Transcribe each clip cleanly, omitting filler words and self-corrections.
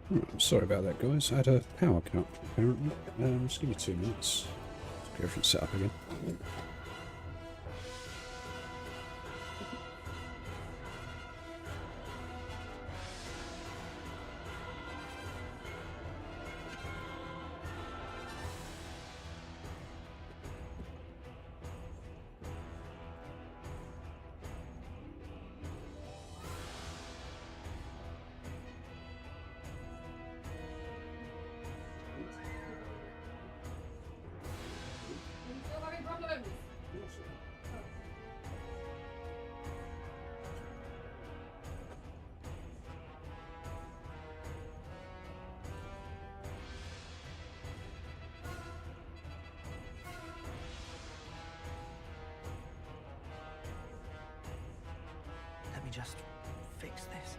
Right, sorry about that, guys. I had a power cut, apparently. Just give me 2 minutes. Let's get everything set up again. Let me just fix this.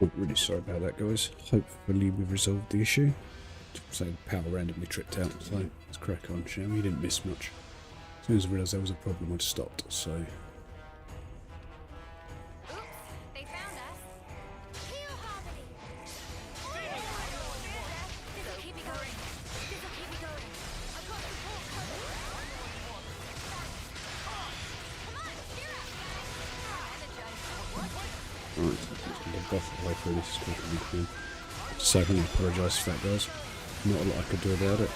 I'm really sorry about that, guys. Hopefully we've resolved the issue. So the power randomly tripped out, so let's crack on, shall we? Didn't miss much. As soon as I realised there was a problem, I'd stopped, so... Oops, they found us. Heal Harmony! This'll keep me going. This'll keep me going. I've got support covered. Come on, cheer up, guys. Energize. Alright, let's go the way through this as quick as we can. So I can apologise for that, guys. Not a lot I could do about it.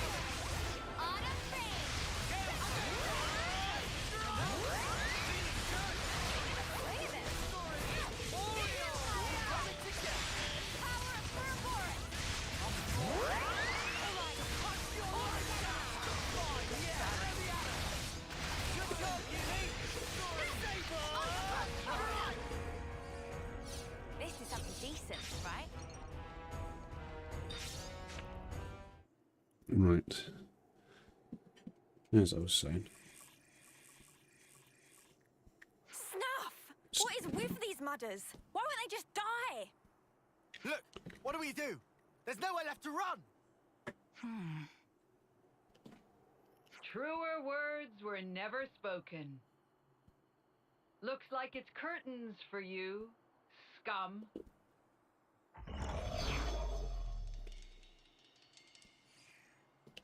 This is something decent, right? Right. As I was saying. Snuff! What is with these mudders? Why won't they just die? Look, what do we do? There's nowhere left to run. Truer words were never spoken. Looks like it's curtains for you, scum.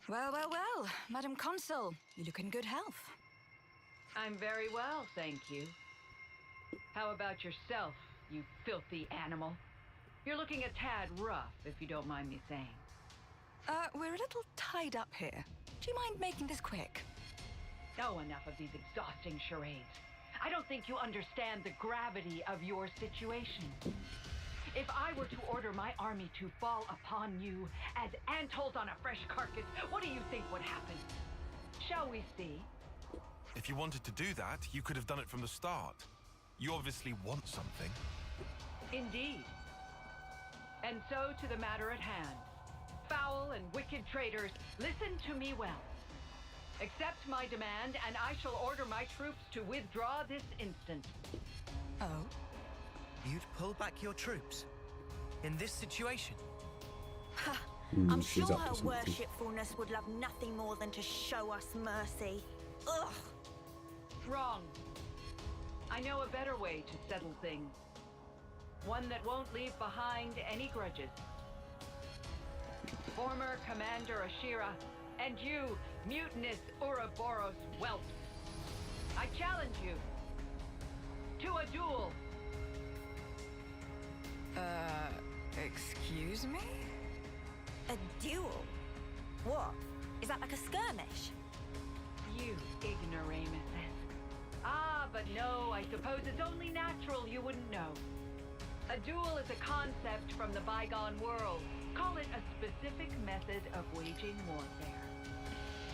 Well, well, well, Madam Consul, you look in good health. I'm very well, thank you. How about yourself, you filthy animal? You're looking a tad rough, if you don't mind me saying. We're a little tied up here. Do you mind making this quick? Oh, enough of these exhausting charades. I don't think you understand the gravity of your situation. If I were to order my army to fall upon you as ant holes on a fresh carcass, what do you think would happen? Shall we see? If you wanted to do that, you could have done it from the start. You obviously want something. Indeed. And so to the matter at hand. Foul and wicked traitors, listen to me well. Accept my demand, and I shall order my troops to withdraw this instant. Oh? You'd pull back your troops? In this situation? I'm she's sure up to her something. worshipfulness would love nothing more than to show us mercy. Ugh! Wrong. I know a better way to settle things. One that won't leave behind any grudges. Former Commander Ashera, and you, mutinous Ouroboros whelps. I challenge you to a duel. Excuse me? A duel? What? Is that like a skirmish? You ignoramuses. Ah, but no, I suppose it's only natural you wouldn't know. A duel is a concept from the bygone world. Call it a specific method of waging warfare.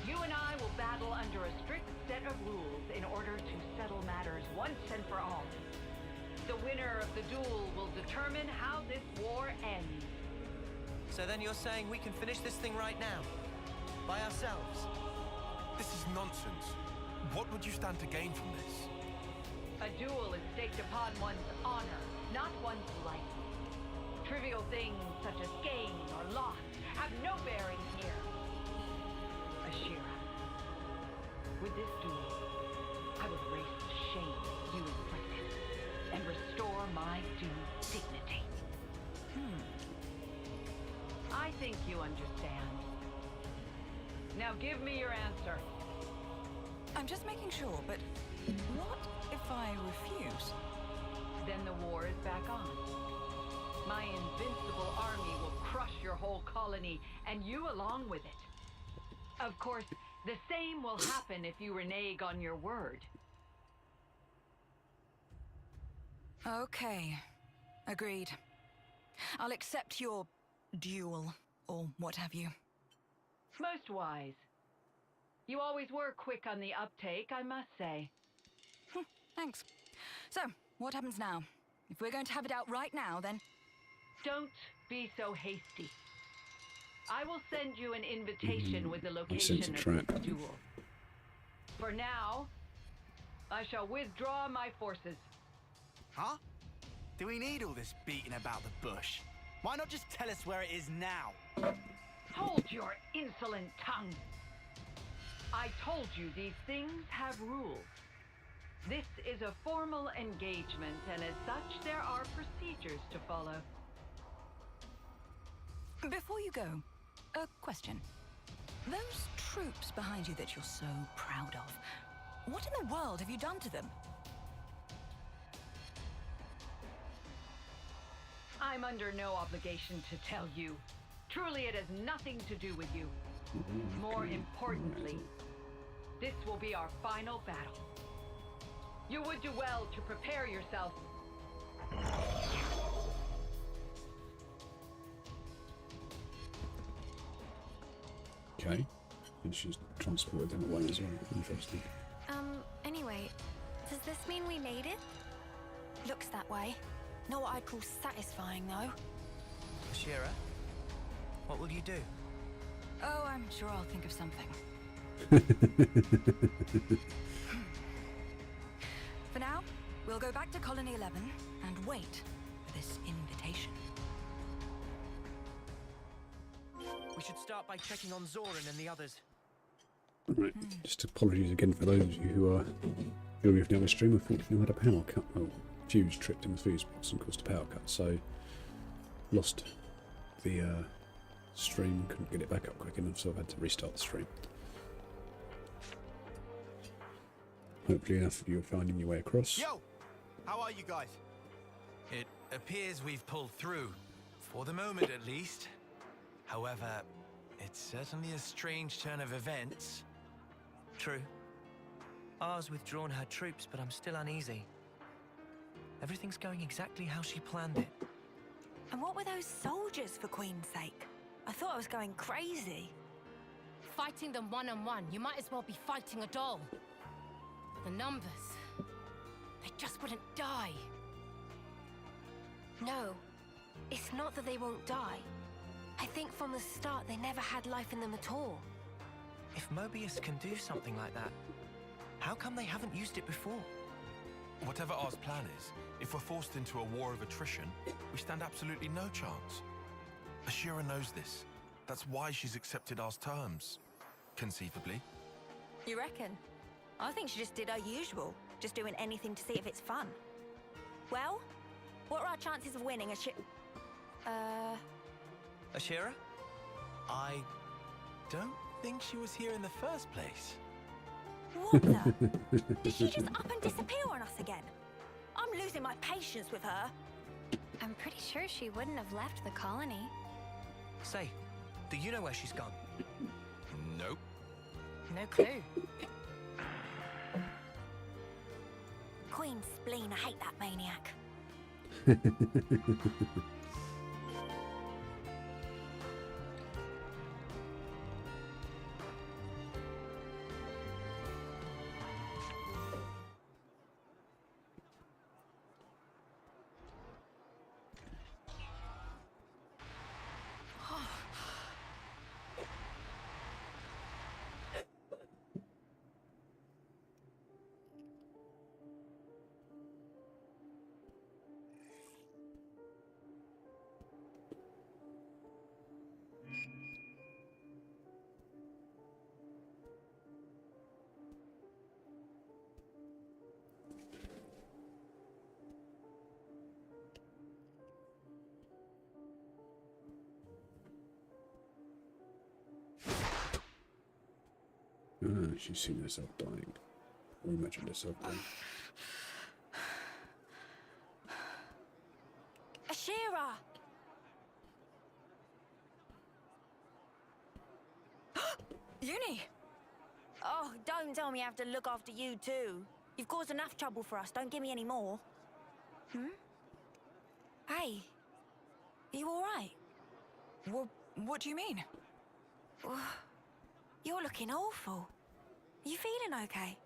You and I will battle under a strict set of rules in order to settle matters once and for all. The winner of the duel will determine how this war ends. So then you're saying we can finish this thing right now? By ourselves? This is nonsense. What would you stand to gain from this? A duel is staked upon one's honor, not one's life. Trivial things such as gain or loss have no bearing here. Ashera, with this duel, I will erase the shame you inflicted and restore my due dignity. I think you understand. Now give me your answer. I'm just making sure, but what if I refuse? Then the war is back on. My invincible army will crush your whole colony, and you along with it. Of course, the same will happen if you renege on your word. Okay. Agreed. I'll accept your duel, or what have you. Most wise. You always were quick on the uptake, I must say. Thanks. So, what happens now? If we're going to have it out right now, then... Don't be so hasty. I will send you an invitation with the sense location a of trap. this duel. For now, I shall withdraw my forces. Huh? Do we need all this beating about the bush? Why not just tell us where it is now? Hold your insolent tongue. I told you these things have rules. This is a formal engagement, and as such, there are procedures to follow. Before you go, a question. Those troops behind you that you're so proud of, what in the world have you done to them? I'm under no obligation to tell you. Truly, it has nothing to do with you. More importantly, this will be our final battle. You would do well to prepare yourself. Okay. And she's transported them away as well. Interesting. Anyway, does this mean we made it? Looks that way. Not what I'd call satisfying, though. Ashera, what will you do? Oh, I'm sure I'll think of something. For now, we'll go back to Colony 11 and wait for this invitation. We should start by checking on Zoran and the others. Right. Just apologies again for those of you who are viewing with the other stream. Unfortunately, I had a power cut. Oh, fuse tripped in the fuse box and caused a power cut, so lost the stream. Couldn't get it back up quick enough, so I've had to restart the stream. Hopefully enough of you are finding your way across. Yo! How are you guys? It appears we've pulled through, for the moment at least. However, it's certainly a strange turn of events. True. Ours withdrawn her troops, but I'm still uneasy. Everything's going exactly how she planned it. And what were those soldiers, for Queen's sake? I thought I was going crazy. Fighting them one-on-one, you might as well be fighting a doll. The numbers, they just wouldn't die. No, it's not that they won't die. I think from the start they never had life in them at all. If Mobius can do something like that, how come they haven't used it before? Whatever R's plan is, if we're forced into a war of attrition, we stand absolutely no chance. Ashera knows this. That's why she's accepted R's terms. Conceivably. You reckon? I think she just did her usual, just doing anything to see if it's fun. Well, what are our chances of winning Ashera? I don't think she was here in the first place. What the? Did she just up and disappear on us again? I'm losing my patience with her. I'm pretty sure she wouldn't have left the colony. Say, do you know where she's gone? Nope. No clue. Queen spleen, I hate that maniac. She's seen herself dying. Or imagined herself dying. Ashera! Uni! Oh, don't tell me I have to look after you too. You've caused enough trouble for us, don't give me any more. Hey, you alright? What do you mean? You're looking awful. You feeling okay?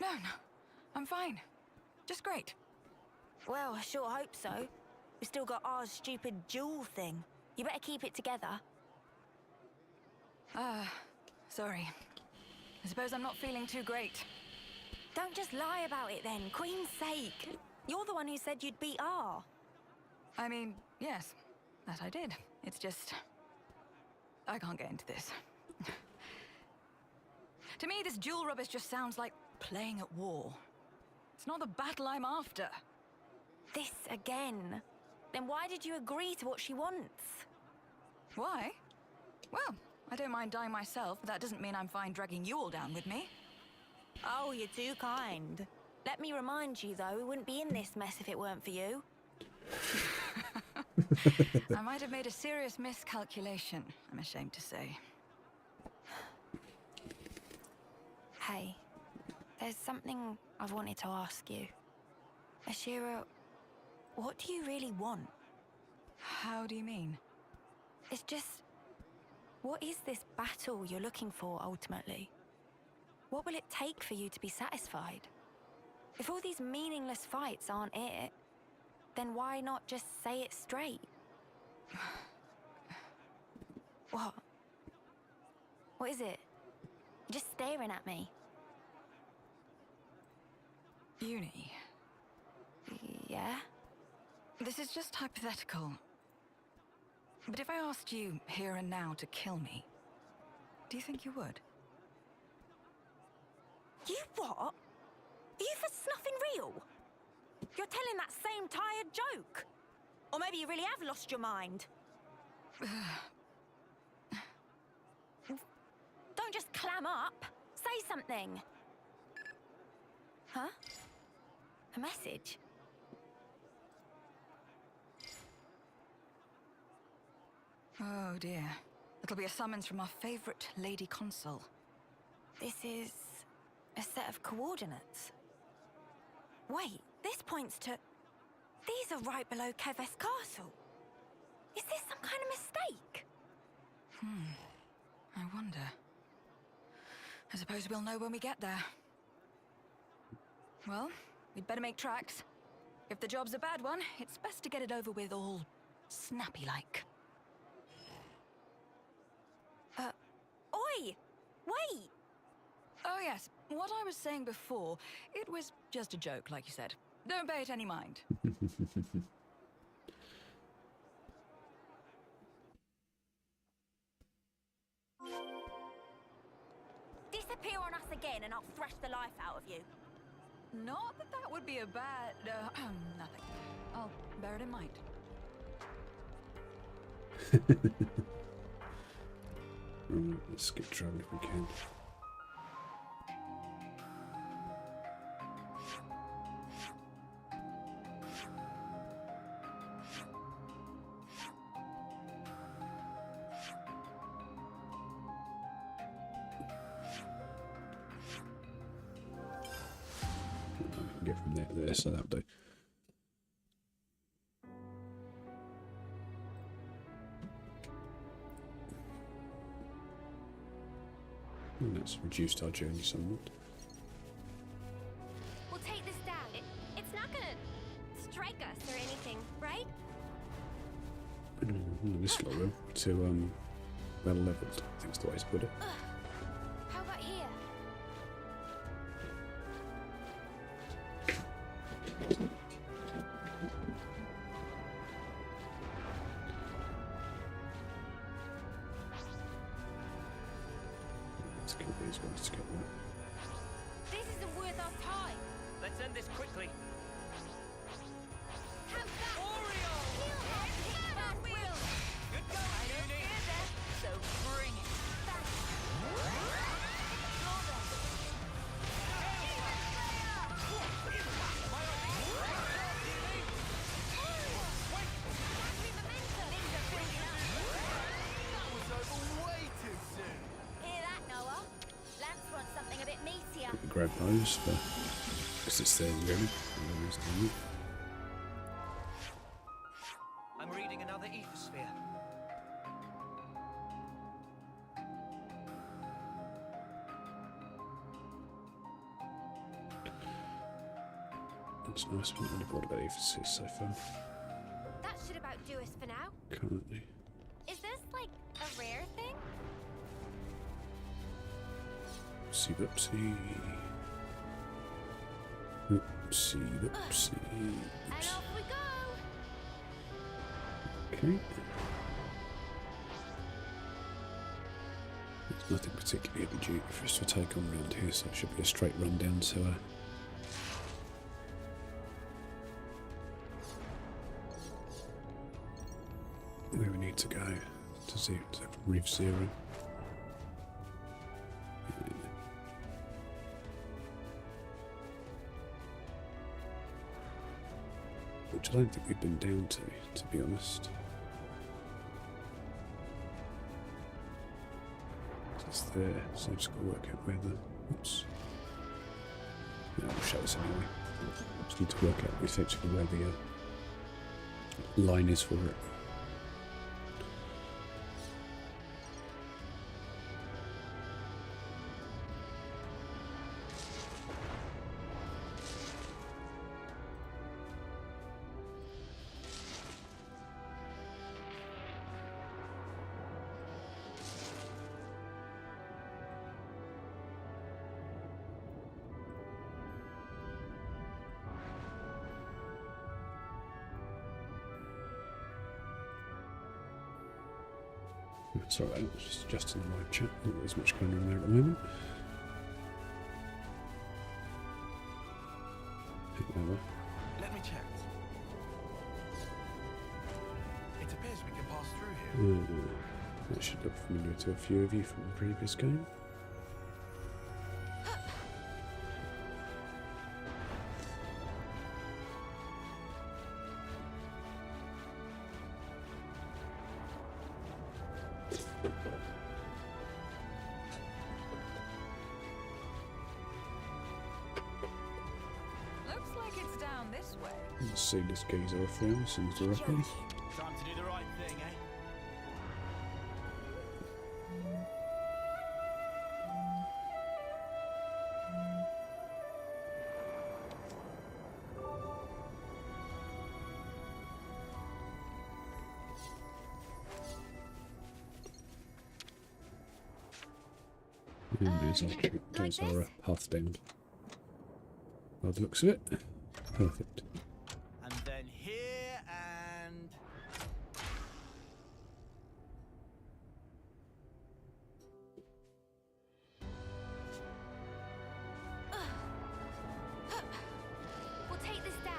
No, I'm fine. Just great. Well, I sure hope so. We've still got our stupid jewel thing. You better keep it together. Sorry. I suppose I'm not feeling too great. Don't just lie about it then, Queen's sake. You're the one who said you'd beat R. I mean, yes, that I did. It's just... I can't get into this. To me, this jewel rubbish just sounds like playing at war. It's not the battle I'm after. This again? Then why did you agree to what she wants? Why? Well, I don't mind dying myself, but that doesn't mean I'm fine dragging you all down with me. Oh, you're too kind. Let me remind you, though, we wouldn't be in this mess if it weren't for you. I might have made a serious miscalculation, I'm ashamed to say. Hey, there's something I've wanted to ask you. Ashera, what do you really want? How do you mean? It's just... what is this battle you're looking for, ultimately? What will it take for you to be satisfied? If all these meaningless fights aren't it, then why not just say it straight? What? What is it? You're just staring at me. Uni. Yeah? This is just hypothetical. But if I asked you here and now to kill me, do you think you would? You what? Are you for snuffing real? You're telling that same tired joke? Or maybe you really have lost your mind? Don't just clam up. Say something. Huh? A message? Oh dear. It'll be a summons from our favorite Lady Consul. This is... a set of coordinates. Wait, this points to... these are right below Keves Castle. Is this some kind of mistake? I wonder. I suppose we'll know when we get there. Well, we'd better make tracks. If the job's a bad one, it's best to get it over with all snappy-like. Oi! Wait! Oh yes, what I was saying before, it was just a joke, like you said. Don't pay it any mind. Disappear on us again and I'll thrash the life out of you. Not that that would be a bad... nothing. I'll bear it in mind. Right, let's skip travel if we can. I can get from there to there, so that'll do. And that's reduced our journey somewhat. We'll take this down. It's not gonna strike us or anything, right? This lot will to well leveled, I think's the way to put it. How about here? Let's kill these guys to get that. This isn't worth our time. Let's end this quickly. How's that? Oriole! Heal her! Heal her! Will! Good going, I don't Uni. fear death, so bring it. That was over way too soon. Hear that, Noah? Lance wants something a bit meatier. Grab those, but because it's there really. I'm reading another ethosphere. It's nice. We haven't really bought about emphasis so far. That should about do us for now. Currently. Is this like a rare thing? Oopsie doopsie. Oopsie doopsie. And off we go! Okay. There's nothing particularly heavy duty for us to take on around here, so it should be a straight run down to where we need to go to Reef Zero. Which I don't think we've been down to be honest. It's there, so I've just got to work out where the... Oops. No, it'll show us anyway. Just need to work out essentially where the line is for it. Sorry, I was just adjusting the live chat. Not as much going on there at the moment. Let me check. It appears we can pass through here. That should look familiar to a few of you from the previous game. Looks like it's down this way. Let's see this geezer off there as soon as they're up on. Time to do the right thing, eh? And there's our path down. By the looks of it. Perfect. And then here and... We'll take this down.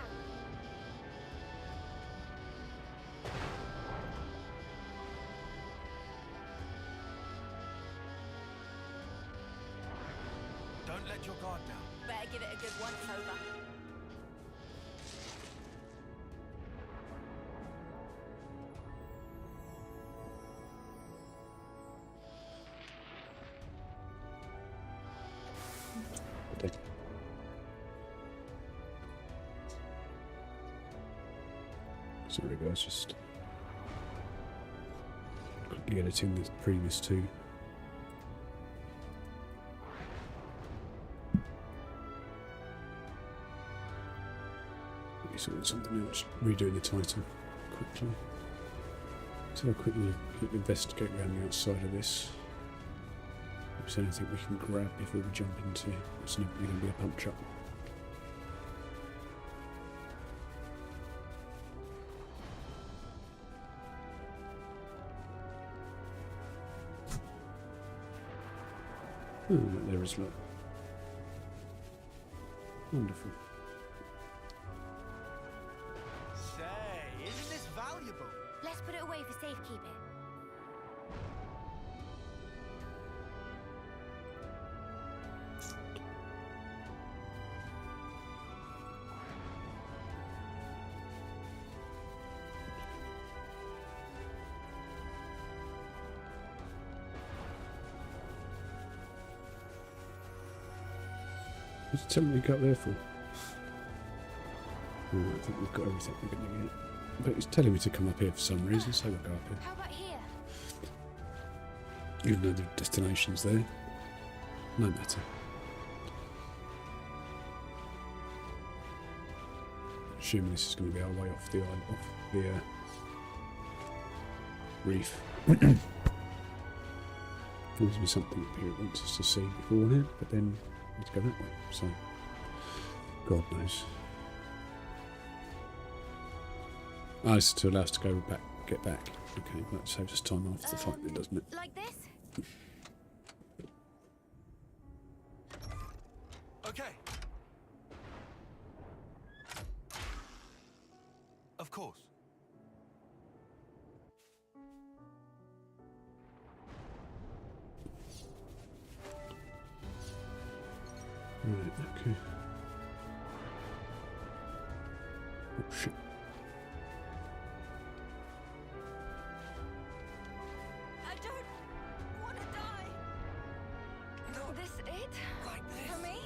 Don't let your guard down. Better give it a good once over. Okay. Sorry guys, just quickly editing the previous two. Something else, redoing the title quickly. So I'll quickly investigate around the outside of this. If there's anything we can grab before we jump into it's not going to be a punch up. Oh, right there is look. Wonderful. Say, isn't this valuable? Let's put it away for safekeeping. What's it telling me to go up there for? Oh, I think we've got everything we're going to get. But it's telling me to come up here for some reason, so we'll go up here. How about here? Even though the destination's there. No matter. Assuming this is going to be our way off the island, off the reef. There's be something up here it wants us to see beforehand, but then let's go that way. So, God knows. Ah, this is to allow us to go back, get back. Okay, that saves us time after the fight then, doesn't it? Like this? Okay. Of course. Right, okay. Oh shit. I don't want to die. This it? Like this. For me?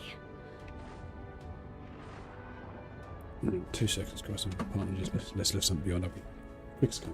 Right, 2 seconds, guys. I'm partner just let's leave something behind. Quick scan.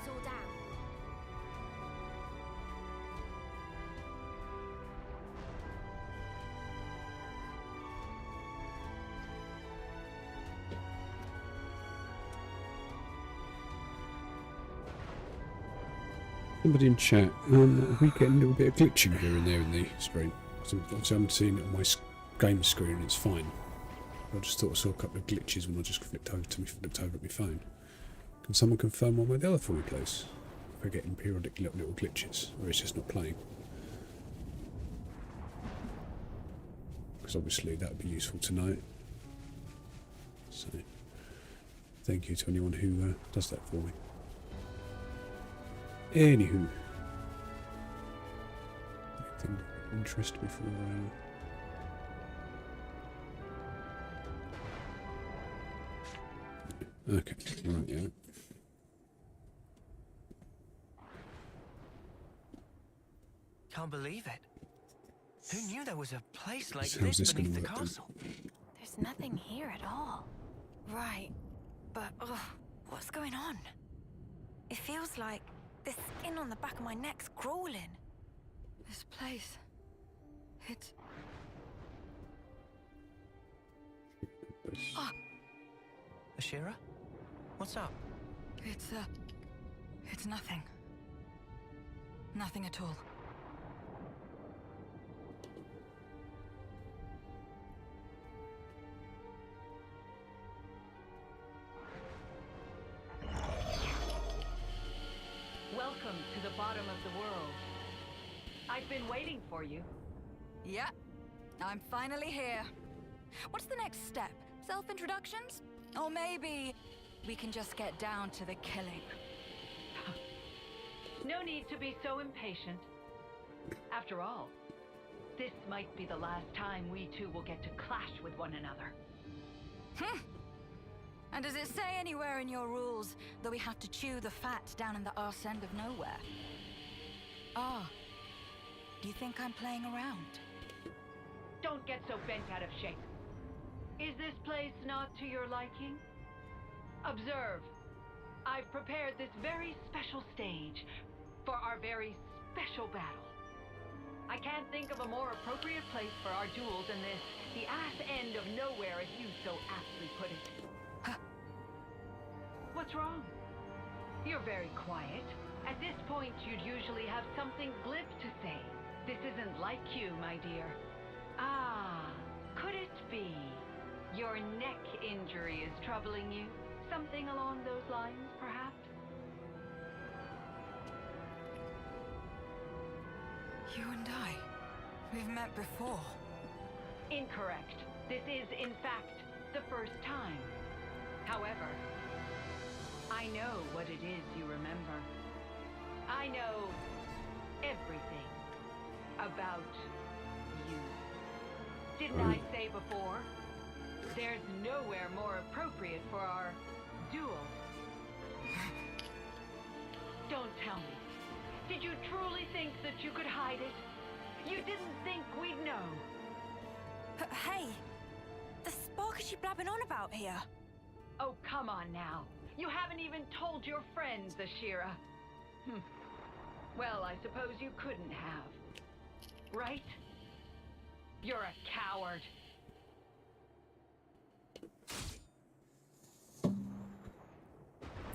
us all down. Somebody in chat, are we getting a little bit of glitching here and there in the stream? So obviously I'm seeing it on my game screen and it's fine. I just thought I saw a couple of glitches when I just looked over at my phone. Can someone confirm one way or the other for me, please? If we're getting periodic little glitches, or it's just not playing. Because obviously that would be useful to know. So, thank you to anyone who does that for me. Anywho, anything of interest before okay, right, yeah. Can't believe it. Who knew there was a place like How's this this beneath the gonna work then? castle? There's nothing here at all. Right, but what's going on? It feels like the skin on the back of my neck's crawling. This place, it's... Ah! Ashera? What's up? It's nothing. Nothing at all. Welcome to the bottom of the world. I've been waiting for you. Yeah, I'm finally here. What's the next step? Self-introductions? Or maybe we can just get down to the killing. No need to be so impatient. After all, this might be the last time we two will get to clash with one another. And does it say anywhere in your rules that we have to chew the fat down in the arse end of nowhere? Ah, do you think I'm playing around? Don't get so bent out of shape. Is this place not to your liking? Observe. I've prepared this very special stage for our very special battle. I can't think of a more appropriate place for our duel than this, the ass end of nowhere, as you so aptly put it. What's wrong? You're very quiet. At this point, you'd usually have something glib to say. This isn't like you, my dear. Ah, could it be your neck injury is troubling you? Something along those lines, perhaps? You and I, we've met before. Incorrect. This is, in fact, the first time. However, I know what it is you remember. I know everything about you. Didn't I say before? There's nowhere more appropriate for our duel. Don't tell me. Did you truly think that you could hide it? You didn't think we'd know? Hey, the spark is she blabbing on about here? Oh, come on now. You haven't even told your friends, Ashera. Well, I suppose you couldn't have. Right? You're a coward.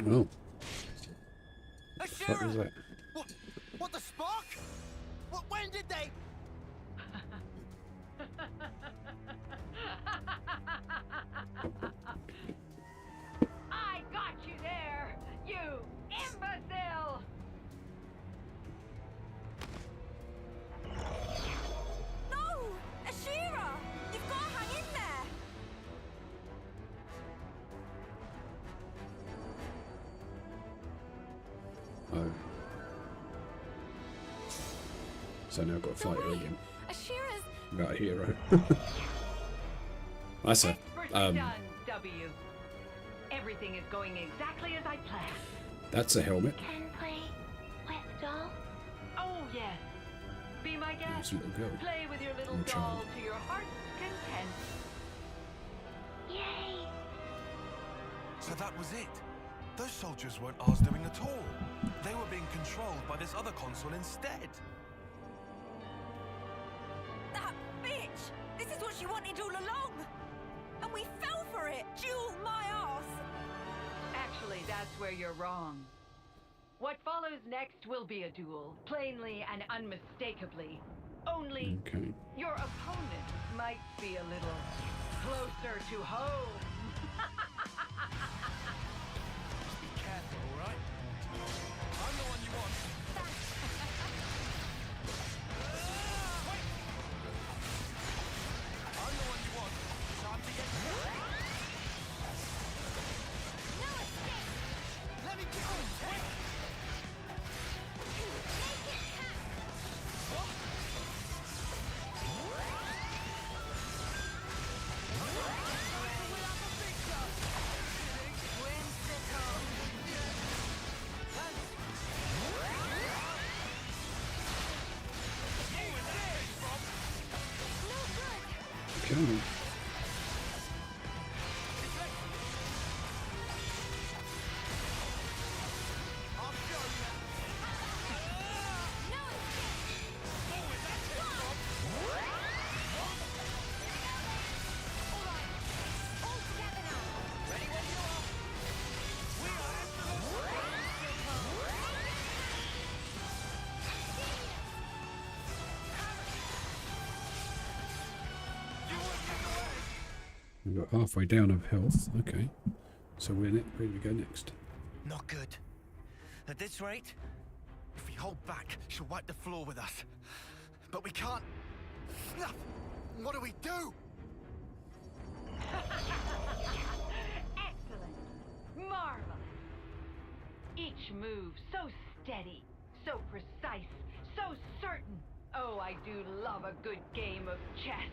Oh. Ashera! What was that? What the spark? When did they? I got you there, you imbecile! No! Ashera! You've got to hang in there! Oh. So now I've got to fight her again. Ashera's... About a hero. That's a Expertly done, W. Everything is going exactly as I planned. that's a helmet. Can play with doll? Oh, yes. Be my guest. It's a little girl. Play with your little Or doll child. to your heart's content. Yay! So that was it. Those soldiers weren't ours doing at all. They were being controlled by this other consul instead. That bitch! This is what she wanted all along! And we fell for it! Jewel my ass! Actually, that's where you're wrong. What follows next will be a duel, plainly and unmistakably. Only Okay. your opponent might be a little closer to home. Be careful, all right? I'm the one you want. Wait! I'm the one you want. Time to get... No escape! Let me go! Wait! Make it count! What? Okay. We've got halfway down of health. Okay. So we're where do we go next? Not good. At this rate, If we hold back, she'll wipe the floor with us. But we can't. Snuff! What do we do? Excellent. Marvelous. Each move so steady, so precise, so certain. Oh, I do love a good game of chess.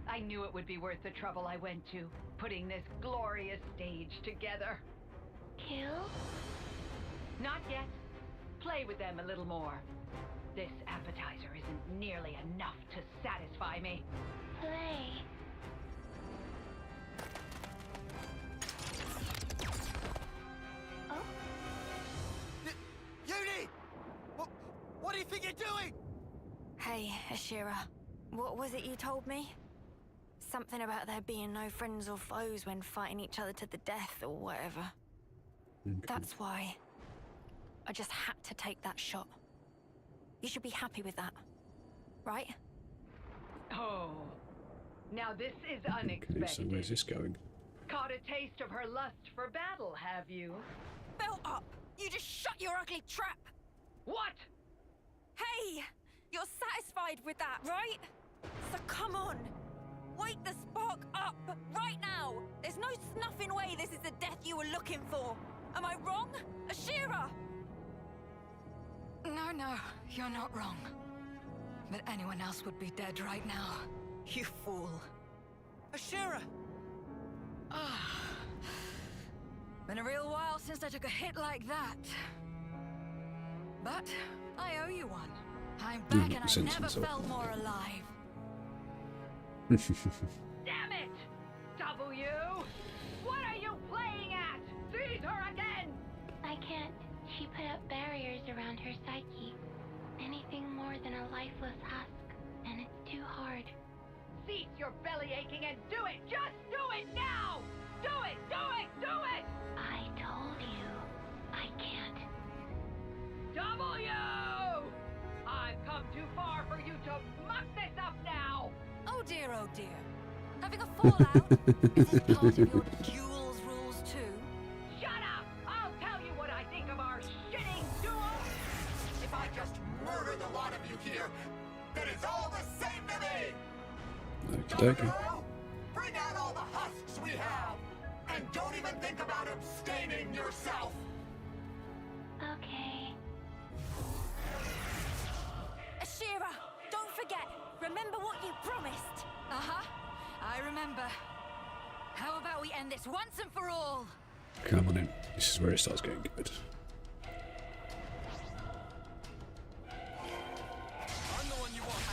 I knew it would be worth the trouble I went to, putting this glorious stage together. Kill? Not yet. Play with them a little more. This appetizer isn't nearly enough to satisfy me. Play. Oh? Uni! What do you think you're doing? Hey, Ashera. What was it you told me? Something about there being no friends or foes when fighting each other to the death or whatever. Okay. That's why I just had to take that shot. You should be happy with that, right? Oh, now this is Okay, unexpected. so where's this going? Caught a taste of her lust for battle, have you? Belt up! You just shut your ugly trap! What? Hey! You're satisfied with that, right? So come on! Wake the spark up! Right now! There's no snuffing way this is the death you were looking for! Am I wrong? Ashera! No, you're not wrong. But anyone else would be dead right now. You fool. Ashera! Been a real while since I took a hit like that. But I owe you one. I'm back and I never felt more alive. Damn it! W! What are you playing at? Seize her again! I can't. She put up barriers around her psyche. Anything more than a lifeless husk, and it's too hard. Cease your belly aching and do it! Just do it now! Do it! Do it! Do it! I told you, I can't. W! I've come too far for you to muck this up now! Oh dear, oh dear. Having a fallout? Is this part of your duel's rules too? Shut up! I'll tell you what I think of our shitting duel! If I just murder the lot of you here, then it's all the same to me! Okay. Bring out all the husks we have! And don't even think about abstaining yourself! Okay. Ashera! Don't forget! Remember what you promised! Uh-huh. I remember. How about we end this once and for all? Come on in. This is where it starts getting good. I'm the one you want.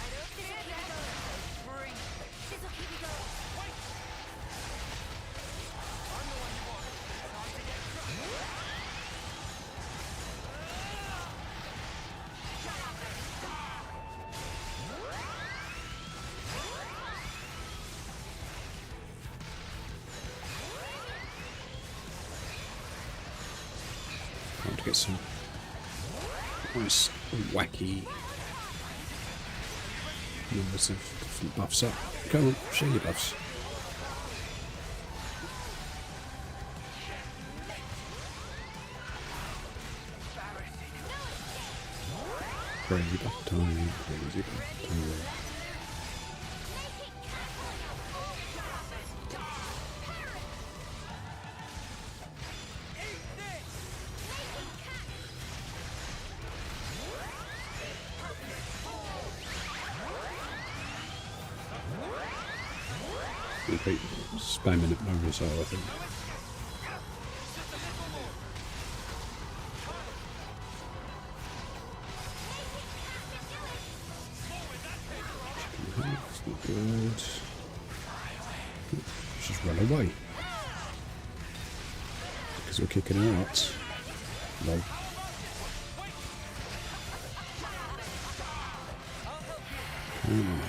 This'll keep you going. Wait! I'm the one you want. Time to get crushed. Time to get some nice wacky numbers of different buffs up. Go on, share your buffs. Crazy buff time, crazy buff time. Gonna be spamming it over as well, I think. That's not good. Just run away. Because we're kicking her out. No. Come on.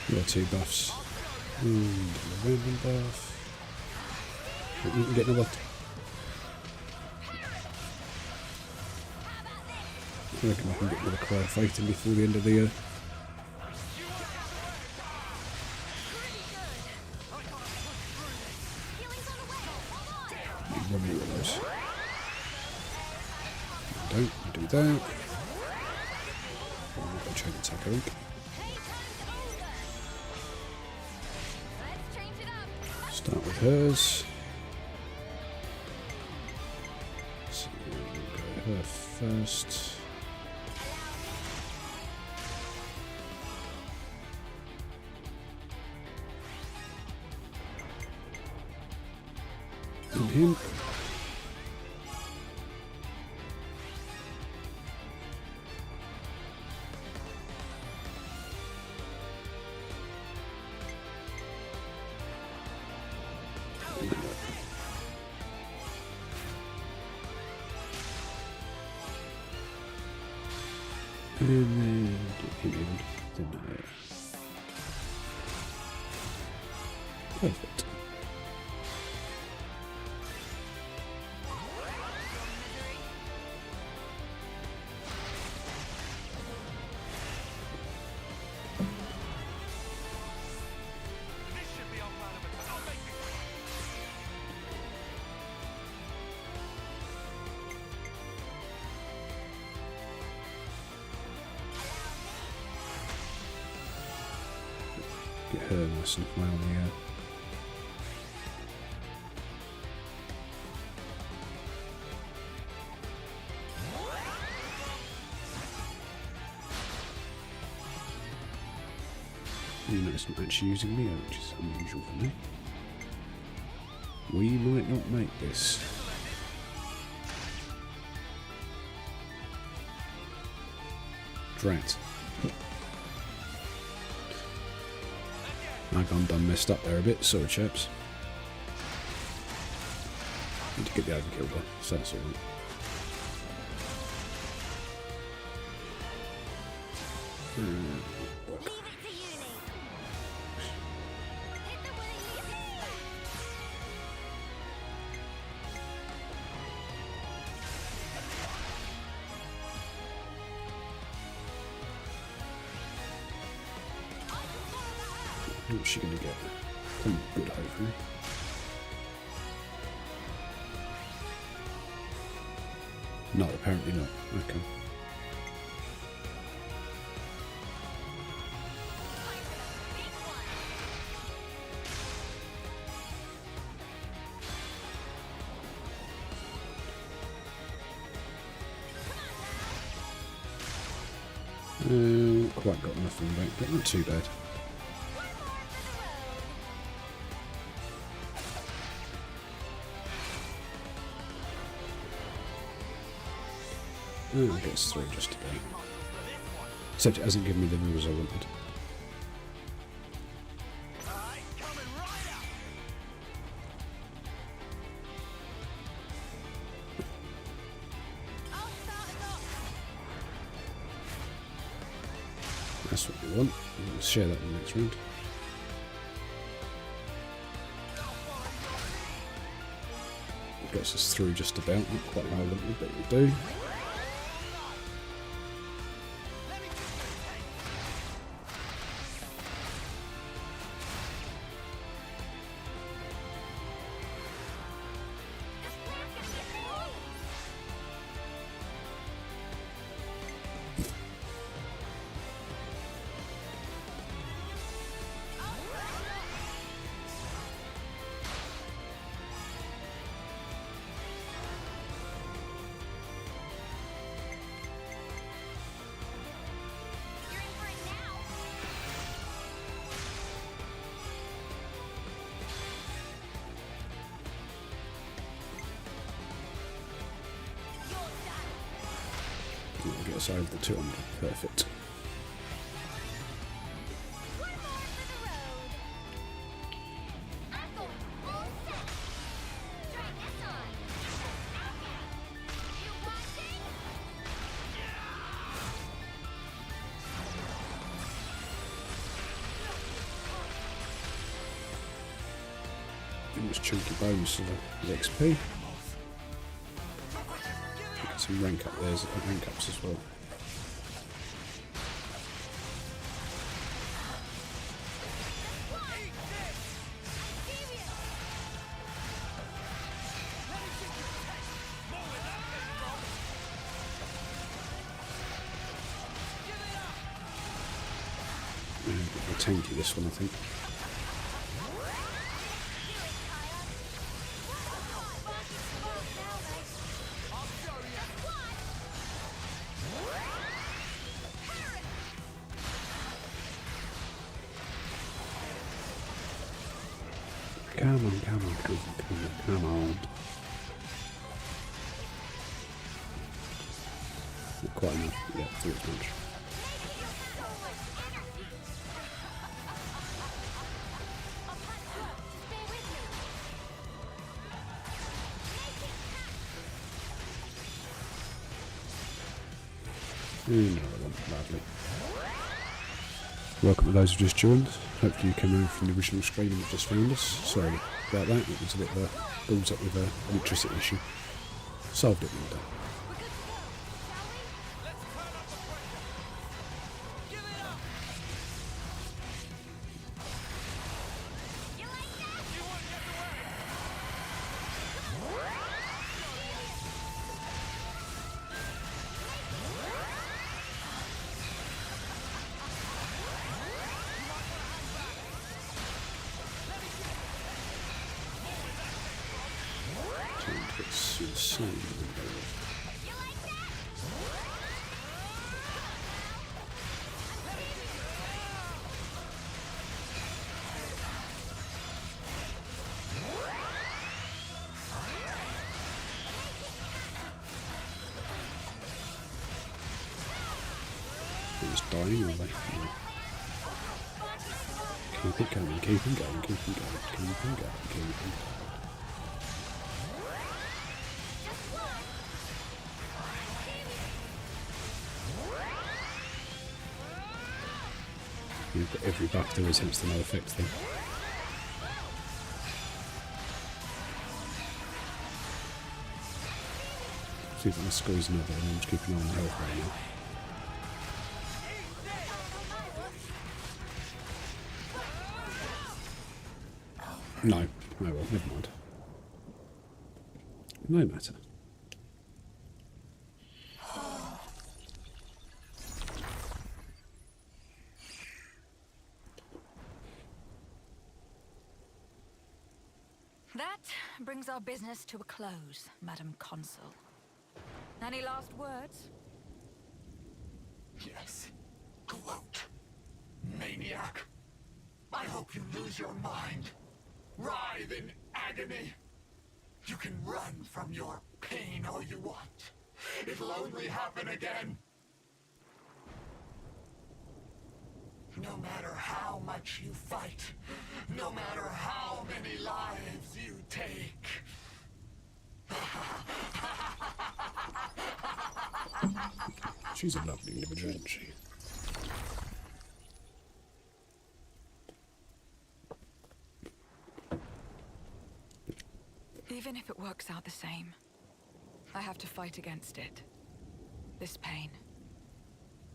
There are 2 buffs. And a random buff. You can get another. I reckon I can get another Cry of Faith in before the end of the year. Need 1 more of those. Don't do that. Oh, I've got a chain attack, I think. Start with hers. So we'll go her first. And him. And then get him in there. Perfect. Get her nice and well in the air. You know it's not actually using Leo, which is unusual for me. We might not make this. Drat. I'm done messed up there a bit, sorry chaps. Need to get the overkill there, so that's alright. What's she gonna get? Something good, hopefully. No, apparently not. Okay. Quite got nothing back, but not too bad. Oh, I guess 3 just today. Except it hasn't given me the rules I wanted. That's what we want. We'll share that in the next round. gets us through just about. Not quite how I wanted, but it will do. That'll get us over the 200. Perfect. Almost chunky bones for the XP. Get some rank up there, rank ups as well. A bit tanky this one, I think. Come on, come on, come on, come on, come on. Not quite enough. Yeah, too much. Another one, lovely. Welcome to those who just joined. Hopefully you came over from the original screen and just found us. Sorry about that, it was a bit of a balls up with an electricity issue. Solved it one day. It's insane. It's dying, are they? No. Keep it going, keep it going, keep it going, keep it going, keep it going. You've got every buff there is, hence the no effect thing. See if I can squeeze another one. I'm just keeping an eye on the health right now. No. Oh well, never mind. No matter. That brings our business to a close, Madam Consul. Any last words? Yes. Gloat. Maniac. I hope you lose your mind. Writhe in agony. You can run from your pain all you want. It'll only happen again. No matter how much you fight, no matter how many lives you take. She's a lovely individual, isn't she? Even if it works out the same, I have to fight against it. This pain.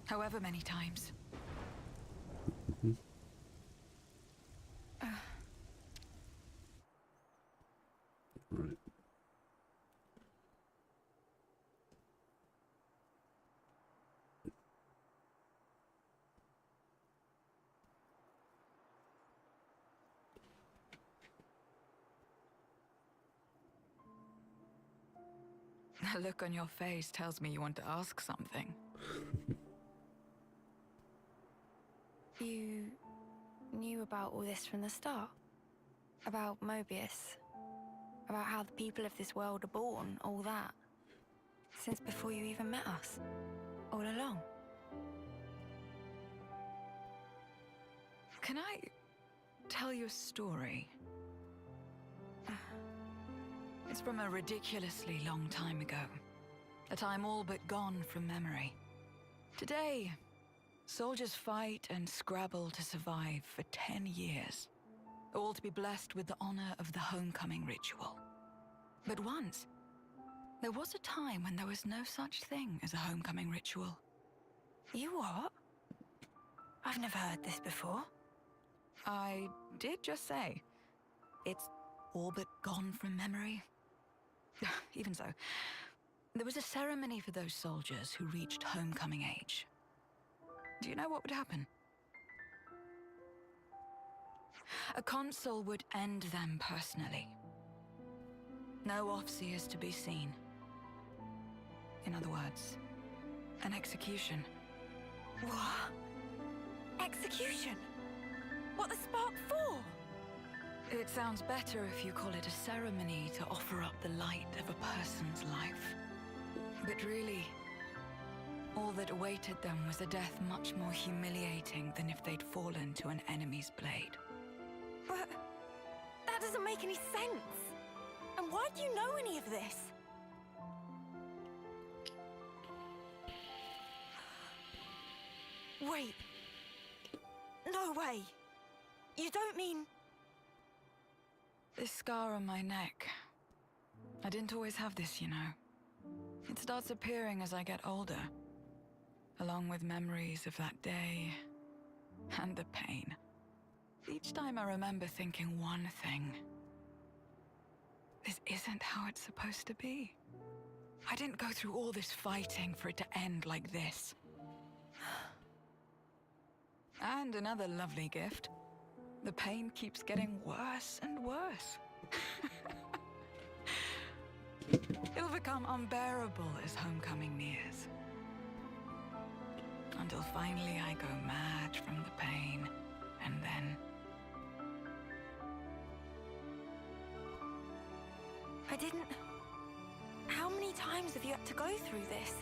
However many times. Right. The look on your face tells me you want to ask something. You knew about all this from the start? About Mobius? About how the people of this world are born, all that? Since before you even met us? All along? Can I tell you a story? It's from a ridiculously long time ago. A time all but gone from memory. Today, soldiers fight and scrabble to survive for 10 years. All to be blessed with the honor of the homecoming ritual. But once, there was a time when there was no such thing as a homecoming ritual. You what? I've never heard this before. I did just say, it's all but gone from memory. Even so, there was a ceremony for those soldiers who reached homecoming age. Do you know what would happen? A consul would end them personally. No officers to be seen. In other words, an execution. What? Execution? What the spark for? It sounds better if you call it a ceremony to offer up the light of a person's life. But really, all that awaited them was a death much more humiliating than if they'd fallen to an enemy's blade. But that doesn't make any sense. And why do you know any of this? Wait. No way. You don't mean... This scar on my neck. I didn't always have this, you know. It starts appearing as I get older, along with memories of that day and the pain. Each time I remember thinking one thing. This isn't how it's supposed to be. I didn't go through all this fighting for it to end like this. And another lovely gift. The pain keeps getting worse and worse. It'll become unbearable as homecoming nears. Until finally I go mad from the pain, and then... I didn't... How many times have you had to go through this?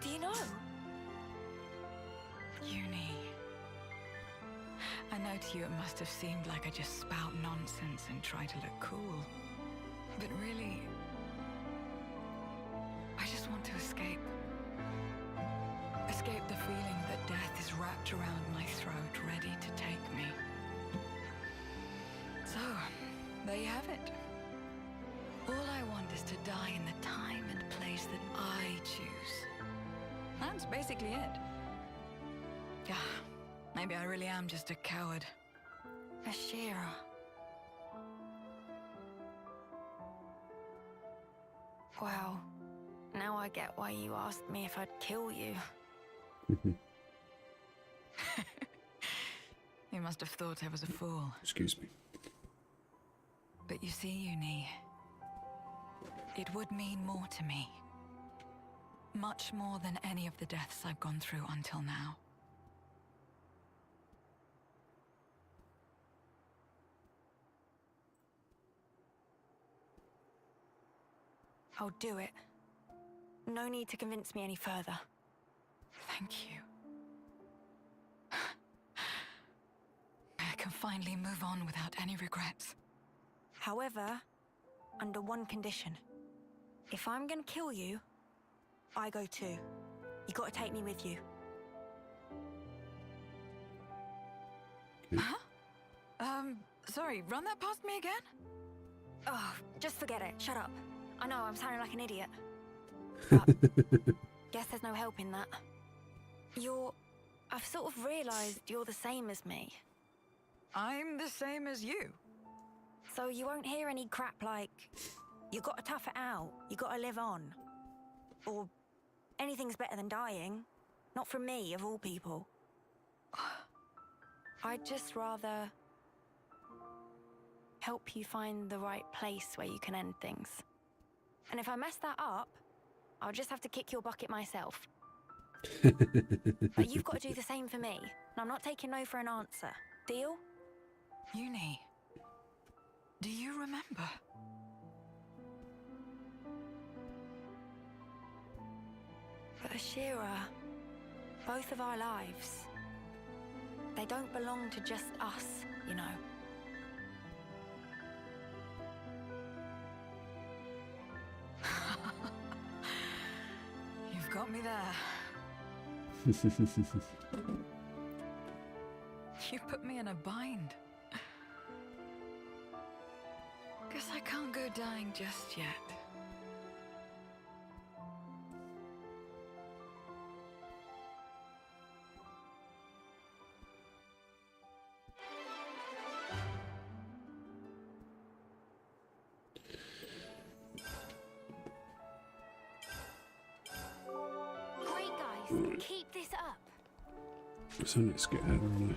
Do you know? Uni. I know to you it must have seemed like I just spout nonsense and try to look cool. But really, I just want to escape. Escape the feeling that death is wrapped around my throat, ready to take me. So, there you have it. All I want is to die in the time and place that I choose. That's basically it. Yeah. Maybe I really am just a coward. Ashera. Wow. Now I get why you asked me if I'd kill you. You must have thought I was a fool. Excuse me. But you see, Uni, it would mean more to me. Much more than any of the deaths I've gone through until now. I'll do it. No need to convince me any further. Thank you. I can finally move on without any regrets. However, under one condition. If I'm gonna kill you, I go too. You gotta take me with you. Huh? Sorry, run that past me again? Oh, just forget it. Shut up. I know I'm sounding like an idiot. But guess there's no helping that. I've sort of realized you're the same as me. I'm the same as you. So you won't hear any crap like, you gotta tough it out, you gotta live on. Or, anything's better than dying. Not from me, of all people. I'd just rather help you find the right place where you can end things. And if I mess that up, I'll just have to kick your bucket myself. But you've got to do the same for me, and I'm not taking no for an answer. Deal? Uni, do you remember? But Ashera, both of our lives, they don't belong to just us, you know. You've got me there. You put me in a bind. Guess I can't go dying just yet. Great, guys. Keep this up. So let's get out of the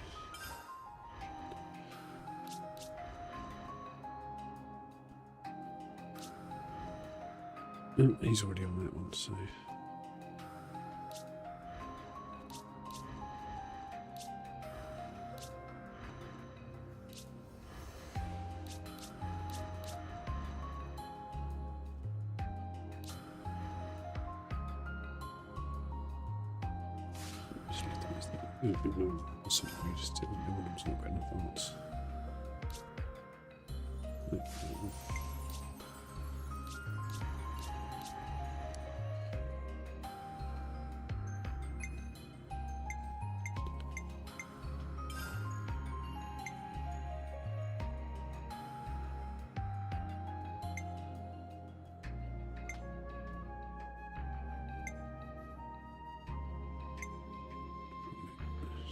oh, he's already on that one, so no, something we just did. One of them's not got enough arts.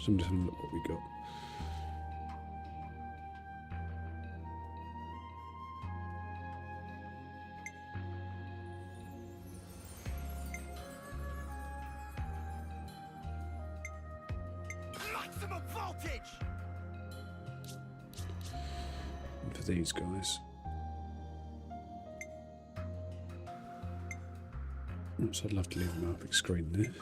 So I'm just having a look what we got. Maximum voltage! And for these guys. Oops, I'd love to leave them up big screen there.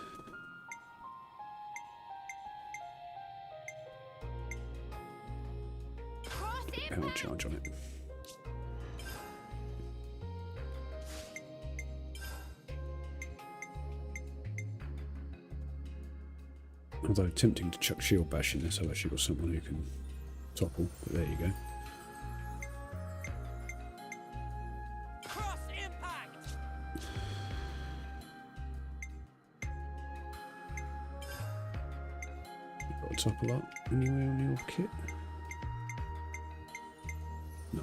Power charge on it. Although tempting to chuck shield bash in this, I've actually got someone who can topple, but there you go. Cross impact! You've got a topple up anywhere on your kit? No.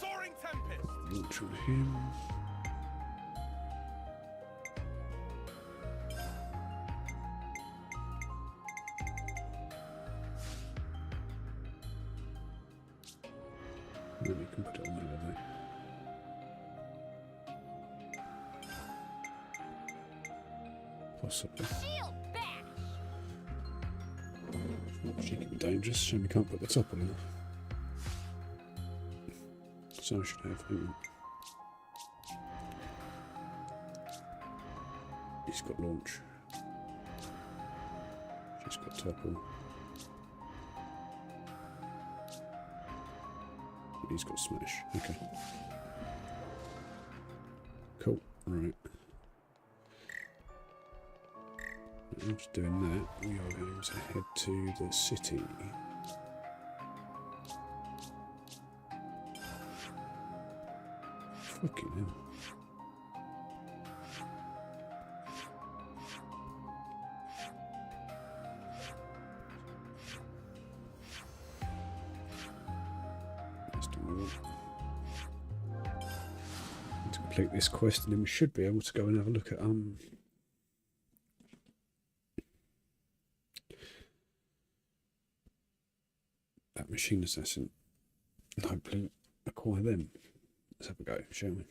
Soaring tempest! Launch on him. Then we can put it on over there. Possibly. Shield bash! She can be dangerous, so we can't put the top on. So I should have him. He's got launch. She's got topple. He's got smash. Okay. Cool. Right. after doing that, we are going to head to the city. Fucking hell. To complete this quest, and then we should be able to go and have a look at that machine assassin and hopefully acquire them. Let's have a go, shall we?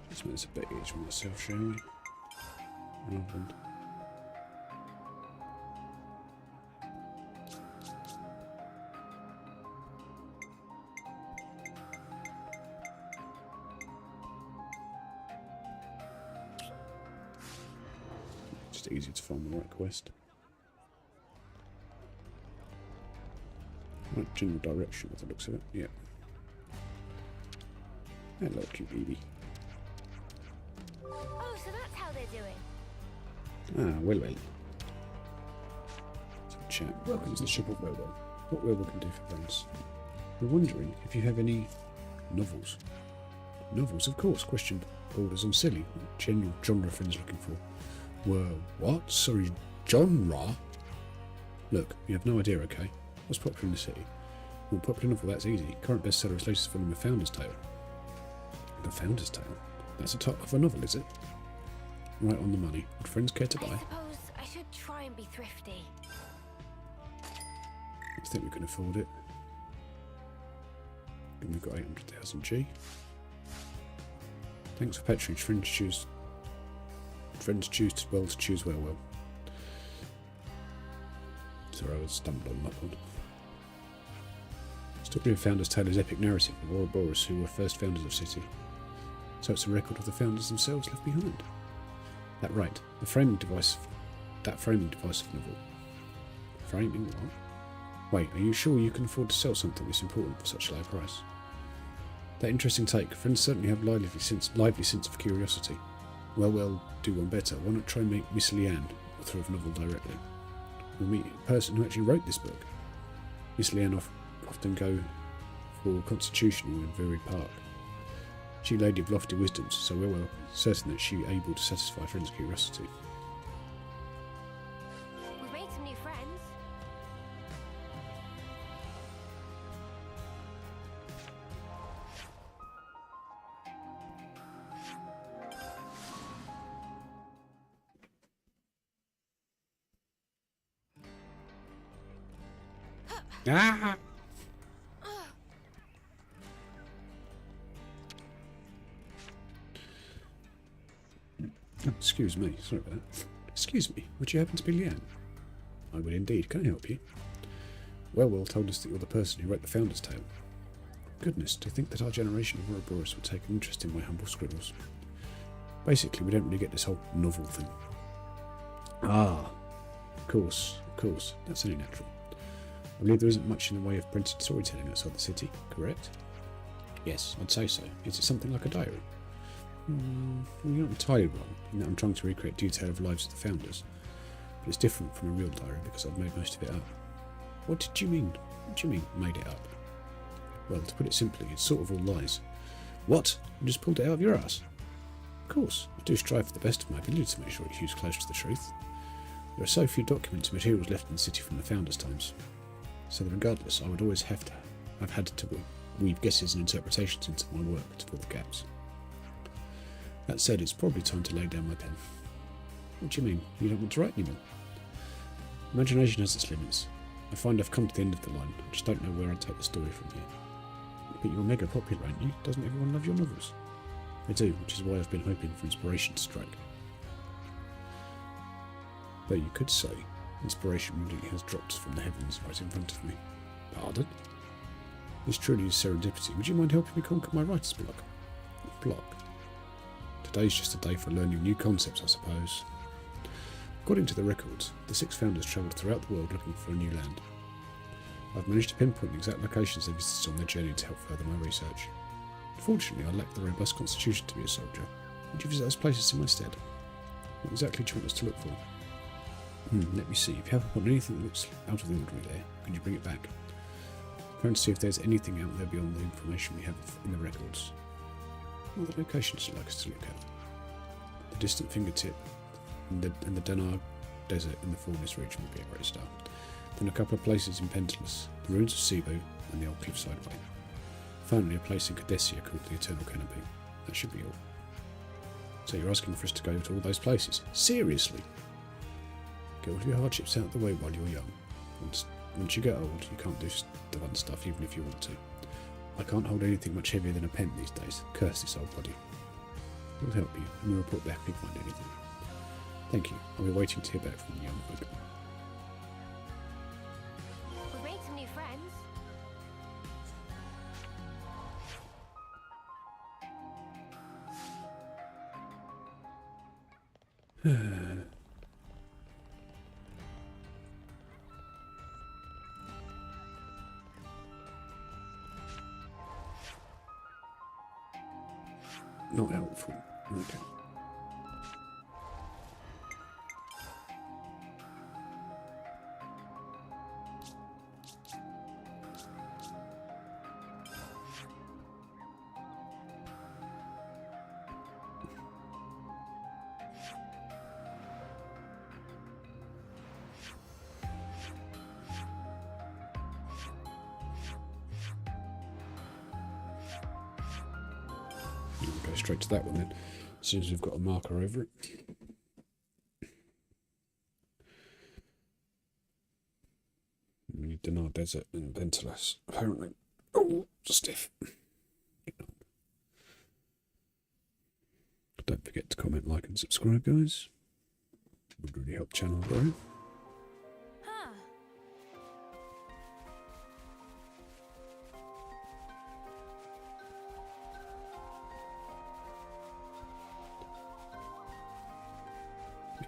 Let's make this a bit easier for myself, shall we? Relevant. Just easy to find the right quest. Right general direction with the looks of it, yeah. Hello, cute baby. Oh, so that's how they're doing. Ah, well. So, chat, welcome to the ship of Welwell. What Welwell can do for friends. We're wondering if you have any novels. Novels, of course, questioned Borders on silly. What general genre friends looking for? Well, what? Sorry, genre? Look, you have no idea, okay? What's popular in the city? Well, popular novel, that's easy. Current bestseller is latest volume of Founder's Tale. The Founder's Tale? That's the top of a novel, is it? Right on the money. Would friends care to buy? I suppose I should try and be thrifty. I think we can afford it. And we've got 800,000 G. Thanks for patronage. Friends choose well to choose well. Sorry, I stumbled on that one. Story of Founder's Tale is epic narrative of Ouroboros, who were first founders of City. So it's a record of the founders themselves left behind. That right, that framing device of novel. Framing what? Wait, are you sure you can afford to sell something this important for such a low price? That interesting take. Friends certainly have lively sense of curiosity. Well, do one better. Why not try and make Miss Leanne author of a novel directly? We'll meet the person who actually wrote this book. Miss Leanne often go for constitutional in Varied Park. She lady of lofty wisdoms, so well, certain that she able to satisfy friends' curiosity. We've made some new friends. Ah! Oh, excuse me, sorry about that. Excuse me, would you happen to be Leanne? I would indeed. Can I help you? Well told us that you're the person who wrote the Founder's Tale. Goodness, to think that our generation of Ouroboros would take an interest in my humble scribbles. Basically, we don't really get this whole novel thing. Ah, of course, that's only natural. I believe there isn't much in the way of printed storytelling outside the city, correct? Yes, I'd say so. Is it something like a diary? You're not entirely wrong, in that I'm trying to recreate detail of lives of the founders. But it's different from a real diary because I've made most of it up. What did you mean? What do you mean, made it up? Well, to put it simply, it's sort of all lies. What? You just pulled it out of your ass? Of course, I do strive for the best of my ability to make sure it hews close to the truth. There are so few documents and materials left in the city from the founders' times. So that regardless, I would always have had to weave guesses and interpretations into my work to fill the gaps. That said, it's probably time to lay down my pen. What do you mean? You don't want to write anymore? Imagination has its limits. I find I've come to the end of the line. I just don't know where I'd take the story from here. But you're mega popular, aren't you? Doesn't everyone love your novels? They do, which is why I've been hoping for inspiration to strike. Though you could say, inspiration really has dropped from the heavens right in front of me. Pardon? This truly is serendipity. Would you mind helping me conquer my writer's block? Today's just a day for learning new concepts, I suppose. According to the records, the 6 founders travelled throughout the world looking for a new land. I've managed to pinpoint the exact locations they visited on their journey to help further my research. Unfortunately, I lack the robust constitution to be a soldier. Would you visit those places in my stead? What exactly do you want us to look for? Let me see. If you haven't found anything that looks out of the ordinary there, could you bring it back? I'm trying to see if there's anything out there beyond the information we have in the records. What other locations would you like us to look at? The distant fingertip and the Danar Desert in the Forest region would be a great start. Then a couple of places in Pentelis, the ruins of Cebu and the old cliffside way. Finally, a place in Cadesia called the Eternal Canopy. That should be all. So you're asking for us to go to all those places? Seriously? Get all of your hardships out of the way while you're young. Once you get old, you can't do the fun stuff even if you want to. I can't hold anything much heavier than a pen these days. Curse this old body. We'll help you, and we'll report back if we find anything. Thank you. I'll be waiting to hear back from the young folk. We've made some new friends. Not helpful. Okay. Go straight to that one then, as soon as we've got a marker over it. We need Danar Desert and Pentelis, apparently. Oh, stiff. Don't forget to comment, like and subscribe, guys. It would really help the channel grow. Huh.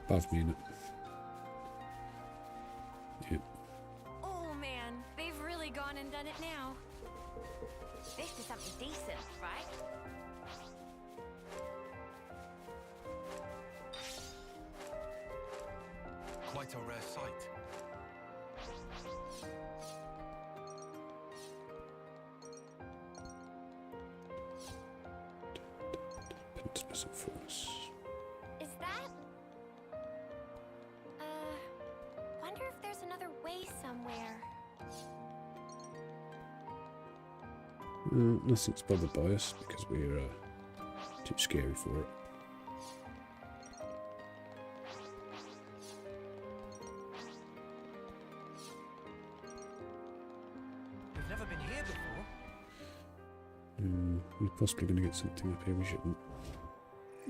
Above me, innit? Yeah. Oh man, they've really gone and done it now. This is something decent, right? Quite a rare sight. Pentelis and Force. Is that? Wonder if there's another way somewhere. Nothing's bothered by us because we're too scary for it. We've never been here before. We're possibly going to get something up here we shouldn't.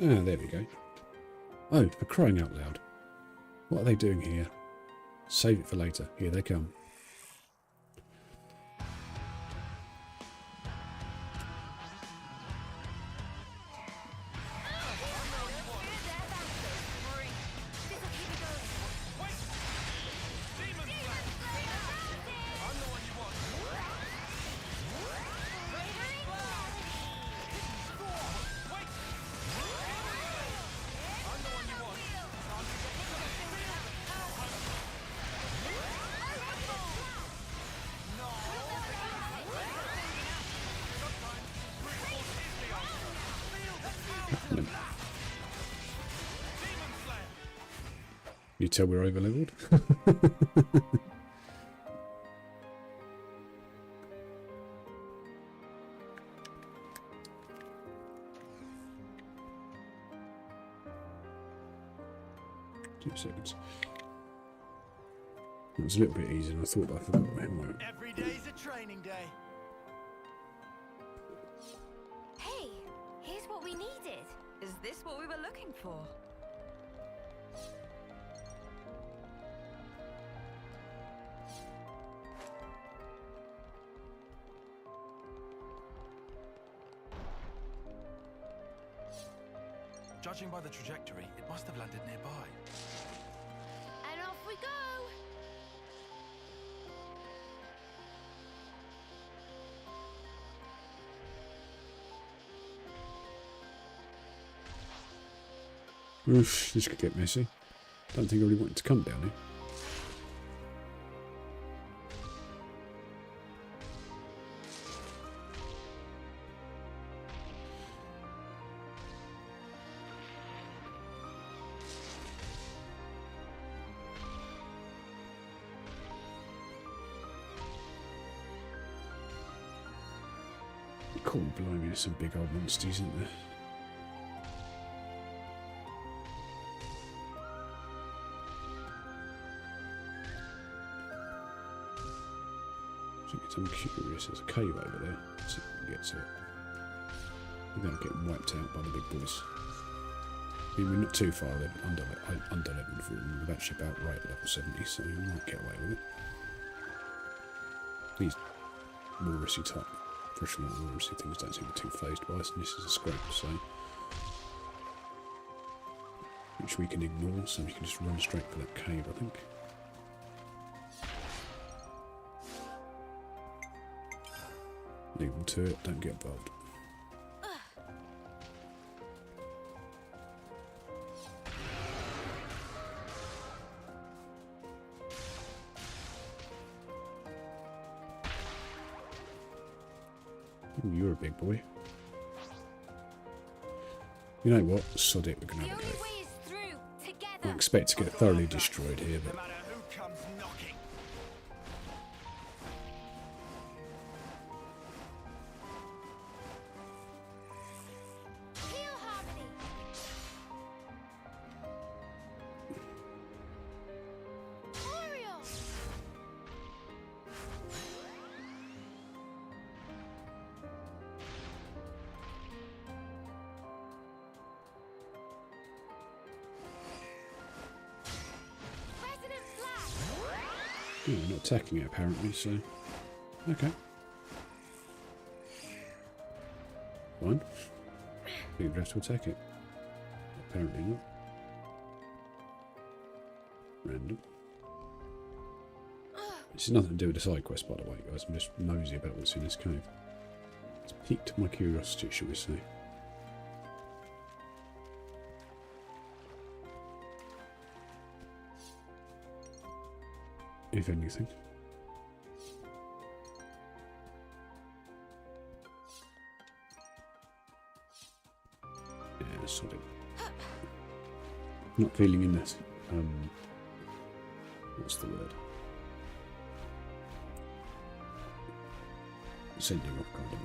Ah, there we go. Oh, for crying out loud. What are they doing here? Save it for later. Here they come. You tell we're over leveled. 2 seconds. It was a little bit easier than I thought, but I forgot my hammer. Every day's a training day. Hey, here's what we needed. Is this what we were looking for? Judging by the trajectory, it must have landed nearby. And off we go. Oof, this could get messy. Don't think I really wanted to come down here. Cool, blimey, there's some big old monsters, isn't there? I'm curious, there's a cave over there. Let's see if we can get to it. Without getting wiped out by the big boys. I mean, we're not too far under level 4. We're actually about right at level 70, so we might get away with it. These walrusy type, freshwater walrusy things don't seem too phased by us, and this is a scrape, so. Which we can ignore, so we can just run straight for that cave, I think. Leave them to it, don't get involved. Ooh, you're a big boy. You know what? Sod it, we're going to have a go. I expect to get thoroughly destroyed here, but... Oh, we're not attacking it apparently, so... Okay. Fine. I think we have to attack it. Apparently not. Random. This has nothing to do with the side quest, by the way, guys. I'm just nosy about what's in this cave. It's piqued my curiosity, shall we say. If anything. Yeah, solid. Not feeling in this. What's the word? Sending off kind of mood.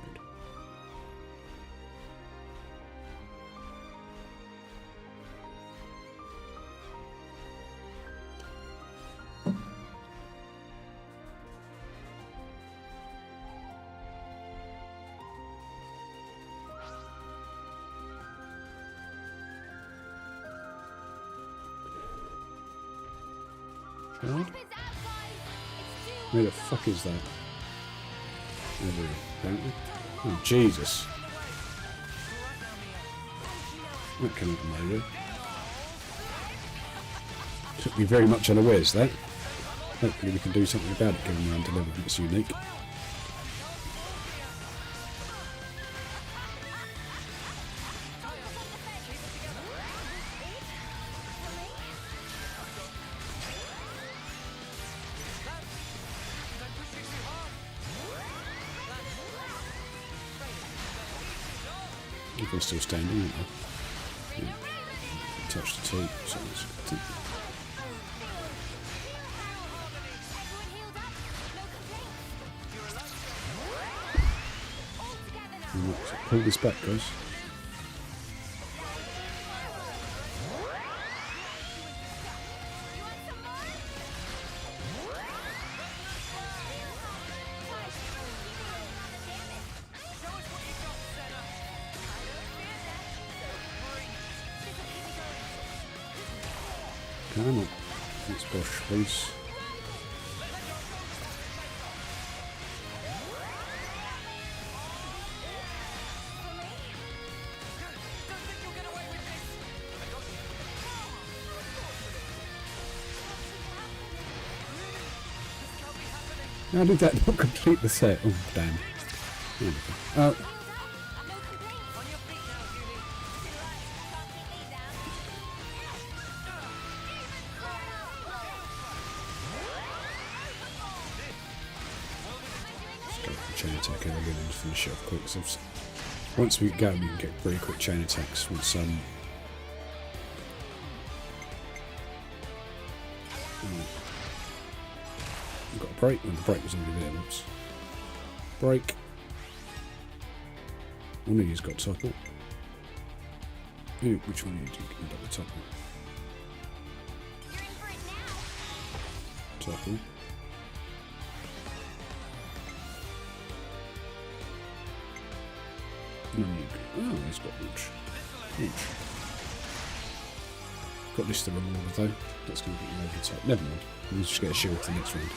Where the fuck is that? Over here, apparently. Oh, Jesus. That came out of nowhere. Took me very much unawares, that. Hopefully we can do something about it, given we're under level that's unique. They're still standing, aren't they? Yeah. Touch the two. So pull this back, guys. Come on, let's push, please. How did that not complete the set? Oh, damn. There we go. chain attack early and finish it off quick. So once we get going, we can get very quick chain attacks. Once we've got a break, and the break was already there. Whoops. Break. One of you's got topple. Which one of you do you end up with topple? Topple. Oh, he's got launch. Got this to reward though. That's going to get you over the top. Never mind. We'll just get a shield for the next round.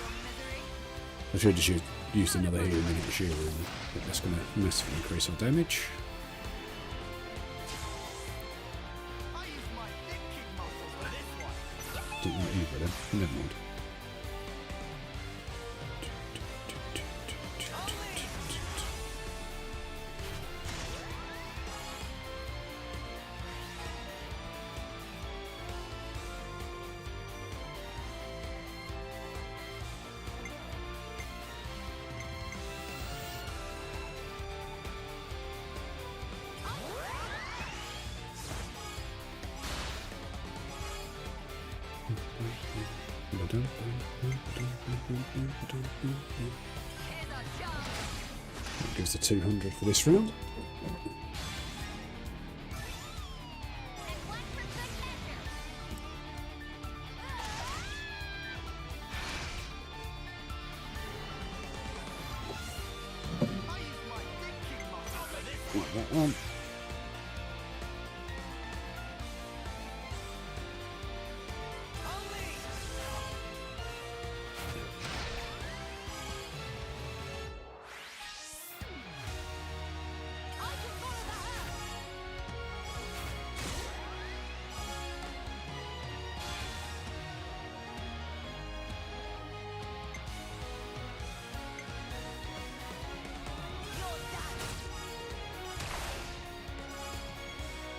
I should have just used another heal and then get a shield in there. But that's going to massively increase our damage. Didn't want either then. Never mind. That gives the 200 for this round. Like that one.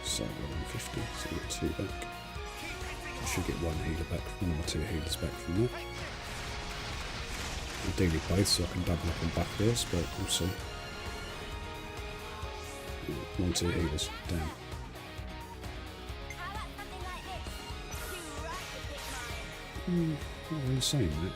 So 150, so we get 2 back. I should get 1 healer back, 1 or 2 healers back from that. Ideally both, so I can double up and buff this, but we'll see. 1 or 2 healers, down. Not really saying that.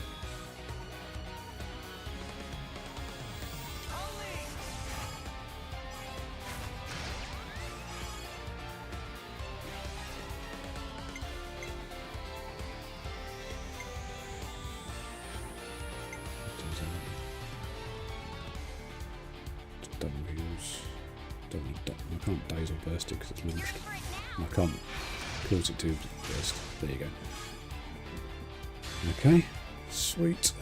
Double heals. I can't daze or burst it because it's launched. And I can't cause it to burst. There you go. Okay, sweet.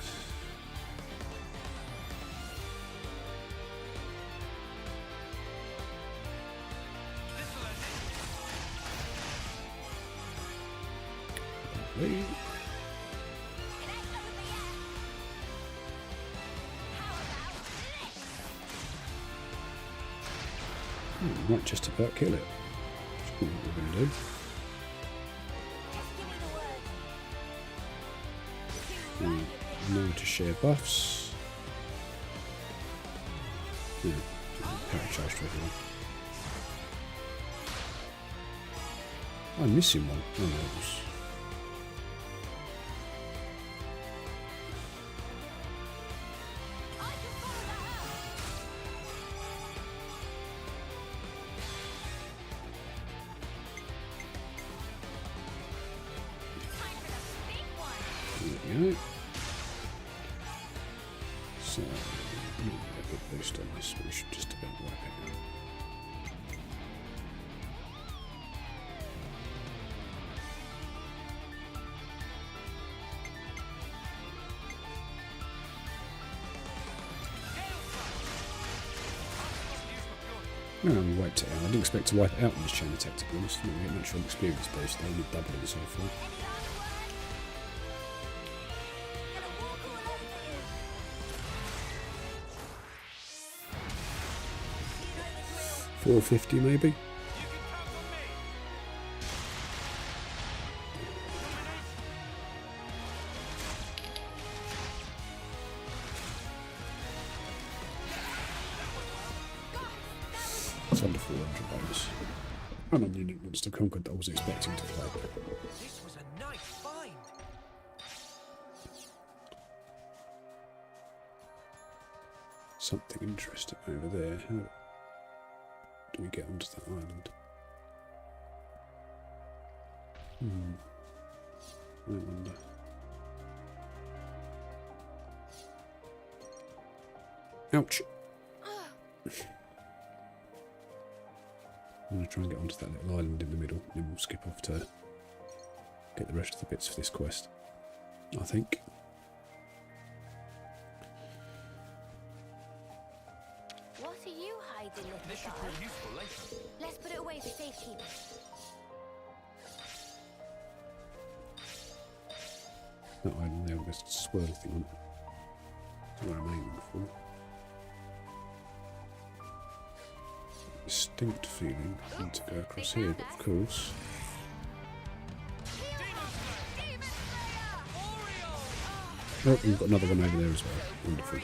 Lovely. Might just about kill it. That's what we're going to do. No to share buffs. Yeah, power charge to everyone. I'm missing one. Oh no, it was. There we go. So, a good boost on this, we should just about wipe it out. No, we wiped it out. I didn't expect to wipe it out in this chain attack, to be honest. I didn't get much of an experience boost. I only doubled it so far. 450 maybe. under 400 bonus. And on Unique Monster Conquered that I was expecting to play. This was a nice find. Something interesting over there. How do we get onto that island? I wonder. Ouch! I'm going to try and get onto that little island in the middle, and then we'll skip off to get the rest of the bits for this quest, I think. What are you hiding, little This should prove useful later. Let's put it away for safekeeping. That island there with a swirl thing on it. That's what I'm aiming for. Distinct feeling. I need to go across here, but of course. Oh, we've got another one over there as well. Wonderful.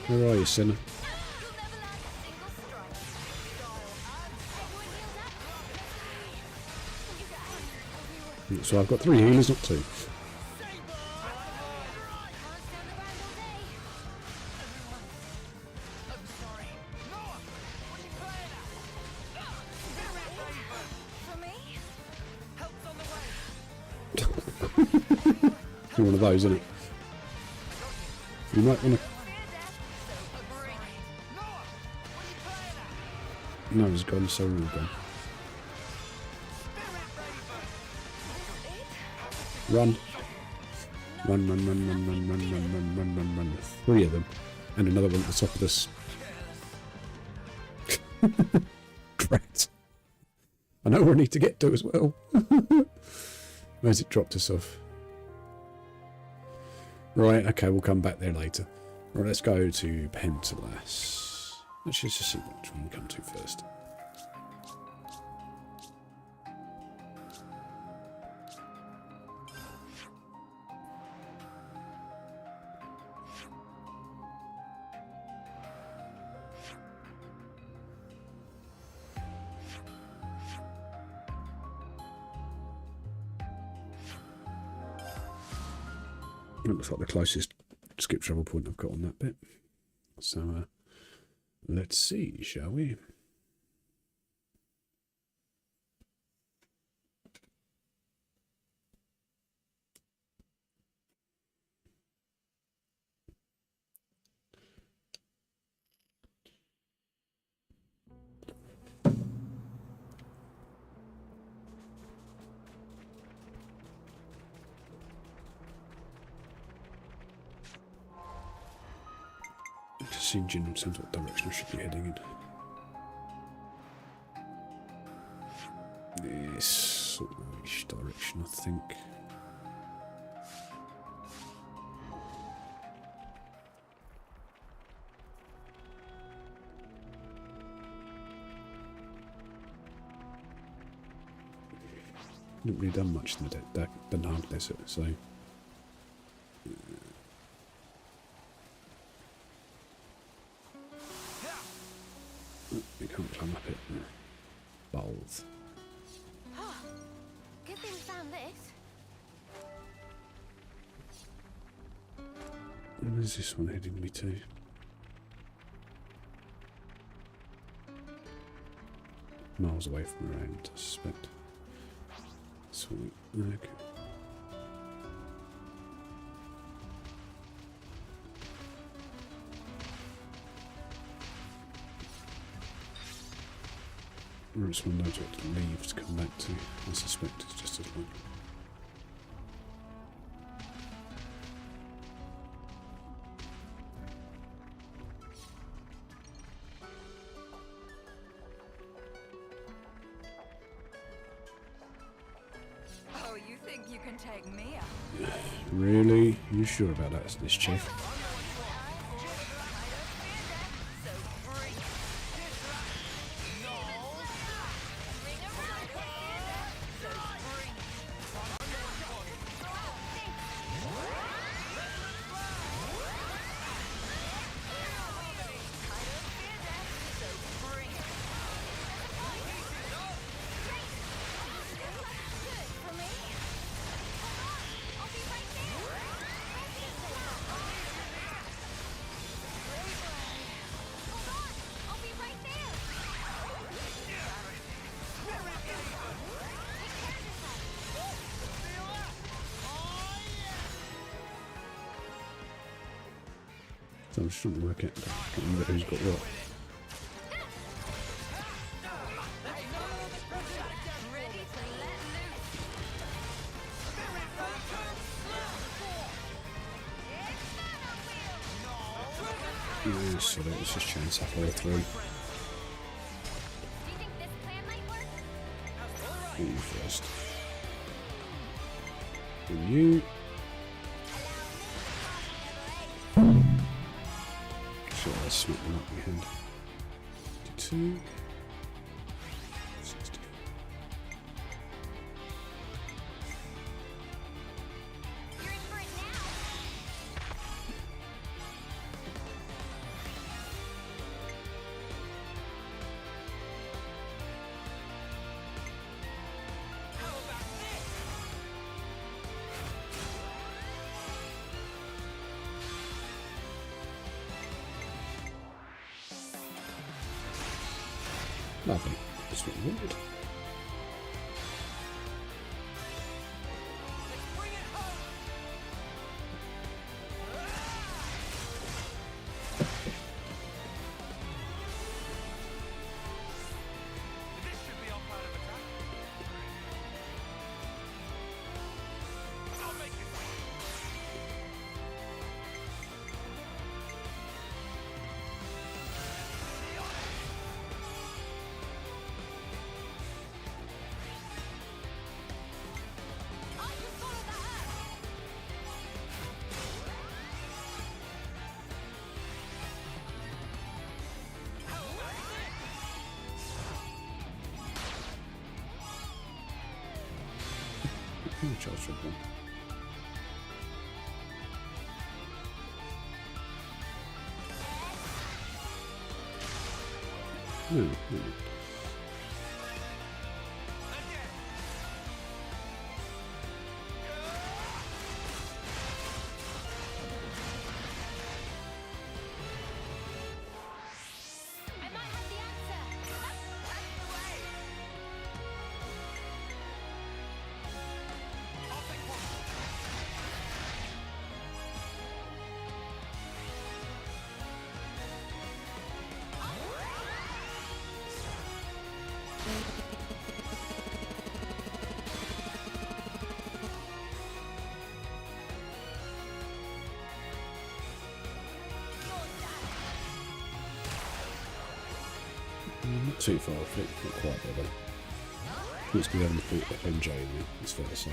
Where are you, Senna? So I've got 3 healers, not 2. One of those, isn't it? You might want to. No, he's gone, so we're all gone. Run. Run, run, run, run, run, run, run, run, run, run, run. 3 of them. And another one at the top of this. Drat. I know where I need to get to as well. Where's it dropped us off? Right, okay, we'll come back there later. Right, let's go to Pentalas. Let's just see which one we come to first. It looks like the closest skip travel point I've got on that bit. So, let's see, shall we? Just in general terms what direction I should be heading in. This sort of direction, I think. Haven't really done much in the Danhag Desert, so. We can't climb up it. Balls. Good thing we found this. Where's this one heading me to? Miles away from around, I suspect. Sweet. Okay. Or it's one knows what to leave to come back to. I suspect it's just as likely. Oh, you think you can take me out? Really? You sure about that, this chief? So I'm just trying to work out, can't remember who's got what. Yeah, so let's just try and suffer through. You first. And you. Sure, I'll smack them up in your hand. 52. 60. Lovely. That's what we wanted. Charge for one. No, no. Not too far off it, not quite there though. It's going to have a bit of MJ in there, it's fair to say.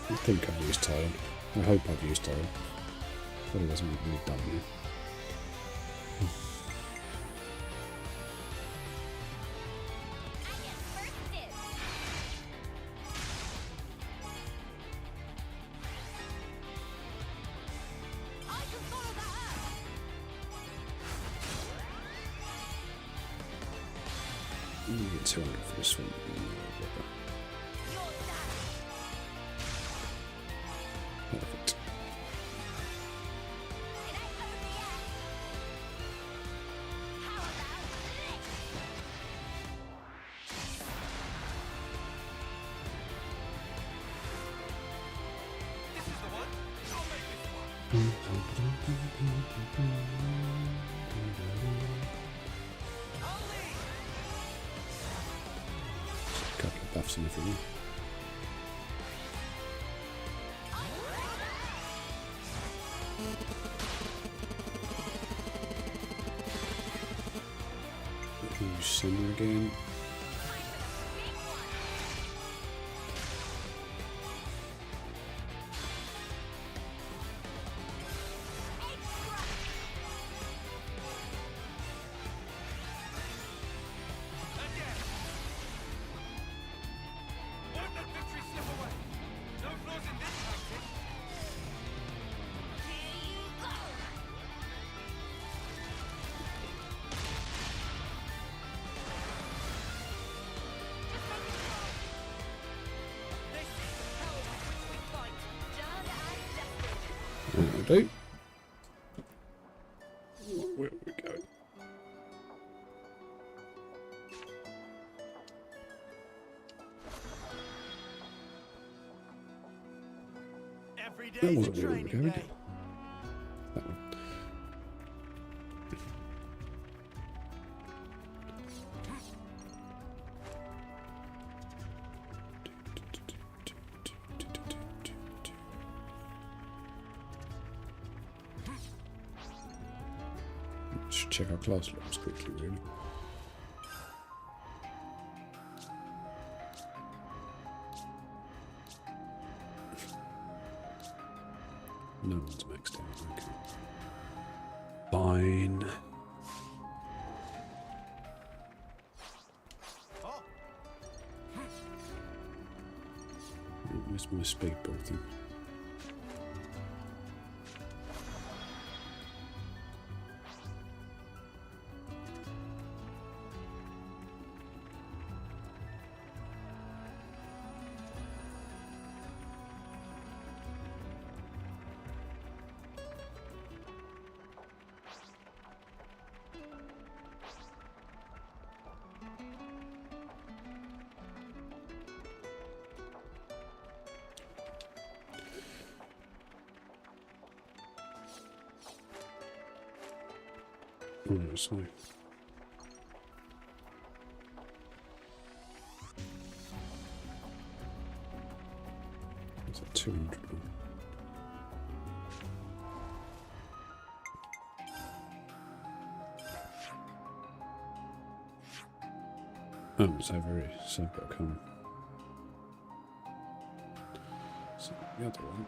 I think I've used tile. I hope I've used tile. Probably wasn't really done here. Get 200 for this one. Perfect. A couple of buffs and everything. Use Summer again. That'll do. Where we go? Every That day's a wasn't where we were training going. day. That one. Just check our class logs quickly, really. No one's maxed out. Okay. Fine. Oh, Where's my speedball thing? Oh, sorry. It's a 200 one. Oh, it's over here, so I've got to come. So the other one.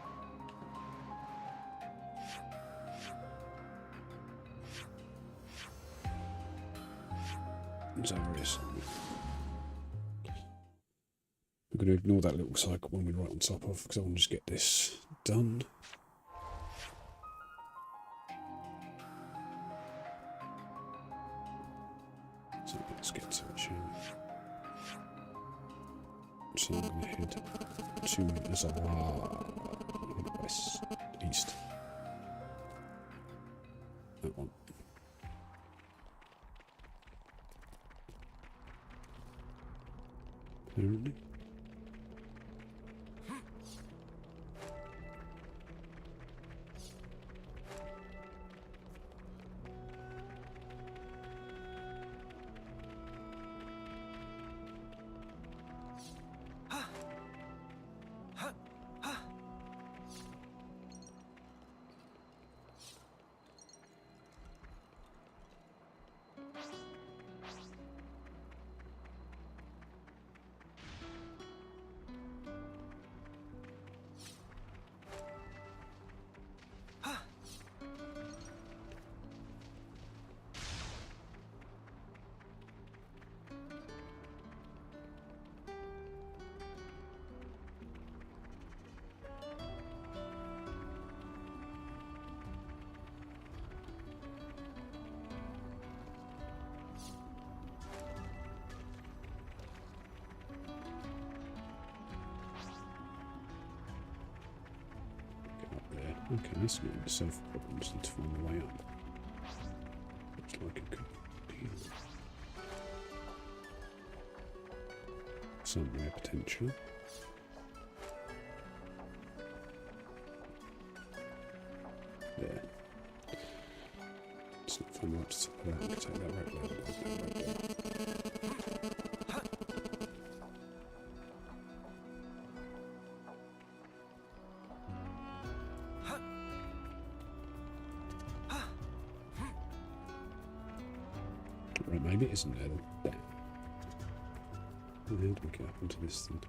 It's over here somewhere. I'm going to ignore that little cycle one we're right on top of because I want to just get this done. So let's get to it, shall we? So I'm going to head to Azara, west, east. That one. Apparently. Okay, that's not going to solve the problem, just need to find the way up. Looks like it could be somewhere potentially. There. It's not fun right to top of that, take that right there. Right, maybe it isn't there then. How do we get up into this thing?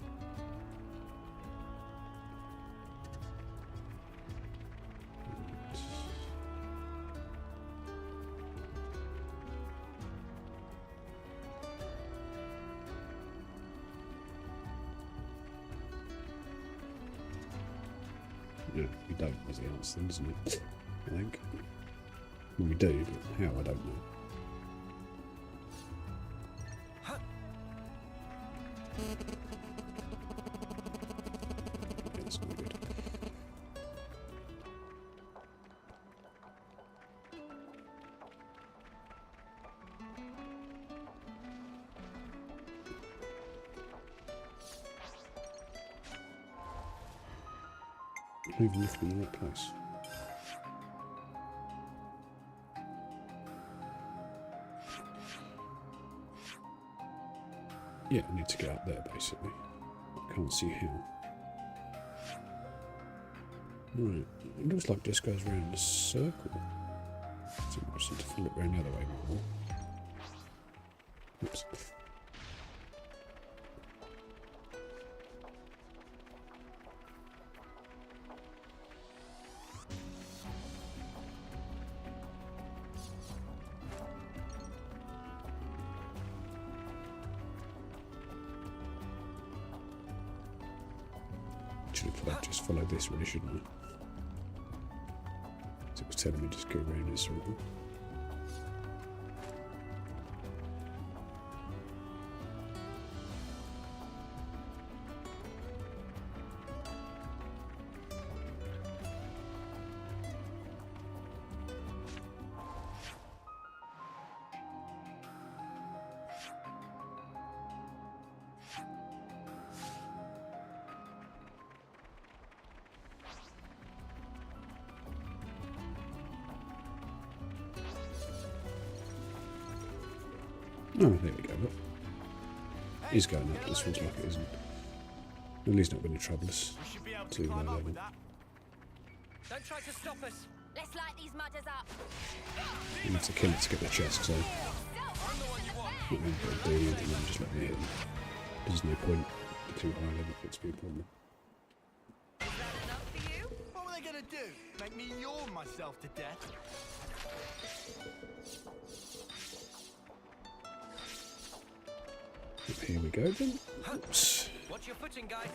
No, we don't was the answer then, isn't it? I think. Well, we do, but how, I don't know. Okay, that's not good. can even lift me in the right place. Yeah, I need to get up there basically. I can't see how. Right, it looks like it just goes around in a circle. So I just need to flip around the other way more. Oops. I'd just follow this really, shouldn't I? So it was telling me just go around this circle. Oh, there we go, look. He's going up, this one's like it isn't. Well, he's not going to trouble us too low level. Don't try to stop us. Let's light these mudders up. You need to kill it to get the chest, so not really going to do anything, then just let me hit him. There's no point at too high level for it to be a problem. Is that enough for you? What were they gonna do? Make me yawn myself to death? Here we go then. Oops. Watch your footing, guys.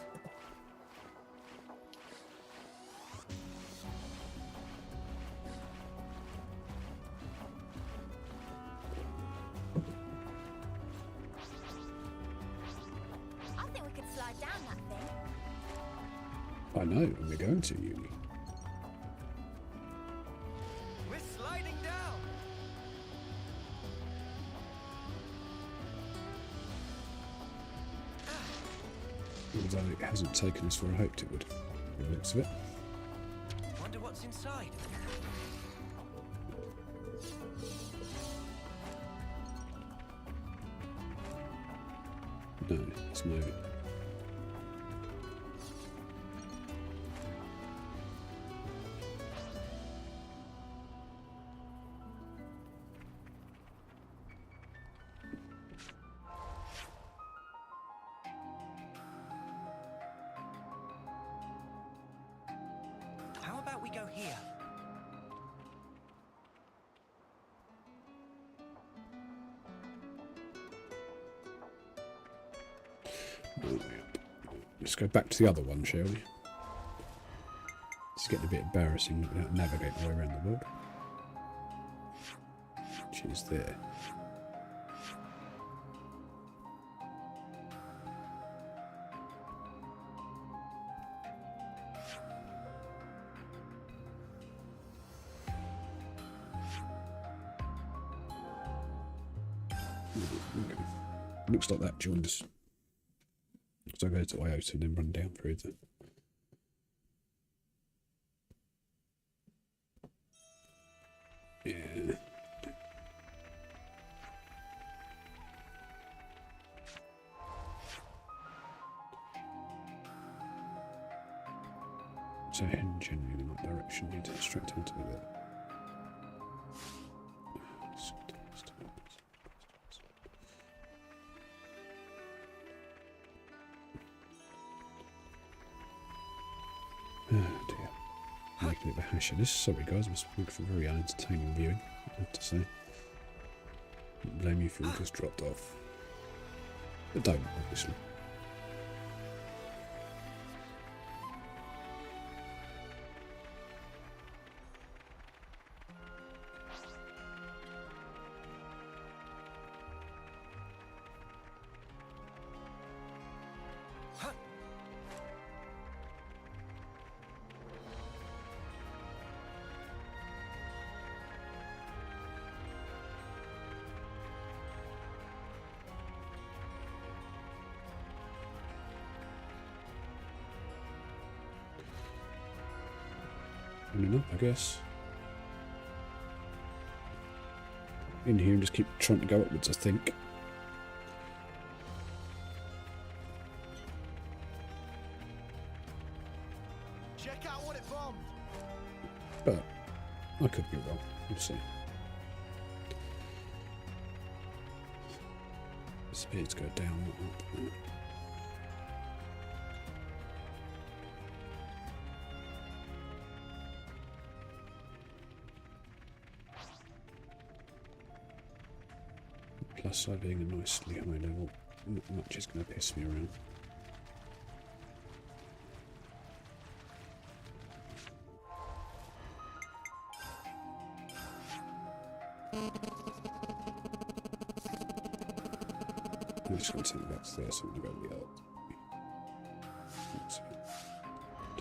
I think we could slide down that thing. I know, and we're going to, Uni. We're sliding down. Although it hasn't taken us where I hoped it would, by the looks of it. Wonder what's inside. No, it's no. How about we go here? No way up. Let's go back to the other one, shall we? It's getting a bit embarrassing without navigating the way around the world. Which is there. Okay. Looks like that joined us. So I go to Iota and then run down through the... Yeah. So heading generally in the right direction, need to extract into there. Oh dear. Making it a hash of this. Sorry guys, must make for very unentertaining viewing, I have to say. Don't blame you if you just dropped off. But don't, obviously. Running up, I guess. In here and just keep trying to go upwards, I think. Check out what it bombed. But I could be wrong. We'll see. Speeds go down, not up. Plus side being a nicely high level, not much is going to piss me around. I'm just going to take me back to there, so I'm going to go the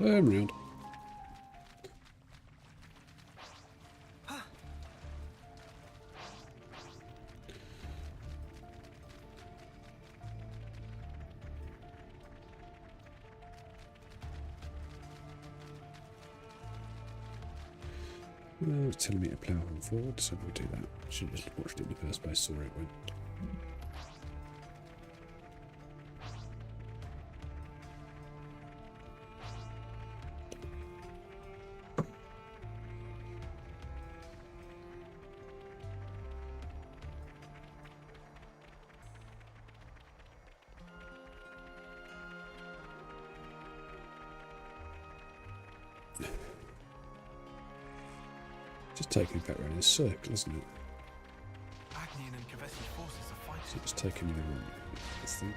other. Turn round. Well, it's telling me to plough on forward, so we'll do that. Should have just watched it in the first place, saw it went. Just taking it back around in a circle, isn't it? Agnian and Kavesi's forces are fighting. So it's taking me around, I think.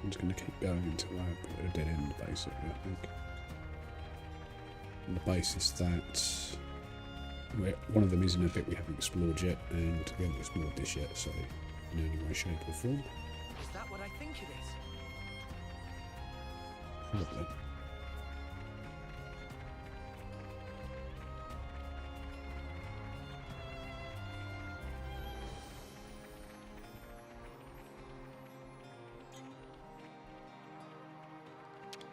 I'm just going to keep going until I put a dead end, basically, I think. And the base is that one of them is in a bit we haven't explored yet, and we haven't explored this yet, so in any way, shape or form. Is that what I think it is? Probably.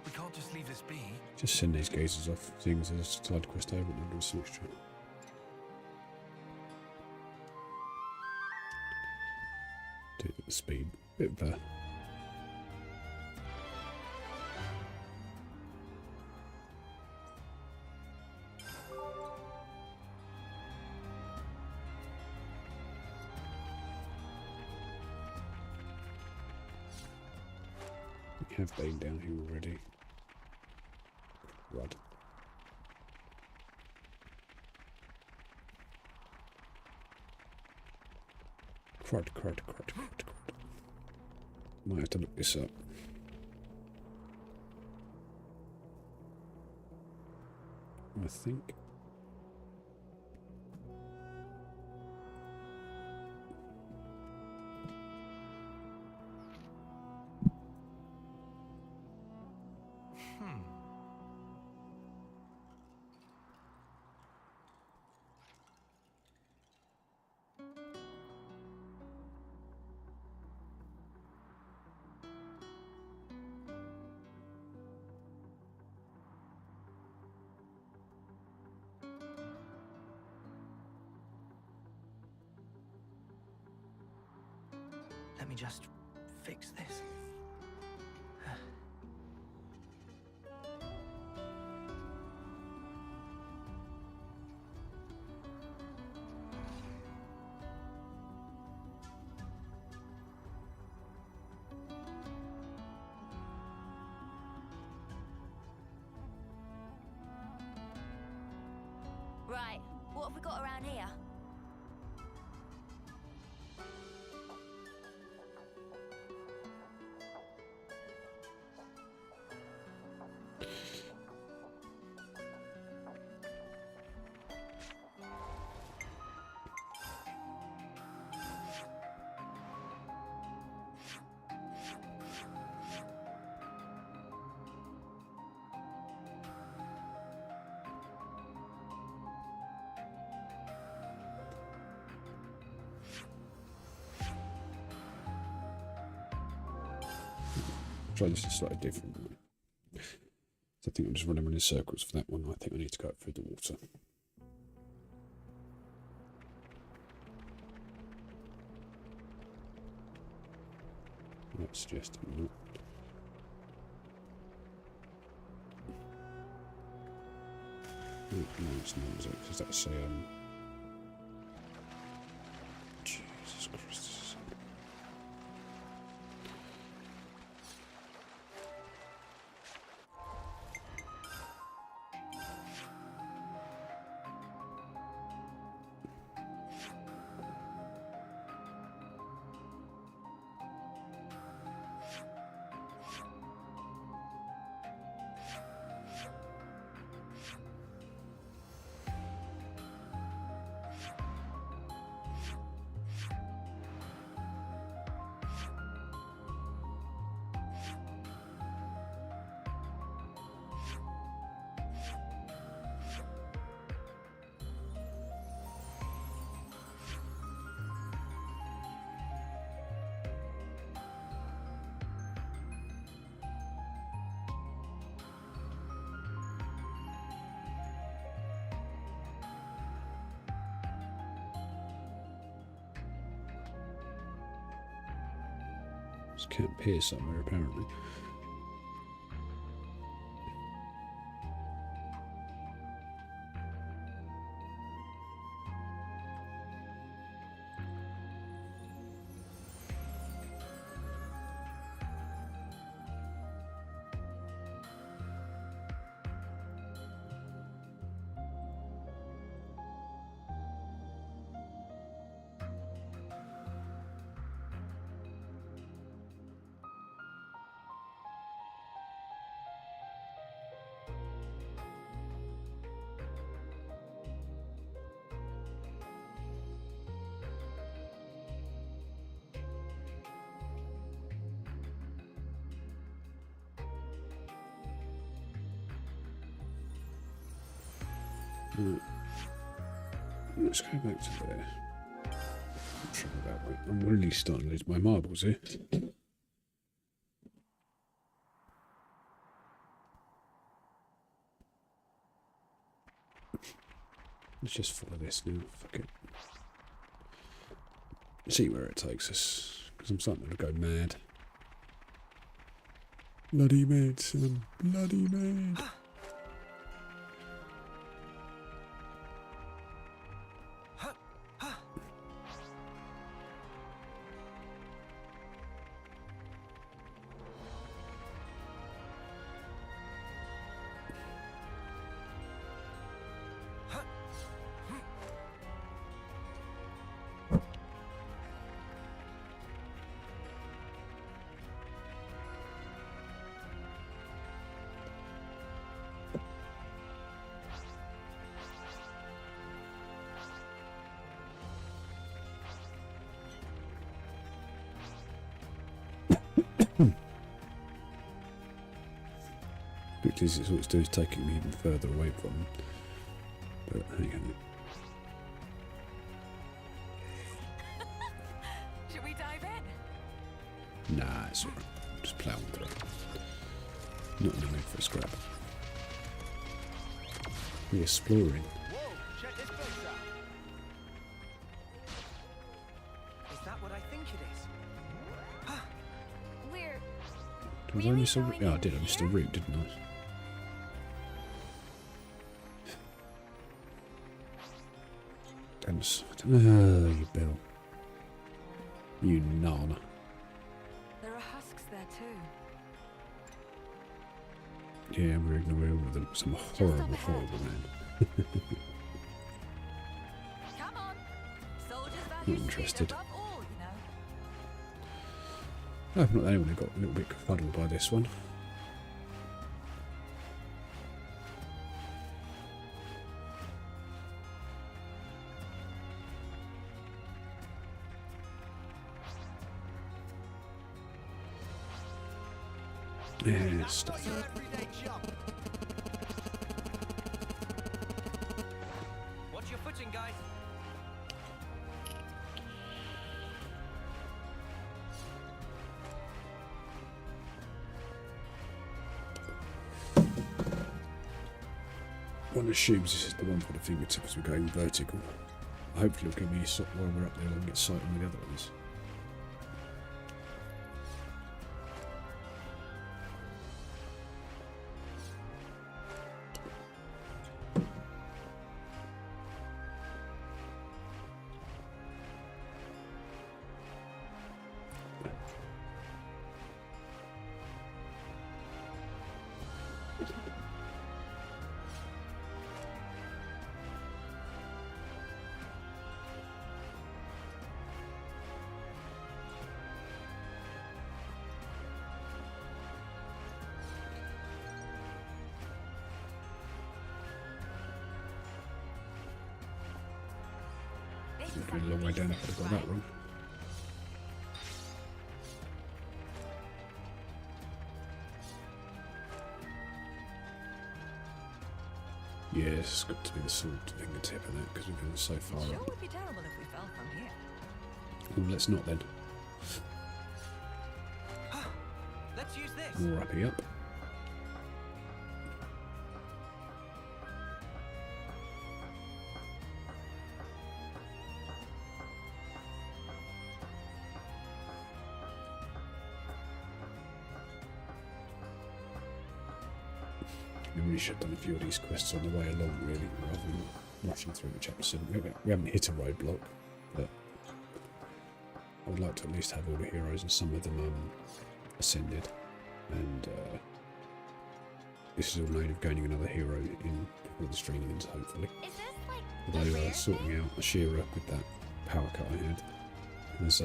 We can't just leave this be. Just send these gazers off, seeing as there's a side quest over and do a switch trip. Do it at the speed. Bit of a we have been down here already. Rod. Crud. Might have to look this up. I think. Let me just fix this. Right, what have we got around here? Try this slightly different way. So I think I'm just running in circles for that one. I think I need to go through the water. Not suggesting not. No, it's not, is it? Because that's a Jesus Christ. Can't appear somewhere apparently. Right. Let's go back to there. Try that way. I'm really starting to lose my marbles here. Let's just follow this now. Fuck it. See where it takes us. Because I'm starting to go mad. Bloody mad, son. Bloody mad. Because it's what it's doing is taking me even further away from them. But hang on. Should we dive in? Nah, it's alright. Just plowing through. Not in the mood for a scrap. We're exploring. Whoa, check this place out. Is that what I think it is? We're Did I miss a route? Oh, I did. I missed a route, didn't I? Damn sight. You Bill. You nana. There are husks there too. Yeah, we're ignoring all of them. Some horrible, horrible man. Come on. Soldiers Not value interested. speed above all, you know. I've not only got a little bit confuddled by this one. Yeah, stuff. Your everyday jump. Watch your footing, guys. One assumes this is the one for the fingertips. We're going vertical. Hopefully it'll give me while we're up there and get sight on the other ones. A long way down if I'd have got that wrong. Yeah, it's got to be the sword fingertip in it because we've been so far Sure up. would be terrible if we fell from here. Well, let's not then. Let's use this. More uppy up. We really should have done a few of these quests on the way along, really, rather than rushing through the chapter. We haven't hit a roadblock, but I would like to at least have all the heroes and some of them ascended. And this is all made of gaining another hero in before the stream ends, hopefully. Although sorting out Ashera with that power cut I had, was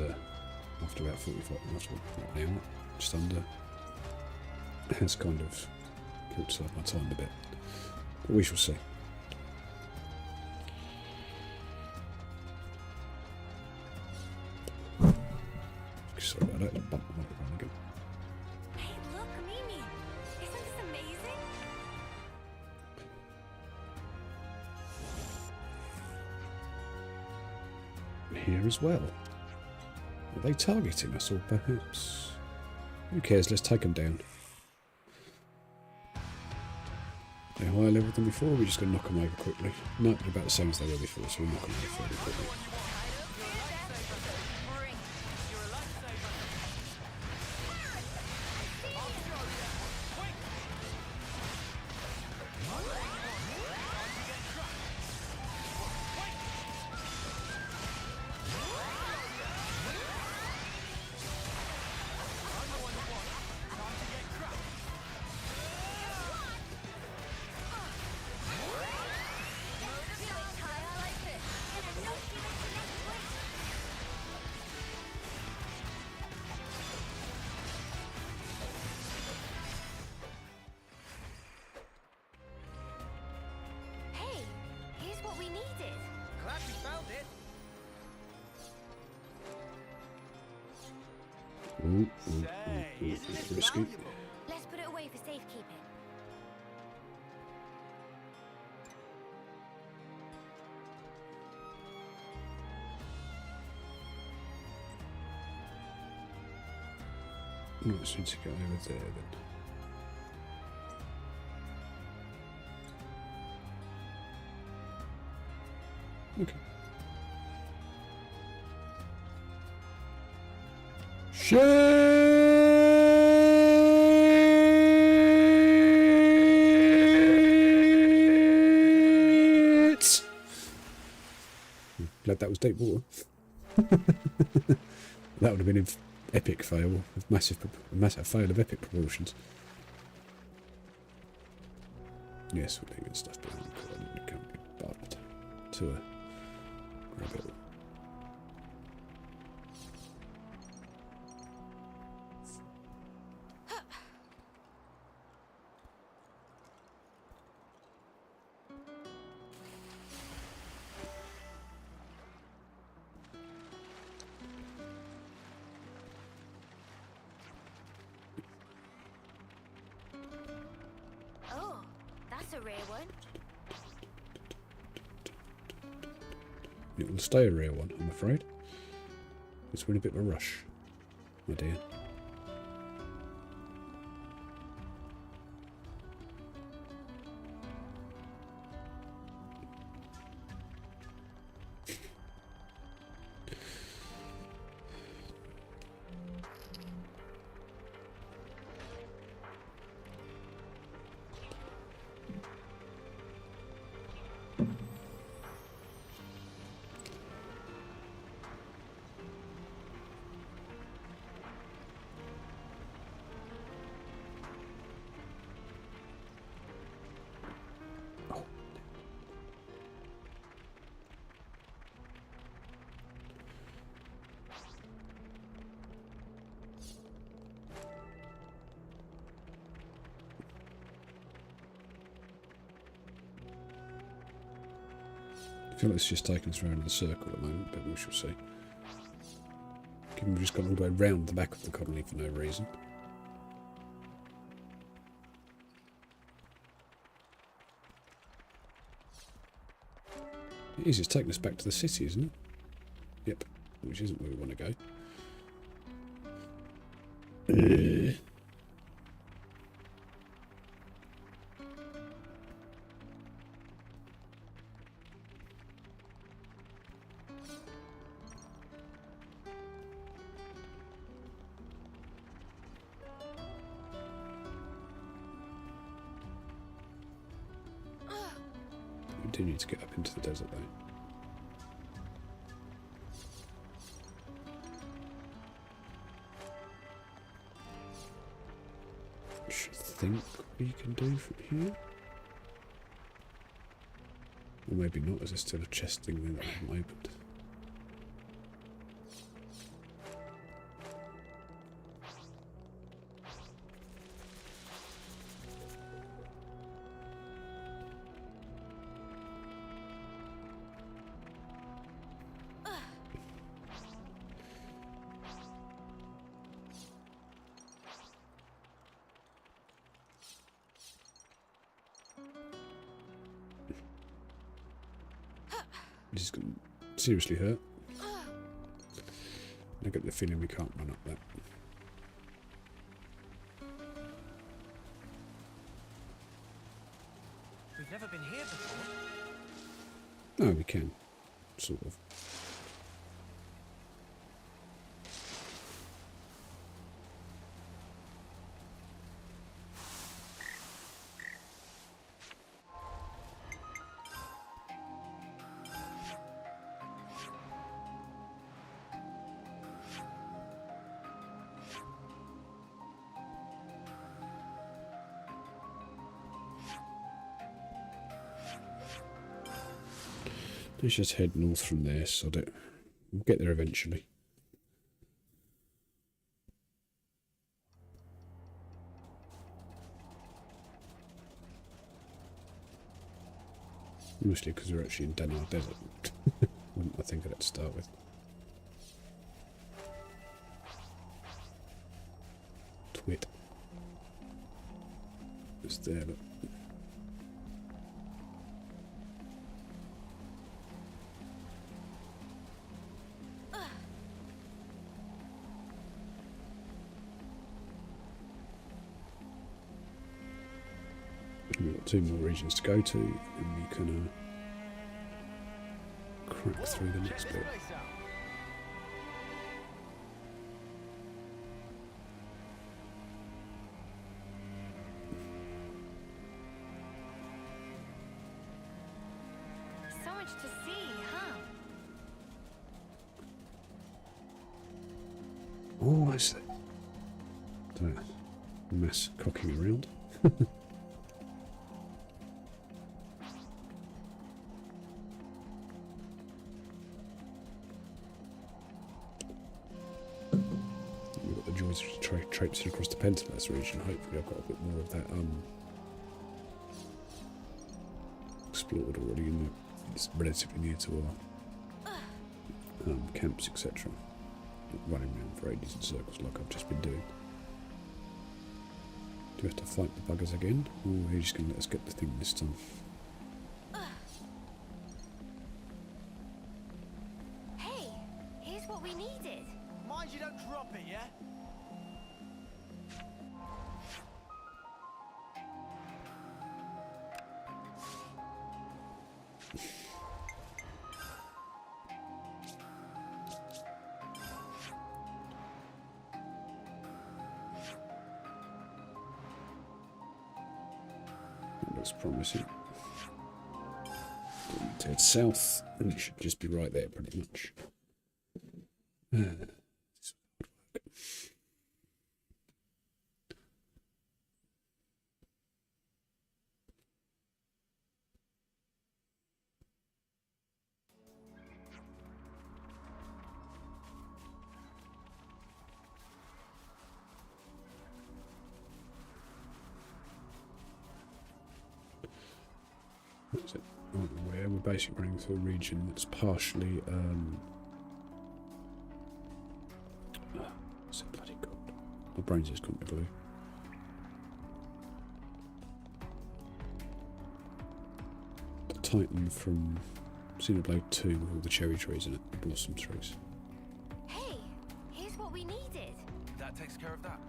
after about 45, after about an hour, just under, has kind of killed some of my time a bit. But we shall see. Sorry about that, just bumped the microphone again. Hey, look, Mimi. Isn't this amazing? Here as well. Are they targeting us, or perhaps... Who cares, let's take them down. They're higher level than before, or are we just going to knock them over quickly? No, they're about the same as they were before, so we'll knock them over fairly quickly. Hey, here's what we needed. Glad we found it. It's risky. Let's put it away for safekeeping. Not soon to get over there then. Okay. Shit! Glad that was deep water. That would have been an epic fail, a massive fail of epic proportions. Yes, we're leaving stuff behind because I didn't come but to grab it all. Oh, that's a rare one. It will stay a rare one, I'm afraid. It's been a bit of a rush, my dear. feel like it's just taking us around in a circle at the moment, but we shall see. Given we've just gone all the way round the back of the colony for no reason. It is, it's taking us back to the city, isn't it? Yep, which isn't where we want to go. We do need to get up into the desert though. I should think we can do from here. Or maybe not, as there's still a chest thing there that I haven't opened. This is going to seriously hurt. I get the feeling we can't run up that. We've never been here before. No, we can. Sort of. Let's just head north from there, sod it. We'll get there eventually. Mostly because we're actually in Danar Desert. Wouldn't I think of that to start with. Twit. It's there, look. We've got 2 more regions to go to, and we can crack through the next bit. So much to see, huh? Oh, I see. Mass cocking around. Traipsing across the Pentelis region. Hopefully I've got a bit more of that explored already, and it's relatively near to our camps, etc. Not running around for ages in circles like I've just been doing. Do we have to fight the buggers again, or are you just going to let us get the thing this time? Hey, here's what we needed. Mind you don't drop it, yeah? That looks promising. To head south, and it should just be right there pretty much. So, where we're basically running through a region that's partially what's it bloody called? My brain's just gone to glue. The Titan from Xenoblade 2 with all the cherry trees in it, the blossom trees. Hey, here's what we needed. That takes care of that.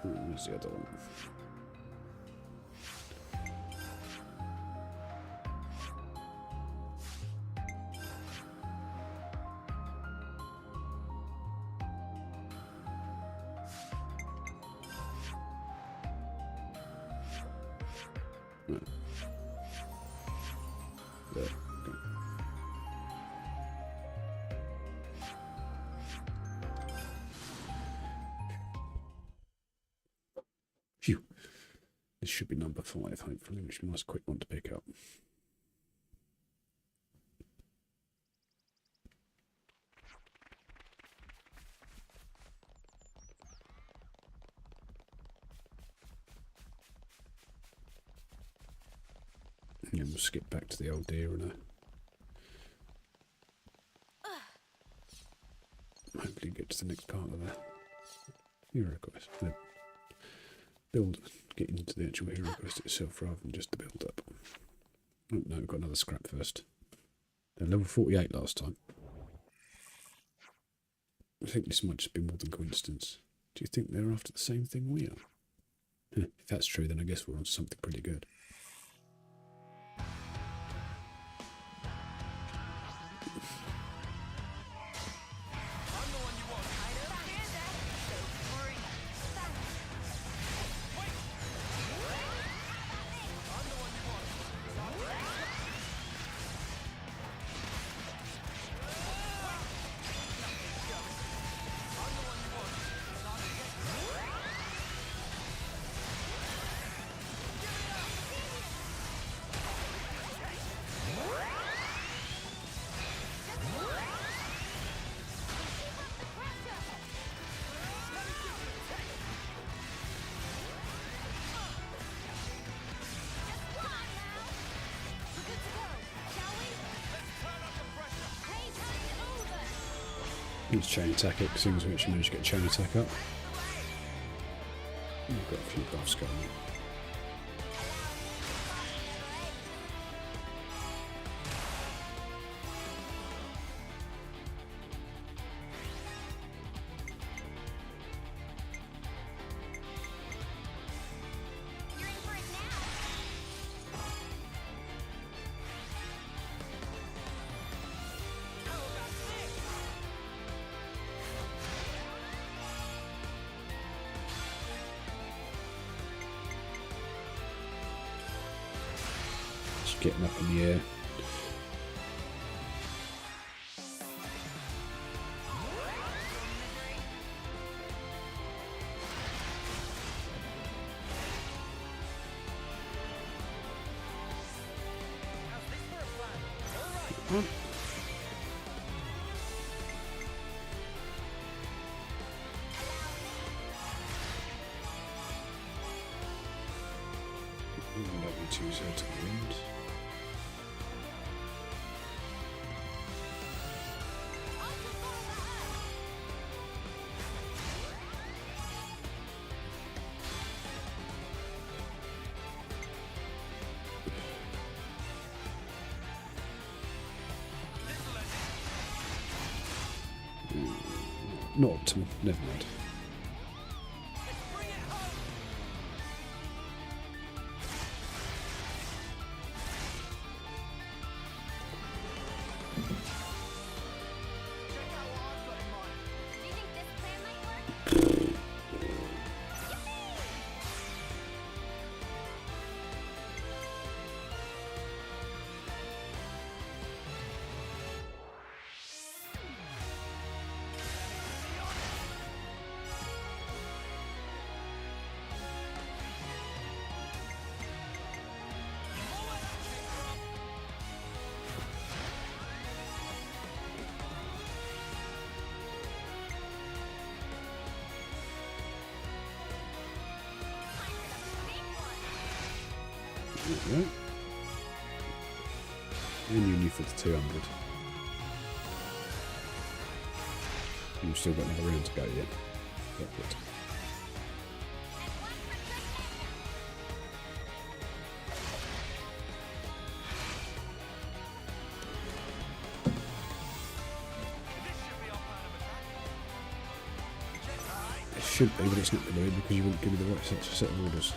Where's the other one? Right. There. Okay. Phew. This should be number 5, hopefully, which is a nice quick one to pick up. And we'll skip back to the old deer and hopefully get to the next part of that hero quest. Get into the actual hero quest itself rather than just the build up. Oh no, we've got another scrap first. They're level 48 last time. I think this might just be more than coincidence. Do you think they're after the same thing we are? If that's true, then I guess we're on to something pretty good. Let's chain attack it, seeing as we actually managed to get chain attack up. We've got a few buffs going on. Getting up in the air. W2's out to the wind. Not optimal, never mind. There we go. And you knew for the 200. You've still got another round to go yet. Perfect. It should be, but it's not going to be because you wouldn't give me the right set of orders.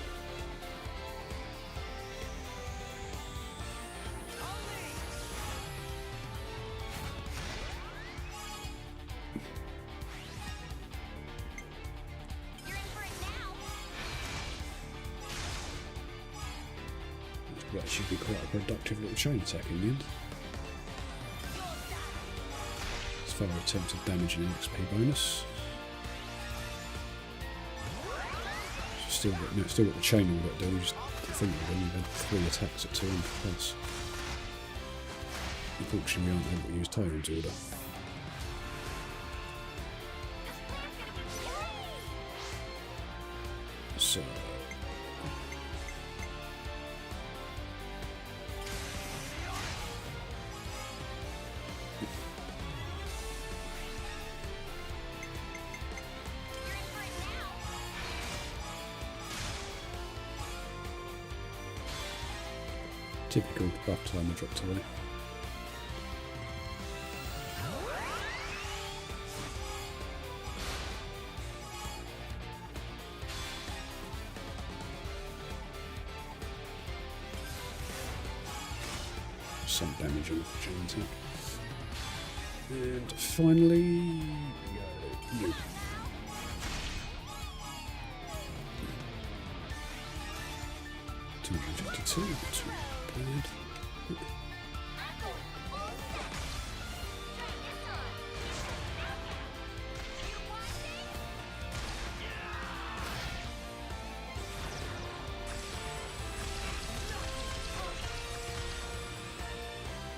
That should be quite a productive little chain attack in the end. As far as attempts of damage and XP bonus. Still got the chain all that do. Just think we've only had 3 attacks at 200 plus. Unfortunately, we aren't able to use Tyrant's order. So. Typical buff timer dropped away. Some damage on the chain attack. And finally, you. $252. Bad.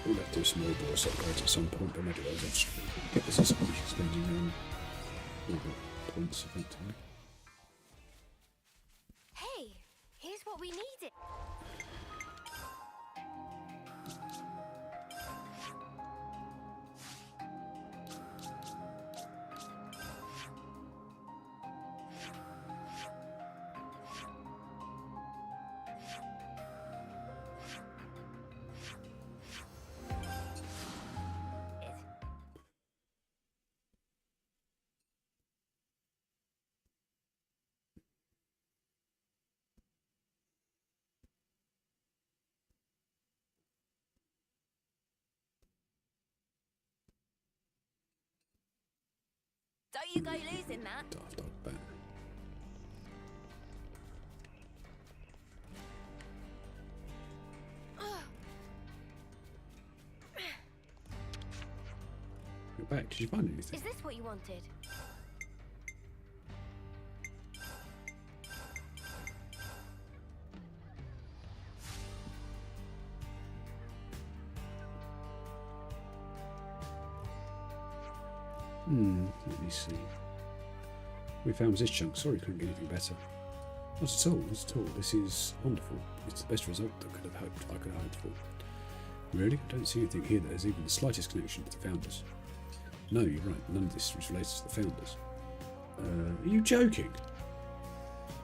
We'll have to do some more boss upgrades at some point, but maybe those will just get this as spending points effectively. Hey, here's what we needed. Don't you go losing that. Daft dog bat. You're back. Did you find anything? Is this what you wanted? Let me see. We found this chunk. Sorry, couldn't get anything better. Not at all. Not at all. This is wonderful. It's the best result that I could have hoped for. Really? I don't see anything here that has even the slightest connection to the founders. No, you're right. None of this is related to the founders. Are you joking?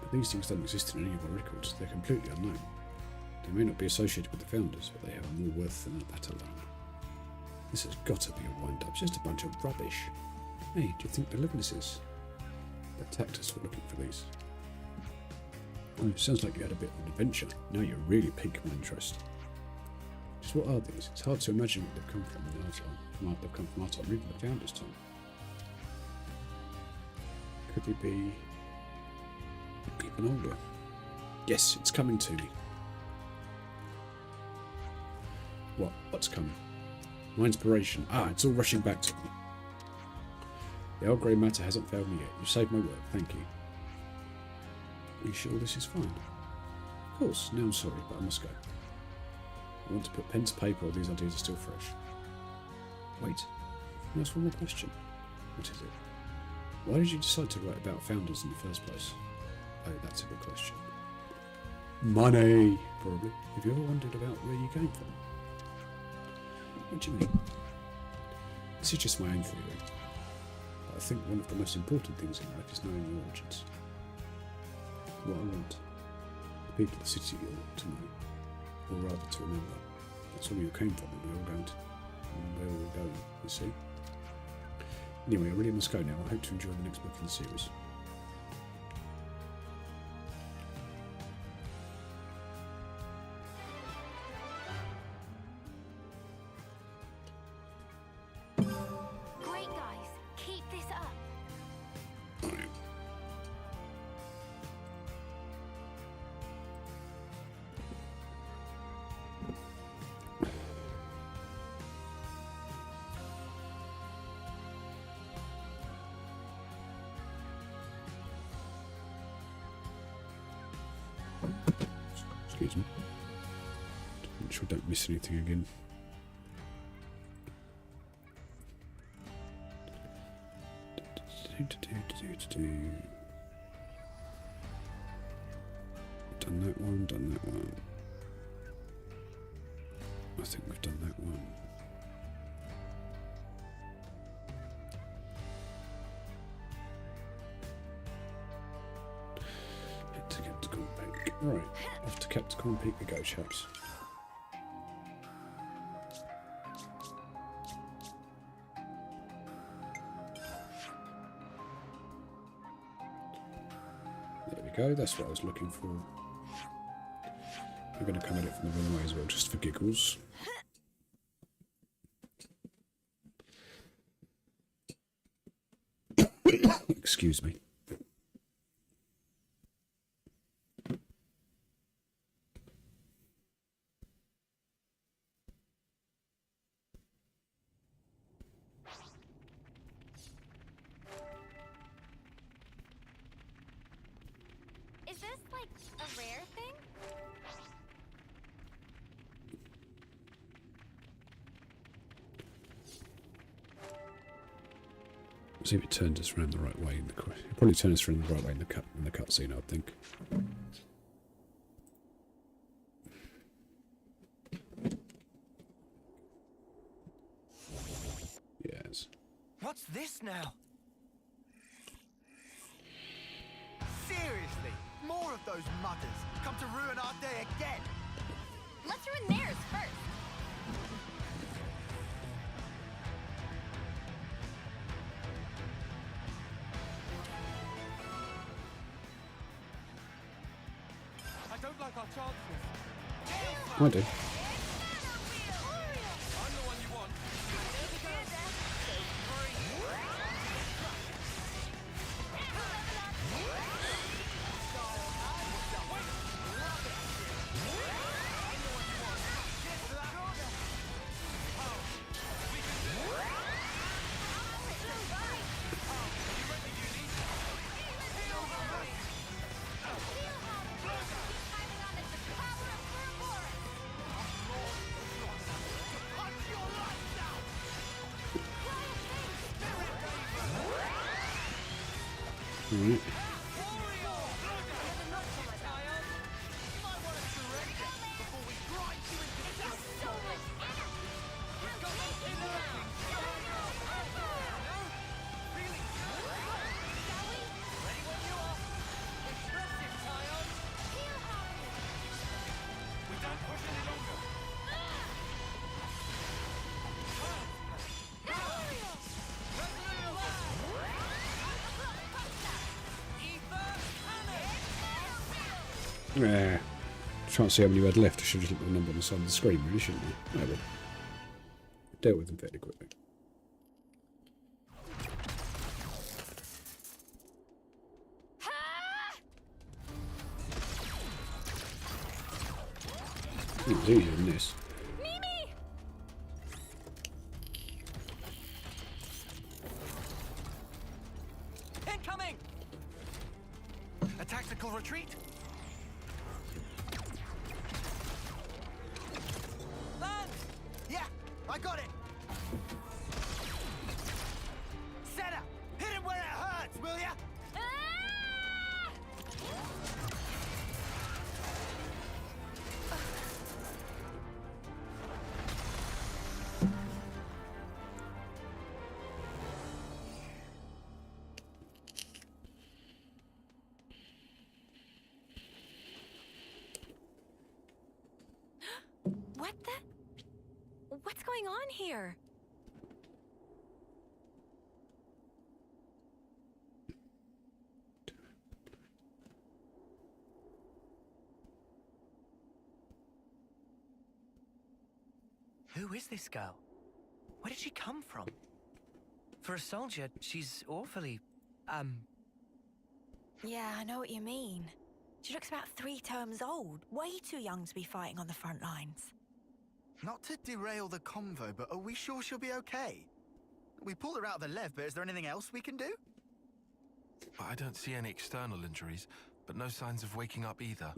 But these things don't exist in any of our records. They're completely unknown. They may not be associated with the founders, but they have more worth than that alone. This has got to be a wind-up. It's just a bunch of rubbish. Hey, do you think they'll look at this? They attacked us for looking for these. Oh, it sounds like you had a bit of an adventure. Now you're really piqued my interest. Just what are these? It's hard to imagine what they've come from in our time. They've come from our time, or even the founders' time. Could they be even older? Yes, it's coming to me. What? What's coming? My inspiration. It's all rushing back to me. The old grey matter hasn't failed me yet. You saved my work, thank you. Are you sure this is fine? Of course, now I'm sorry, but I must go. I want to put pen to paper while these ideas are still fresh. Wait, there's one more question. What is it? Why did you decide to write about founders in the first place? Oh, that's a good question. Money, probably. Have you ever wondered about where you came from? What do you mean? This is just my own theory. But I think one of the most important things in life is knowing your origins. What I want the people of the city to know, or rather to remember. That's where you came from, and we're all going to, and where we're going, you see. Anyway, I really must go now. I hope to enjoy the next book in the series. Great, guys. Keep this up. Excuse me. Make sure I don't miss anything again. Done that one, done that one. I think we've done that one. Head to Captain Peak. Right, off to Captain Peak we go, chaps. There we go, that's what I was looking for. I'm going to come at it from the wrong way as well, just for giggles. Excuse me. Is this like a rare thing? See if it turns us around the right way in the it'll probably turn us around the right way in the cutscene, I think. Yes. What's this now? Seriously, more of those mudders come to ruin our day again. Let's ruin theirs first. I don't like our chances. I do. I'm the one you want. Right. Can't see how many we had left. I should just look at the number on the side of the screen, really, shouldn't I? Oh, well. Dealt with them fairly quickly. It was easier than this. Incoming! A tactical retreat? Yeah, I got it. Senna, hit him where it hurts, will ya? going on here? Who is this girl? Where did she come from? For a soldier, she's awfully, Yeah, I know what you mean. She looks about 3 terms old. Way too young to be fighting on the front lines. Not to derail the convo, but are we sure she'll be okay? We pulled her out of the Lev, but is there anything else we can do? I don't see any external injuries, but no signs of waking up either.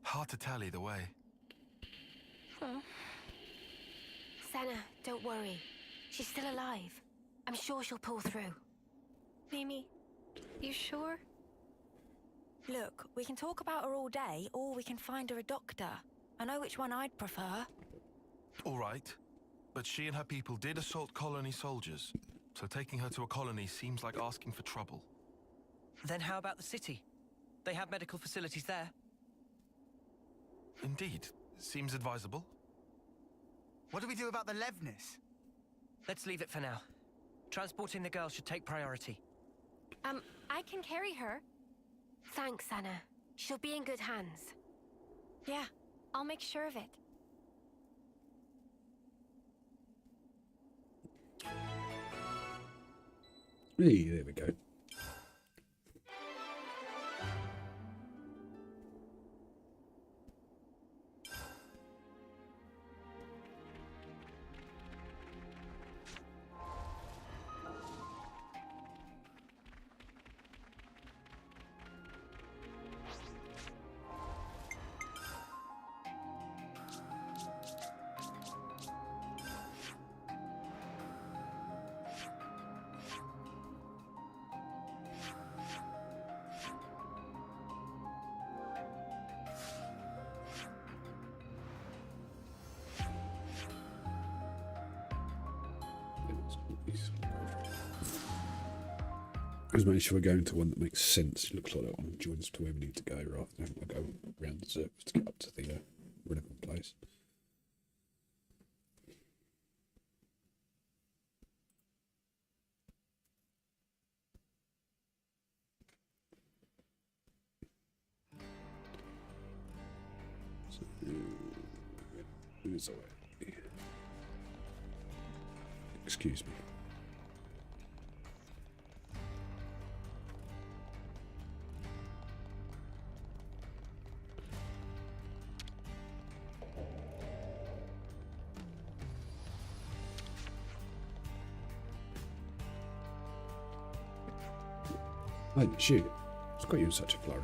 Hard to tell either way. Senna, don't worry. She's still alive. I'm sure she'll pull through. Mimi, you sure? Look, we can talk about her all day, or we can find her a doctor. I know which one I'd prefer. All right, but she and her people did assault colony soldiers, so taking her to a colony seems like asking for trouble. then how about the city? They have medical facilities there. Indeed. Seems advisable. What do we do about the Levnis? Let's leave it for now. Transporting the girl should take priority. I can carry her. Thanks, Anna. She'll be in good hands. Yeah, I'll make sure of it. Hey, there we go. Just make sure we're going to one that makes sense. It looks like that one joins to where we need to go rather than having to go around the surface to get up to the relevant place. So, who's away? Excuse me. Oh, shoot. It's got you in such a flurry.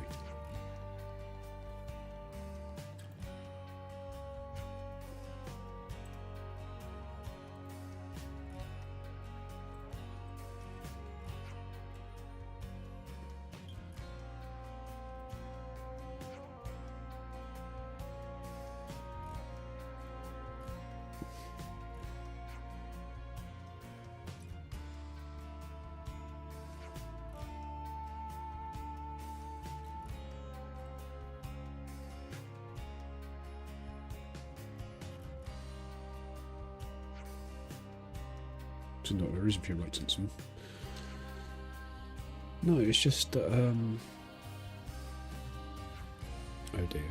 No, there is a few reluctance. No, it's just that, oh dear.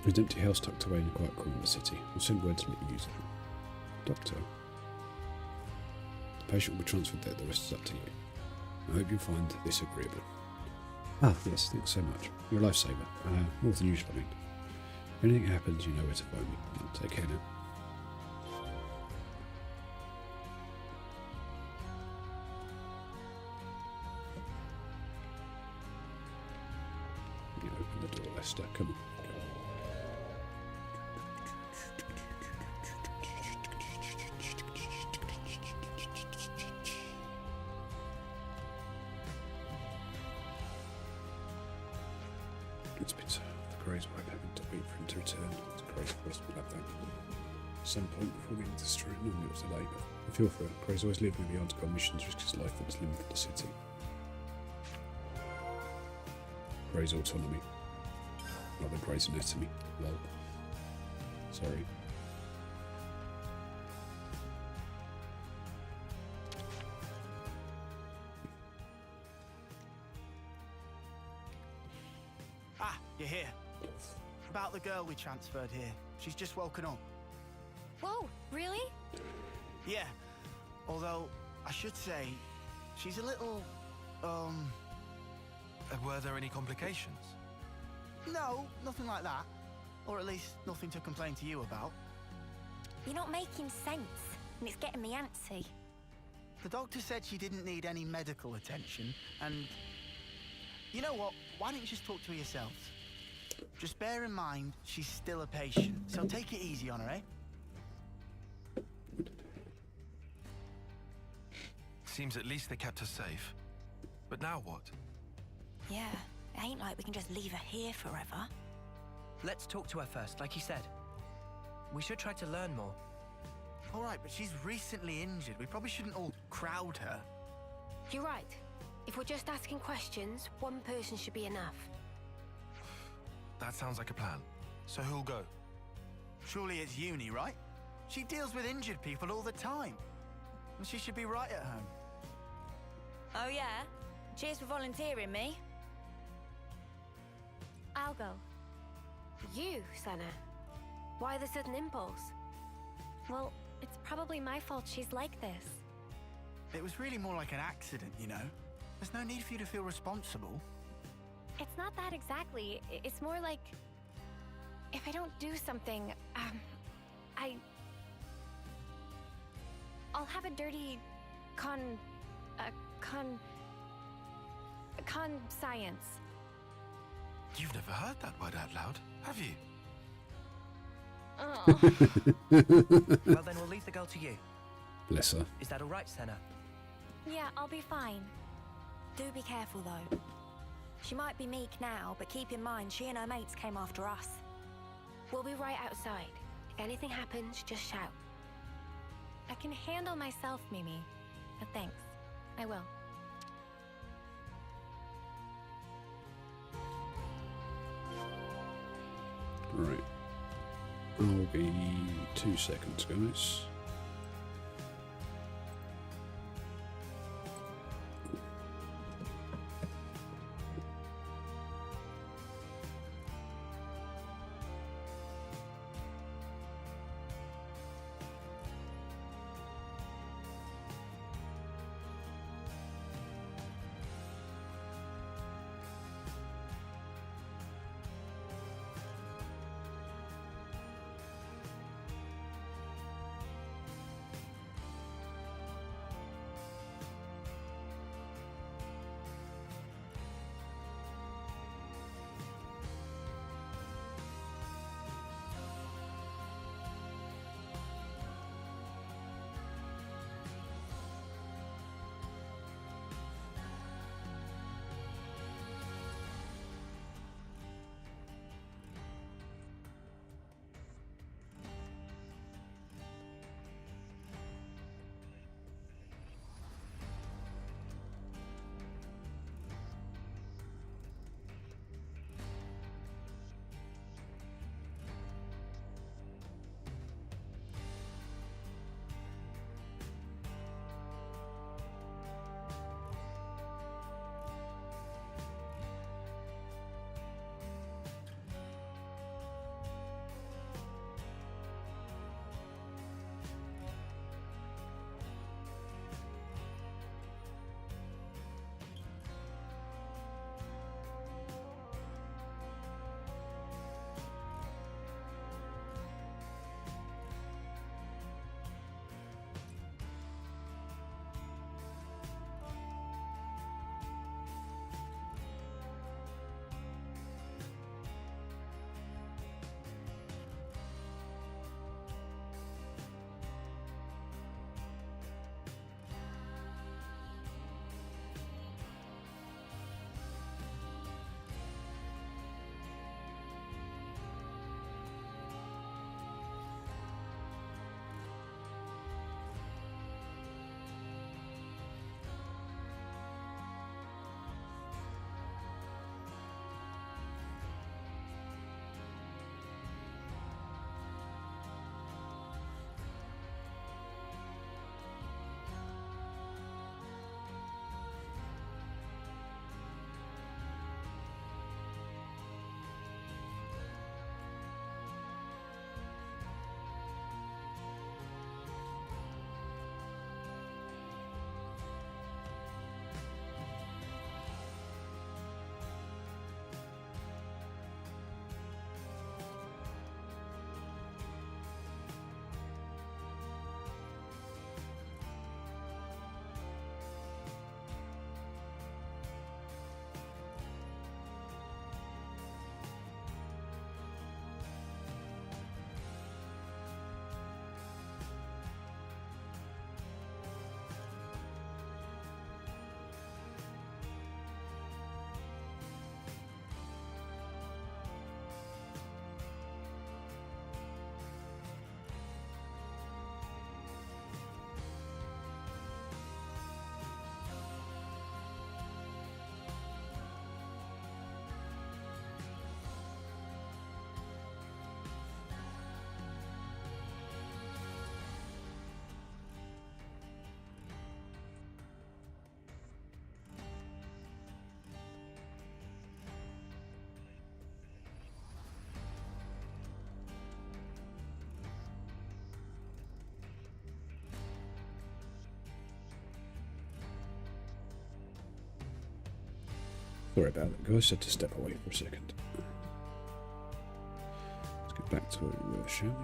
There's an empty house tucked away in a quiet corner of the city. We'll send word to let you use it. Doctor. The patient will be transferred there, the rest is up to you. I hope you'll find this agreeable. Ah, yes, thanks so much. You're a lifesaver. More than usual, I mean. If anything happens, you know where to phone me. Take care now. Come on. It's been so the Greys won't having to wait for him to return. It's crazy for us to have that. At some point before we need to destroy it, normally it was delayed, but I feel for it. Grey's always living with the article missions, risk his life for its limited city. Grey's autonomy. Not the Grey's anatomy. Lol. Sorry. You're here. About the girl we transferred here. She's just woken up. Whoa, really? Yeah. Although, I should say, she's a little, Were there any complications? No, nothing like that. Or at least nothing to complain to you about. You're not making sense, and it's getting me antsy. The doctor said she didn't need any medical attention, and... You know what? Why don't you just talk to her yourselves? Just bear in mind, she's still a patient, so take it easy on her, eh? Seems at least they kept her safe. But now what? Yeah, it ain't like we can just leave her here forever. Let's talk to her first, like you said. We should try to learn more. All right, but she's recently injured. We probably shouldn't all crowd her. You're right. If we're just asking questions, one person should be enough. That sounds like a plan. So who'll go? Surely it's Uni, right? She deals with injured people all the time. And she should be right at home. Oh yeah? Cheers for volunteering me. I'll go. You, Senna. Why the sudden impulse? Well, it's probably my fault she's like this. It was really more like an accident, you know? There's no need for you to feel responsible. It's not that exactly. It's more like... if I don't do something, I'll have a dirty... science. You've never heard that word out loud, have you? Oh. Well, then we'll leave the girl to you. Bless her. Is that all right, Senna? Yeah, I'll be fine. Do be careful though. She might be meek now, but keep in mind she and her mates came after us. We'll be right outside. If anything happens, just shout. I can handle myself, Mimi. But thanks. I will. Right. I'll be 2 seconds, guys. Sorry about that, guys. Had to step away for a second. Let's get back to it, shall we?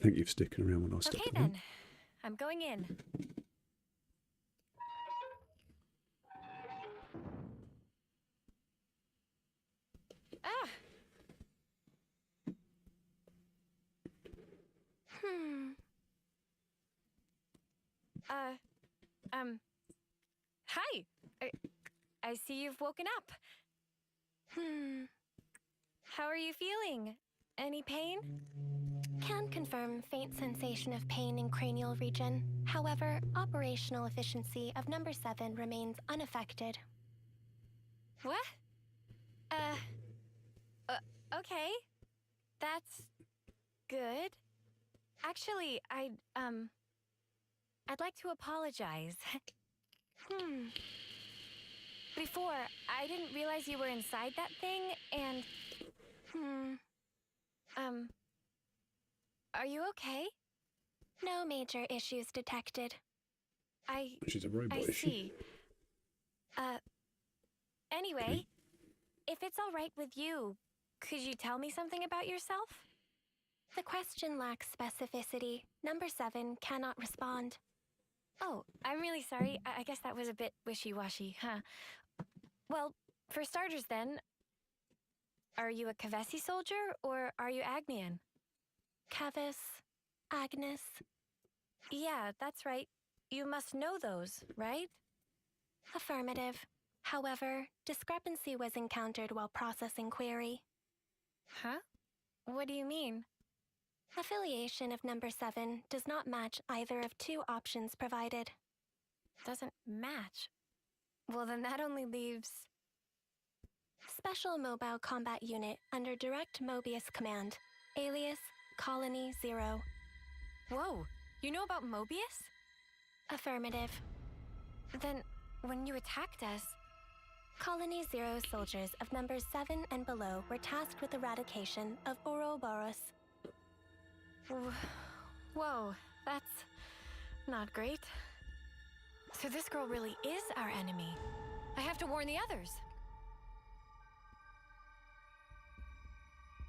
Thank you for sticking around when I stepped Okay away. then, I'm going in. Ah. Hi. I see you've woken up. How are you feeling? Any pain? Can confirm faint sensation of pain in cranial region. However, operational efficiency of number 7 remains unaffected. What? Okay. That's good. Actually, I'd like to apologize. Before, I didn't realize you were inside that thing, and... Are you okay? No major issues detected. She's a robot, I is she? see. Anyway, if it's all right with you, could you tell me something about yourself? The question lacks specificity. Number 7 cannot respond. Oh, I'm really sorry. I guess that was a bit wishy-washy, huh? Well, for starters then, are you a Kavesi soldier or are you Agnian? Kavis, Agnes. Yeah, that's right. You must know those, right? Affirmative. However, discrepancy was encountered while processing query. Huh? What do you mean? Affiliation of number 7 does not match either of 2 options provided. Doesn't match. Well, then that only leaves... Special Mobile Combat Unit under Direct Mobius Command. Alias, Colony 0. Whoa, you know about Mobius? Affirmative. Then, when you attacked us... Colony 0 soldiers of numbers 7 and below were tasked with eradication of Ouroboros. Whoa, that's not great. So this girl really is our enemy. I have to warn the others.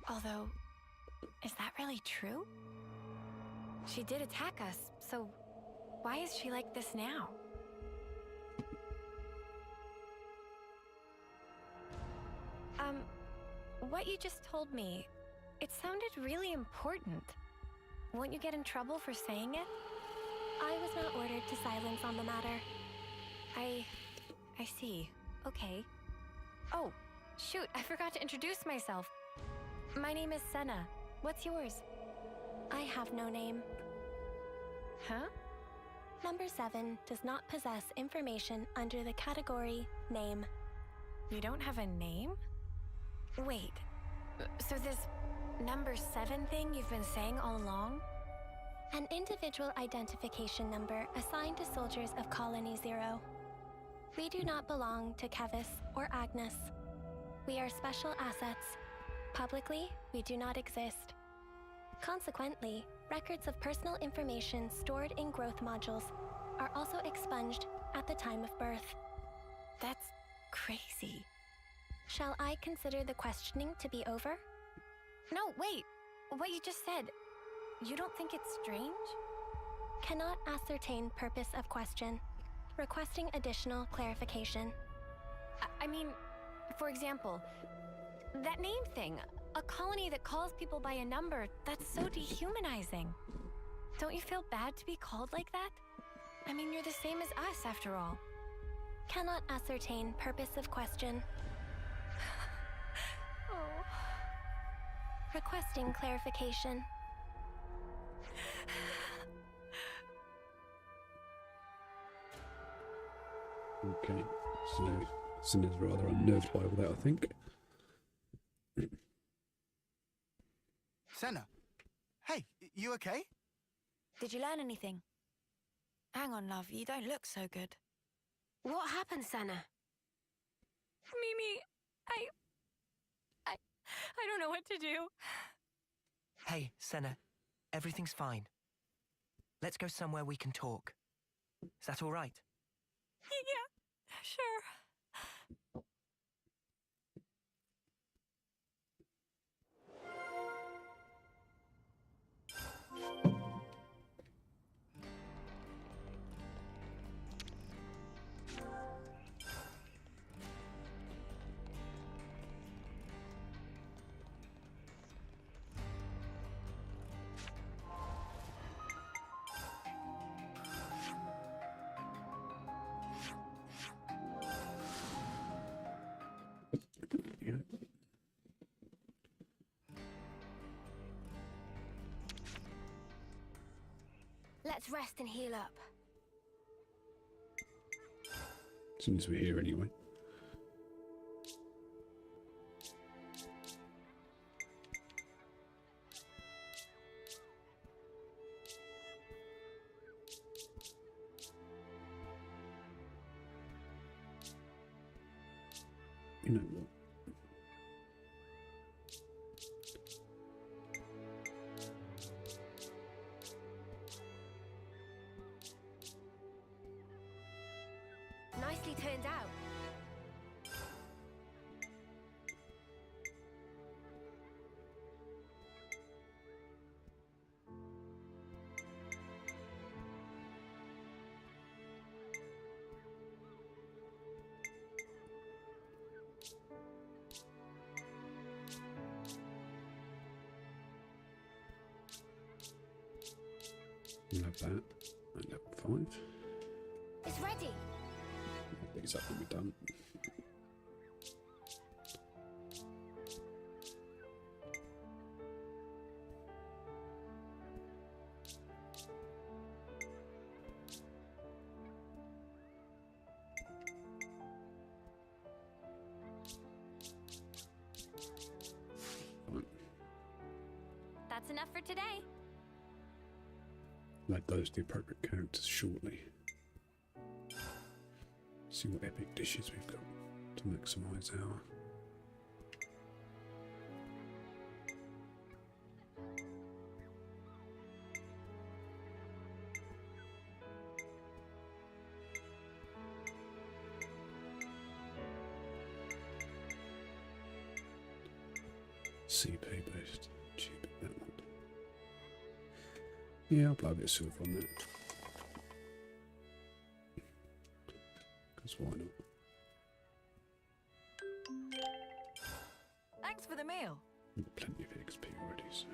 Although, is that really true? She did attack us, so why is she like this now? What you just told me, it sounded really important. Won't you get in trouble for saying it? I was not ordered to silence on the matter. I see. Okay. Oh, shoot, I forgot to introduce myself. My name is Senna. What's yours? I have no name. Huh? Number 7 does not possess information under the category name. You don't have a name? Wait, so this number 7 thing you've been saying all along? An individual identification number assigned to soldiers of Colony 0. We do not belong to Kevis or Agnes. We are special assets. Publicly, we do not exist. Consequently, records of personal information stored in growth modules are also expunged at the time of birth. That's crazy. Shall I consider the questioning to be over? No, wait. What you just said, you don't think it's strange? Cannot ascertain purpose of question. Requesting additional clarification. I mean, for example, that name thing. A colony that calls people by a number, that's so dehumanizing. Don't you feel bad to be called like that? I mean, you're the same as us, after all. Cannot ascertain purpose of question. Oh. Requesting clarification. Okay, so Cinna's rather unnerved by all that, I think. Senna, hey, you okay? Did you learn anything? Hang on, love, you don't look so good. What happened, Senna? Mimi, I don't know what to do. Hey, Senna. Everything's fine. Let's go somewhere we can talk. Is that all right? Yeah, sure. Yeah. Let's rest and heal up. As soon as we're here anyway. You know what? Nicely turned out. We'll have that at level 5. It's ready. These up when we're done. Fine. That's enough for today. Add those to the appropriate characters shortly. See what epic dishes we've got to maximise our. CP based. Cheap that one. Yeah, I'll blow a bit of silver on that. Because why not? Thanks for the meal. Plenty of XP already, so.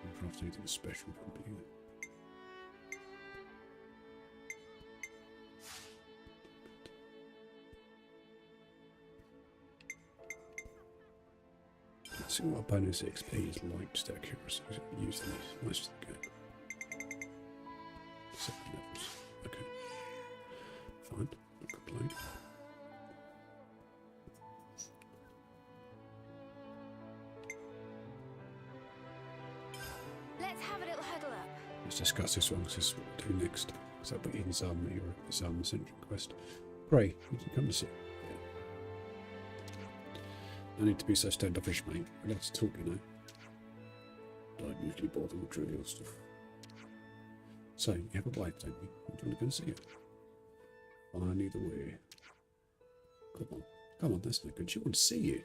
I'll craft anything special from you. Let's see what bonus XP is like, just out of curiosity. Use these most of the game. 7 levels. Okay. Fine. Not complain. Let's have a little huddle up. Let's discuss this one, because this is what we'll do next. Because that'll be in his Ascension quest. Gray, you can come to see. No need to be so standoffish, mate. We're allowed to talk, you know. Don't usually bother with trivial stuff. So, you have a wife, don't you? I'm trying to go and see her. Fine, either way. Come on. Come on, that's no good. She wants to see you.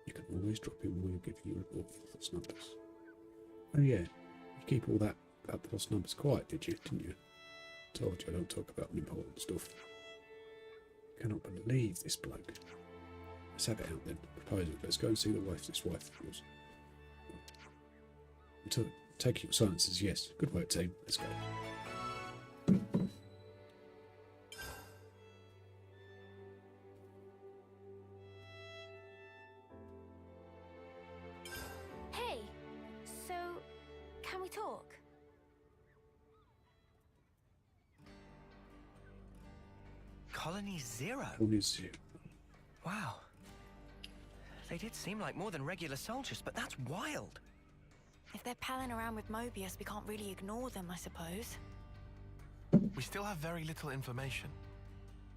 You can always drop in when you're giving your report for lost numbers. Oh yeah, you keep all that about the lost numbers quiet, did you? Didn't you? Told you I don't talk about important stuff. Cannot believe this bloke. Let's have it out then. Proposal. Let's go and see the wife. This wife of yours. Take your silence as yes. Good work, team. Let's go. Hey, so can we talk? Colony Zero? Colony Zero. Wow. They did seem like more than regular soldiers, but that's wild. If they're palling around with Mobius, we can't really ignore them, I suppose. We still have very little information.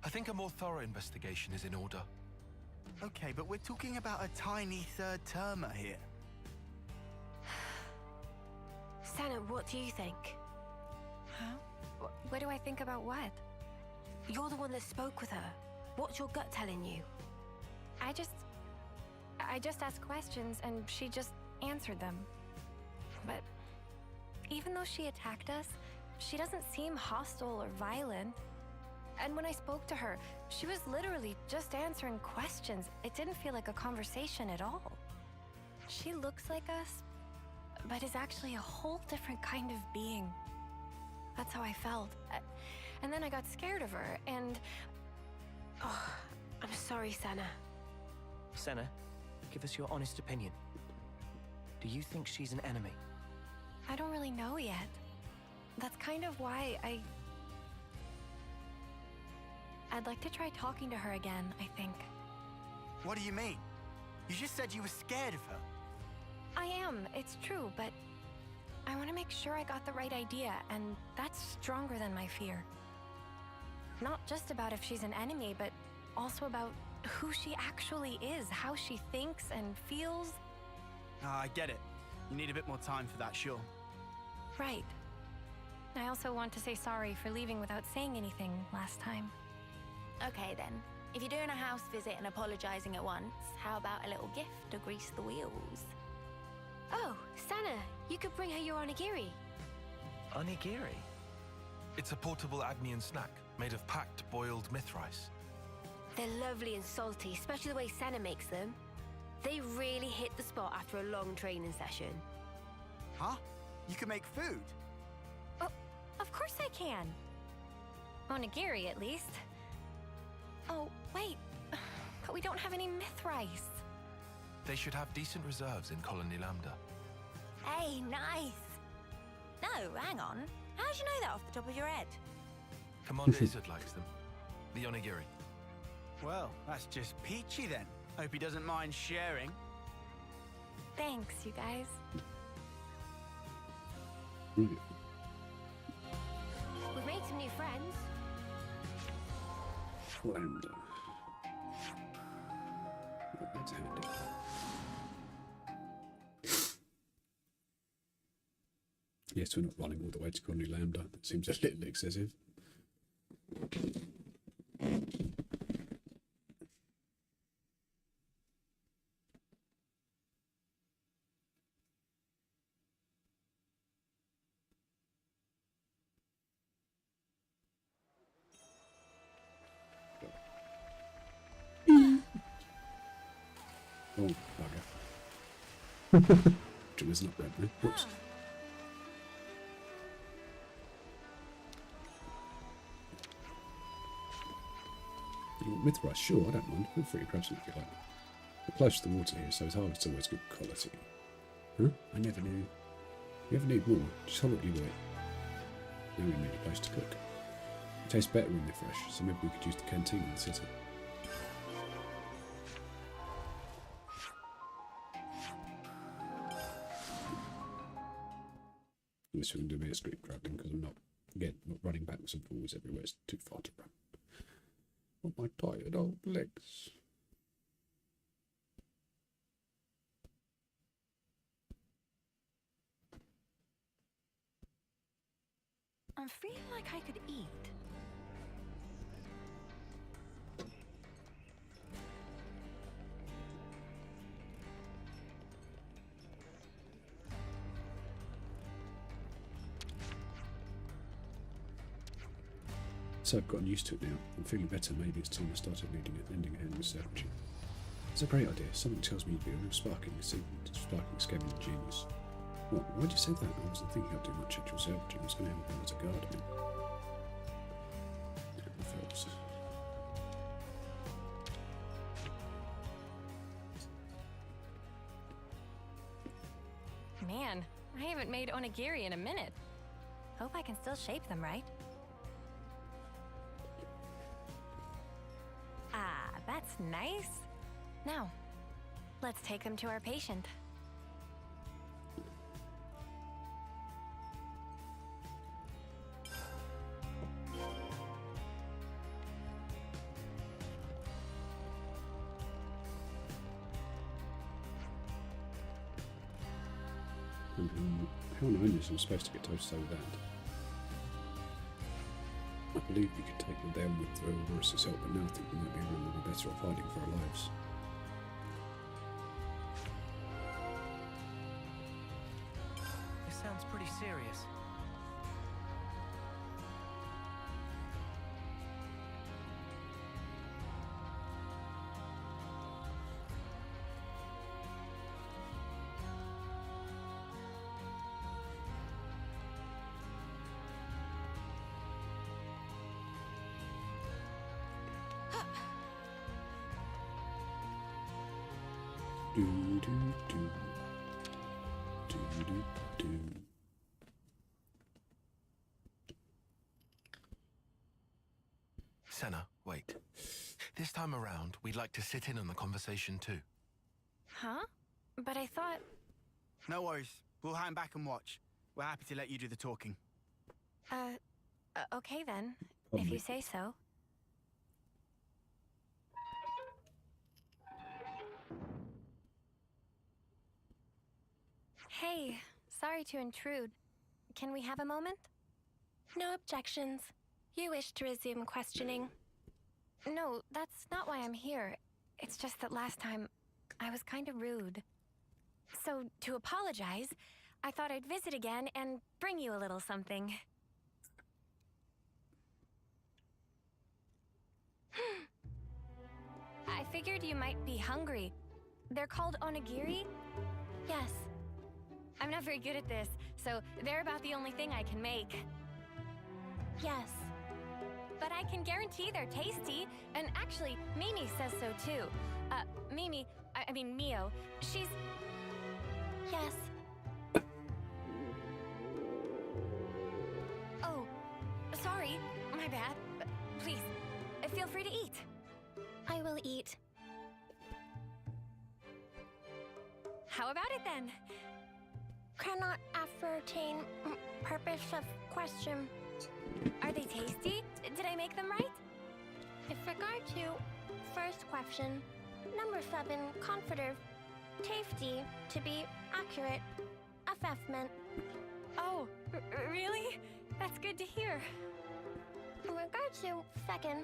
I think a more thorough investigation is in order. Okay, but we're talking about a tiny third-termer here. Senna, what do you think? Huh? What do I think about what? You're the one that spoke with her. What's your gut telling you? I just asked questions and she just answered them. But even though she attacked us, she doesn't seem hostile or violent. And when I spoke to her, she was literally just answering questions. It didn't feel like a conversation at all. She looks like us, but is actually a whole different kind of being. That's how I felt. And then I got scared of her, and... Oh, I'm sorry, Senna. Senna, give us your honest opinion. Do you think she's an enemy? I don't really know yet. That's kind of why I'd like to try talking to her again, I think. What do you mean? You just said you were scared of her. I am, it's true, but I want to make sure I got the right idea, and that's stronger than my fear. Not just about if she's an enemy, but also about who she actually is, how she thinks and feels. I get it. You need a bit more time for that, sure. Right. I also want to say sorry for leaving without saying anything last time. Okay then. If you're doing a house visit and apologizing at once, how about a little gift to grease the wheels? Oh, Senna, you could bring her your onigiri. Onigiri? It's a portable Agnian snack made of packed boiled myth rice. They're lovely and salty, especially the way Senna makes them. They really hit the spot after a long training session. Huh? You can make food? Oh, of course I can. Onigiri, at least. Oh, wait. But we don't have any myth rice. They should have decent reserves in Colony Lambda. Hey, nice. No, hang on. How'd you know that off the top of your head? Commander Izzard likes them. The onigiri. Well, that's just peachy then. Hope he doesn't mind sharing. Thanks, you guys. Brilliant. We've made some new friends. Lambda. Oh, that's handy. Yes, we're not running all the way to Colony Lambda. That seems a little excessive. Oh, bugger. Isn't up red now. Whoops. Myth rice, sure, I don't mind. Feel free to grab some if you like. We're close to the water here, so his harvest's always good quality. Huh? I never knew. You ever need more? Just hold up your weight. Now we need a place to cook. It tastes better when they're fresh, so maybe we could use the canteen in the city. Unless we can do a bit of street grabbing, because I'm not running backwards and forwards everywhere. It's too far to run. On my tired old legs. I'm feeling like I could eat. So I've gotten used to it now. I'm feeling better. Maybe it's time I started ending a hand with salvaging. It's a great idea. Something tells me you'd be a real sparking scavenger genius. What? Why'd you say that? I wasn't thinking I'd do much actual salvaging. I was going to help out as a guardsman. Man, I haven't made onigiri in a minute. Hope I can still shape them right. Ah, that's nice. Now, let's take them to our patient. How Aionios was supposed to get toe to toe with that. I believe we could take them down with Eurus's help, but now I think we might be a little better at fighting for our lives. This sounds pretty serious. Do do do do do do. Senna, wait. This time around, we'd like to sit in on the conversation too. Huh? But I thought... No worries. We'll hang back and watch. We're happy to let you do the talking. Okay then, if you say so. Hey, sorry to intrude. Can we have a moment? No objections. You wish to resume questioning. No, that's not why I'm here. It's just that last time, I was kind of rude. So, to apologize, I thought I'd visit again and bring you a little something. I figured you might be hungry. They're called onigiri? Yes. I'm not very good at this, so they're about the only thing I can make. Yes. But I can guarantee they're tasty, and actually, Mimi says so too. I mean Mio, she's... Yes. Oh, sorry, my bad. Please, feel free to eat. I will eat. How about it then? Cannot ascertain purpose of question. Are they tasty? Did I make them right? With regard to first question, number 7, confident, tasty, to be accurate, assessment. Oh, really? That's good to hear. In regard to second,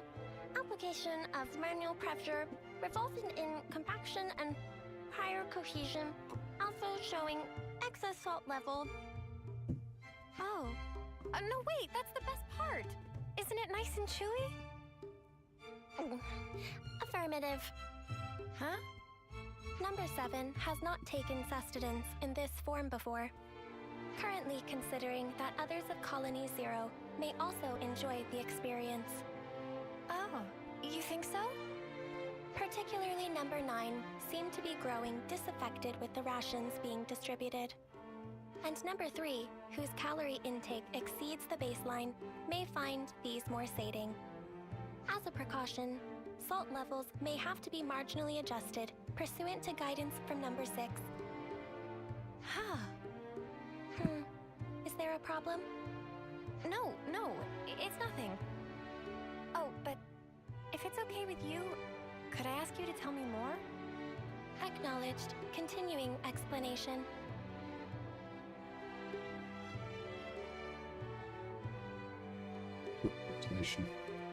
application of manual pressure resulting in compaction and higher cohesion, also showing excess salt level. Oh. No, wait, that's the best part. Isn't it nice and chewy? Affirmative. Huh? Number 7 has not taken sustenance in this form before. Currently considering that others of Colony 0 may also enjoy the experience. Oh, you think so? Particularly number 9 seem to be growing disaffected with the rations being distributed. And number 3, whose calorie intake exceeds the baseline, may find these more sating. As a precaution, salt levels may have to be marginally adjusted pursuant to guidance from number 6. Huh. Is there a problem? No, it's nothing. Oh, but if it's okay with you, could I ask you to tell me more? Acknowledged. Continuing explanation. Explanation.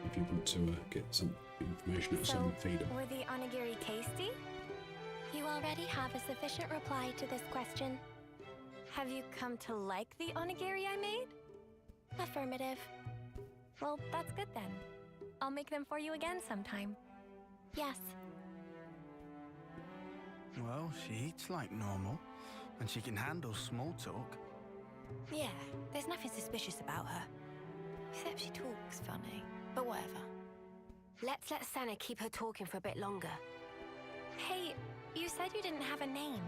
If you want to get some information out of someone, feed them. Were the onigiri tasty? You already have a sufficient reply to this question. Have you come to like the onigiri I made? Affirmative. Well, that's good then. I'll make them for you again sometime. Yes. Well, she eats like normal, and she can handle small talk. Yeah, there's nothing suspicious about her. Except she talks funny, but whatever. Let's let Senna keep her talking for a bit longer. Hey, you said you didn't have a name.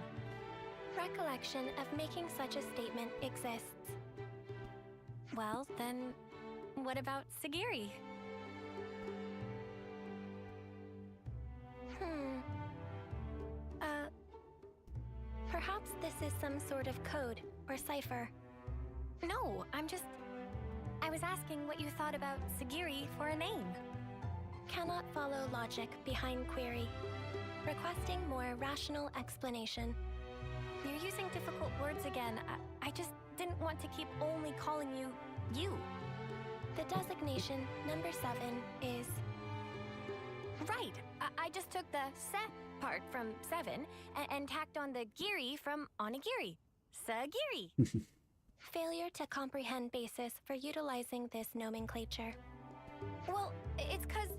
Recollection of making such a statement exists. Well, then, what about Sagiri? Perhaps this is some sort of code or cipher. No, I was asking what you thought about Sagiri for a name. Cannot follow logic behind query. Requesting more rational explanation. You're using difficult words again. I just didn't want to keep only calling you, you. The designation number 7 is... Right, I just took the se part from 7 and tacked on the giri from onigiri. Sagiri. Failure to comprehend basis for utilizing this nomenclature. Well, it's 'cause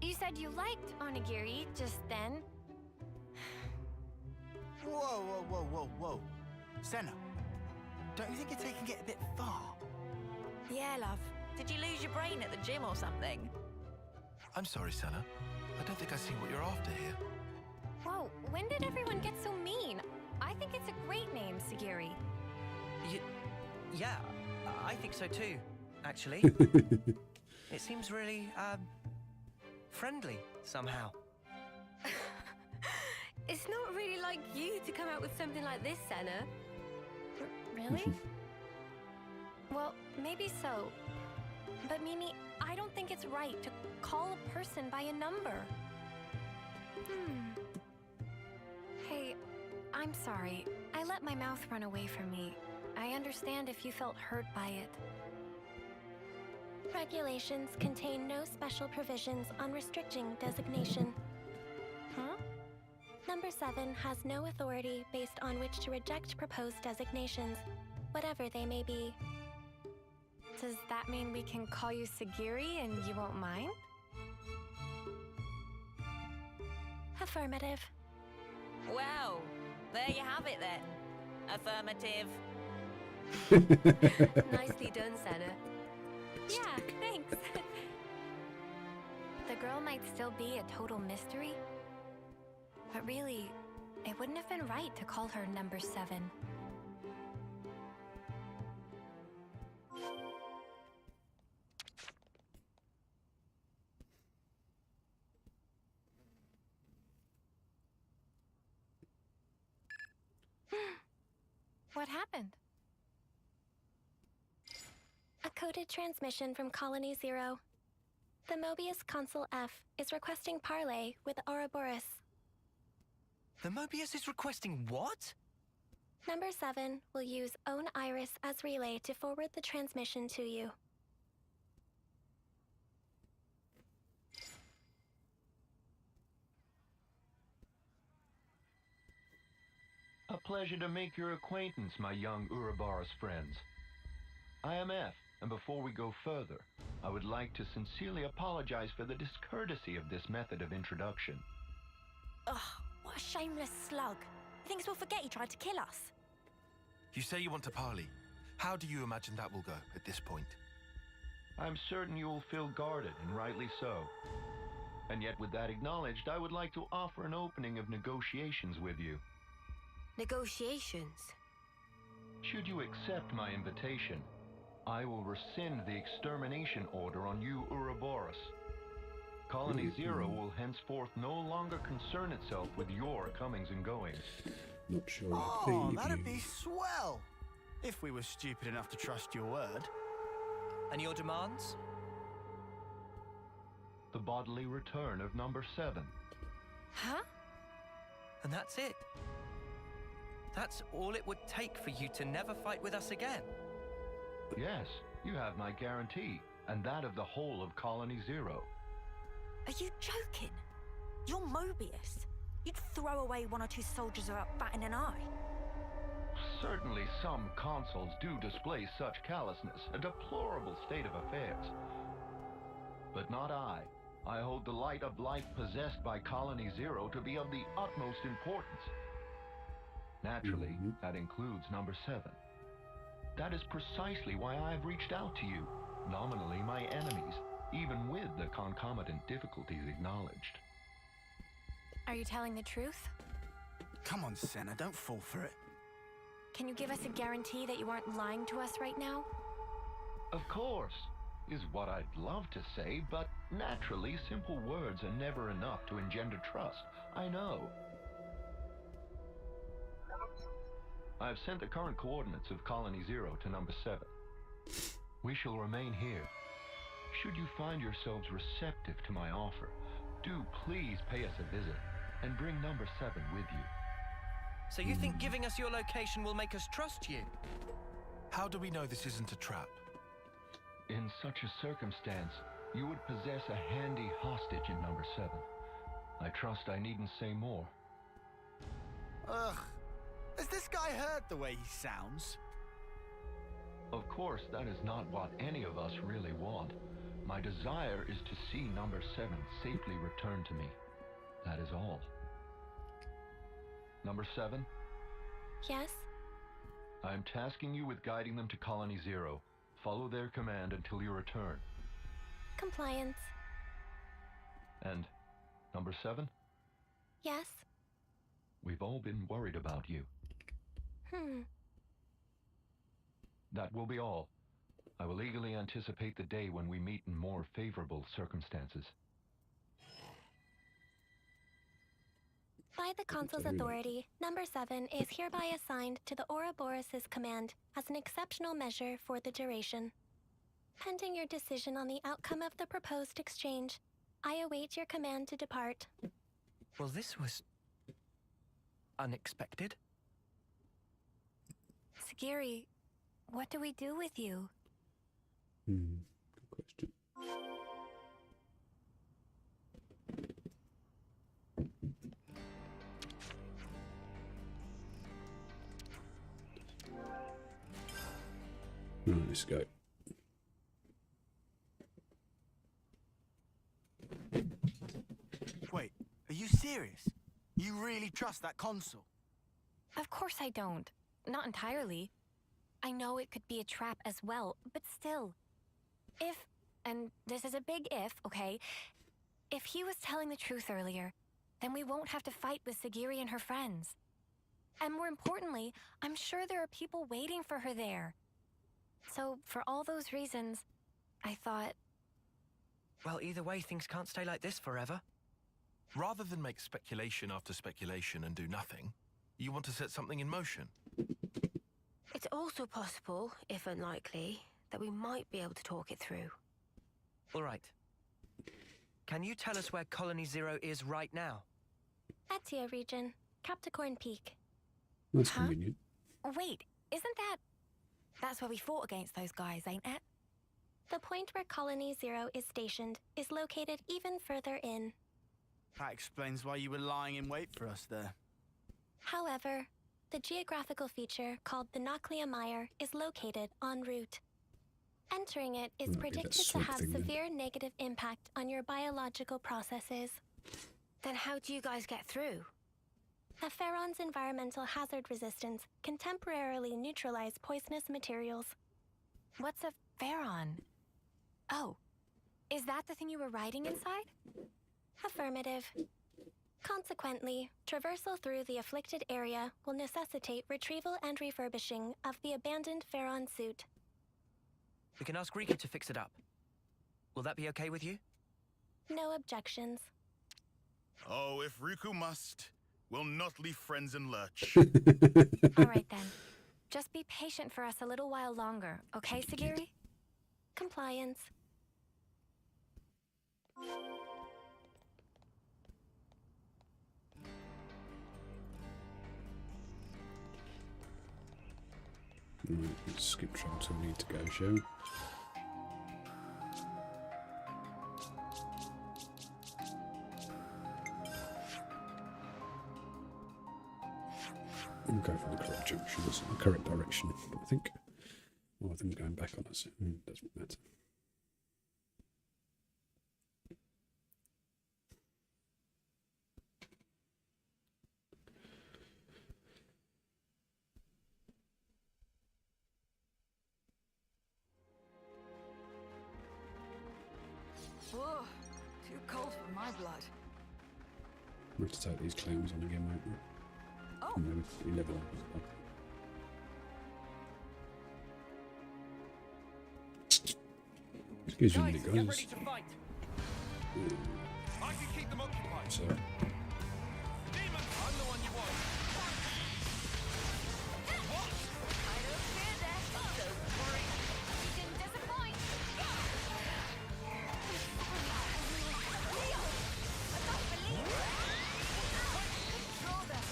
you said you liked onigiri just then. Whoa. Senna, don't you think you're taking it a bit far? Yeah, love. Did you lose your brain at the gym or something? I'm sorry, Senna. I don't think I see what you're after here. Whoa, when did everyone get so mean? I think it's a great name, Sagiri. Yeah, I think so too, actually. It seems really, friendly somehow. It's not really like you to come out with something like this, Senna. Really? Well, maybe so. But Mimi, I don't think it's right to call a person by a number. Hey, I'm sorry. I let my mouth run away from me. I understand if you felt hurt by it. Regulations contain no special provisions on restricting designation. Huh? Number 7 has no authority based on which to reject proposed designations, whatever they may be. Does that mean we can call you Sagiri and you won't mind? Affirmative. Well, there you have it then. Affirmative. Nicely done, Senna. Yeah, thanks. The girl might still be a total mystery, but really, it wouldn't have been right to call her number 7. What happened? A coded transmission from Colony 0. The Mobius Consul F is requesting parley with Ouroboros. The Mobius is requesting what? Number 7 will use Own Iris as relay to forward the transmission to you. A pleasure to make your acquaintance, my young Ouroboros friends. I am F, and before we go further, I would like to sincerely apologize for the discourtesy of this method of introduction. Ugh, what a shameless slug. He thinks we'll forget he tried to kill us. You say you want to parley. How do you imagine that will go at this point? I'm certain you will feel guarded, and rightly so. And yet, with that acknowledged, I would like to offer an opening of negotiations with you. Negotiations? Should you accept my invitation, I will rescind the extermination order on you, Ouroboros. Colony 0 will henceforth no longer concern itself with your comings and goings. Not sure. Oh, that'd be swell! If we were stupid enough to trust your word. And your demands? The bodily return of number 7. Huh? And that's it? That's all it would take for you to never fight with us again? Yes, you have my guarantee, and that of the whole of Colony 0. Are you joking? You're Mobius. You'd throw away 1 or 2 soldiers without batting an eye. Certainly some consuls do display such callousness, a deplorable state of affairs. But not I. I hold the light of life possessed by Colony 0 to be of the utmost importance. Naturally, that includes number 7. That is precisely why I have reached out to you, nominally my enemies, even with the concomitant difficulties acknowledged. Are you telling the truth? Come on, Senna, don't fall for it. Can you give us a guarantee that you aren't lying to us right now? Of course, is what I'd love to say, but naturally, simple words are never enough to engender trust. I know. I've sent the current coordinates of Colony 0 to number 7. We shall remain here. Should you find yourselves receptive to my offer, do please pay us a visit and bring number 7 with you. So you think giving us your location will make us trust you? How do we know this isn't a trap? In such a circumstance, you would possess a handy hostage in number 7. I trust I needn't say more. Ugh. Has this guy heard the way he sounds? Of course, that is not what any of us really want. My desire is to see number 7 safely returned to me. That is all. Number 7? Yes? I'm tasking you with guiding them to Colony 0. Follow their command until you return. Compliance. And number 7? Yes? We've all been worried about you. That will be all. I will eagerly anticipate the day when we meet in more favorable circumstances. By the Consul's authority, number 7 is hereby assigned to the Ouroboros' command as an exceptional measure for the duration. Pending your decision on the outcome of the proposed exchange, I await your command to depart. Well, this was unexpected. Sagiri, what do we do with you? Good question. Right, let's go. Wait, are you serious? You really trust that consul? Of course I don't. Not entirely. I know it could be a trap as well, but still. If, and this is a big if, okay? If he was telling the truth earlier, then we won't have to fight with Sagiri and her friends. And more importantly, I'm sure there are people waiting for her there. So, for all those reasons, I thought... Well, either way, things can't stay like this forever. Rather than make speculation after speculation and do nothing, you want to set something in motion. It's also possible, if unlikely, that we might be able to talk it through. All right. Can you tell us where Colony 0 is right now? Etia region, Capricorn Peak. That's convenient. Wait, isn't that... That's where we fought against those guys, ain't it? The point where Colony 0 is stationed is located even further in. That explains why you were lying in wait for us there. However, the geographical feature called the Noclia Mire is located en route. Entering it is predicted to have severe negative impact on your biological processes. Then how do you guys get through? A Pharaon's environmental hazard resistance can temporarily neutralize poisonous materials. What's a Pharaon? Oh, is that the thing you were riding inside? Affirmative. Consequently, traversal through the afflicted area will necessitate retrieval and refurbishing of the abandoned Pharaon suit. We can ask Rika to fix it up. Will that be okay with you? No objections. Oh, if Riku must, we'll not leave friends in lurch. All right then. Just be patient for us a little while longer, okay, Sagiri? Compliance. Right, let's skip travel till we need to go, shall we? We'll go for the correct junction, that's the correct direction, I think. Well, I think going back on us, doesn't matter. Whoa, too cold for my blood. We'll have to take these claims on again, won't we? Oh. Maybe 11 hours. Excuse me, Guys, guys. get ready to fight. I can keep them occupied. So, Demon, I'm the one you want. What? I don't fear death, don't worry. You didn't disappoint. Leo, I don't believe it. Control them.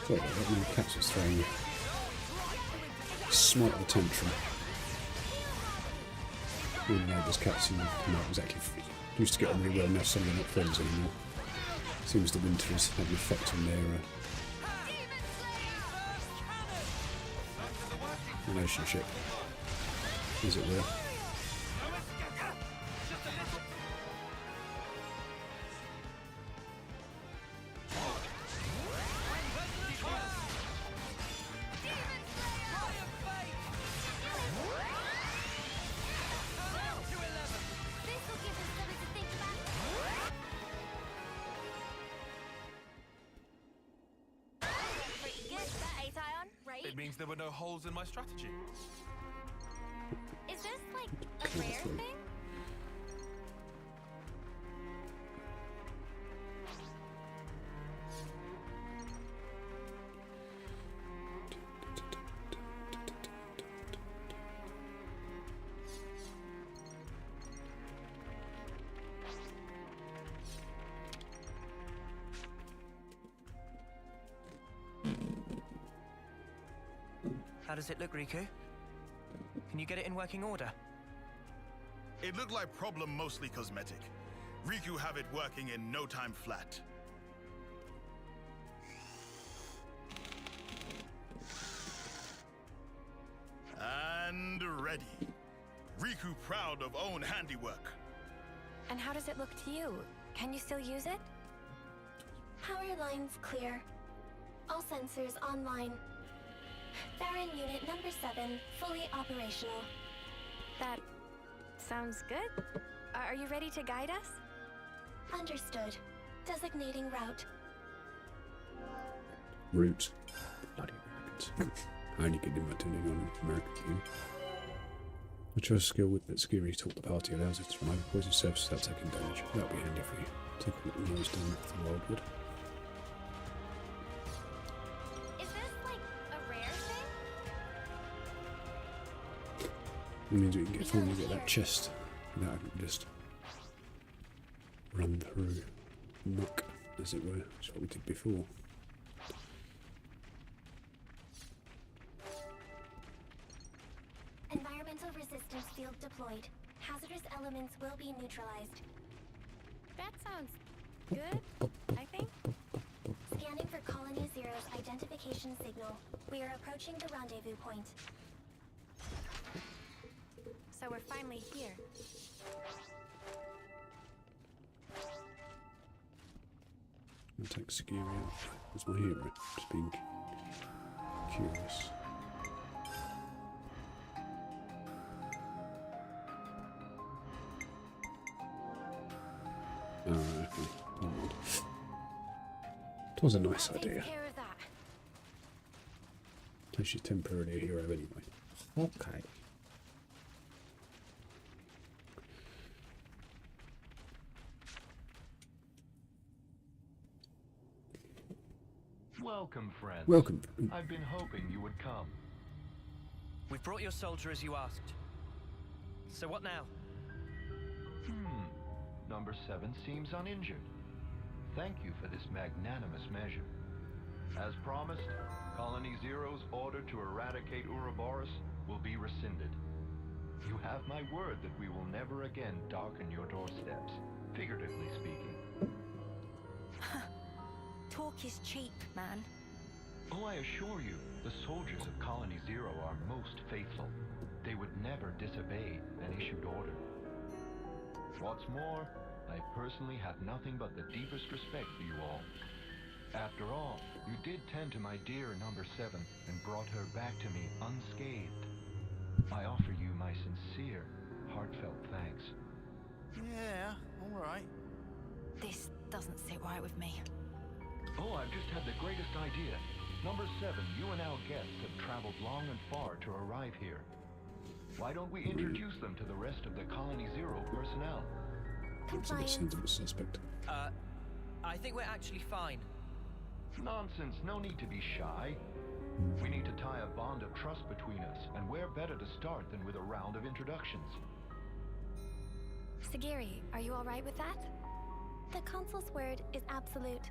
Sorry about that, my cat was throwing a smite of a tantrum. All the neighbours' cats who come out exactly used to get on really well, now suddenly not friends anymore. Seems the winter has had an effect on their relationship, as it were. It means there were no holes in my strategy. Is this like a rare thing? How does it look, Riku? Can you get it in working order? It looked like problem mostly cosmetic. Riku have it working in no time flat. And ready. Riku proud of own handiwork. And how does it look to you? Can you still use it? Power lines clear. All sensors online. Baron Unit number 7, fully operational. That sounds good. Are you ready to guide us? Understood. Designating route. Route. Bloody Americans. I only get in my tuning on American game. I chose a skill with that Skiri taught the party allows us to remove poison surfaces without taking damage. That'll be handy if we take a little nose down the wildwood. It means we can finally get that chest without having to just run through muck, as it were, which is what we did before. Environmental resistance field deployed. Hazardous elements will be neutralized. That sounds good, I think. Scanning for Colony Zero's identification signal. We are approaching the rendezvous point. So we're finally here. I'll take Skiri out as my hero, just being curious. Alright, okay. Never mind. It was a nice idea. At least she's temporarily a hero anyway. Okay. Welcome, friends. Welcome. I've been hoping you would come. We've brought your soldier as you asked. So what now? Number 7 seems uninjured. Thank you for this magnanimous measure. As promised, Colony Zero's order to eradicate Ouroboros will be rescinded. You have my word that we will never again darken your doorsteps, figuratively speaking. Talk is cheap, man. Oh, I assure you, the soldiers of Colony Zero are most faithful. They would never disobey an issued order. What's more, I personally have nothing but the deepest respect for you all. After all, you did tend to my dear number 7 and brought her back to me unscathed. I offer you my sincere, heartfelt thanks. Yeah, all right. This doesn't sit right with me. Oh, I've just had the greatest idea. Number 7, you and our guests have traveled long and far to arrive here. Why don't we introduce them to the rest of the Colony Zero personnel? Seems a bit suspect. I think we're actually fine. Nonsense, no need to be shy. We need to tie a bond of trust between us, and where better to start than with a round of introductions? Sagiri, are you alright with that? The Consul's word is absolute.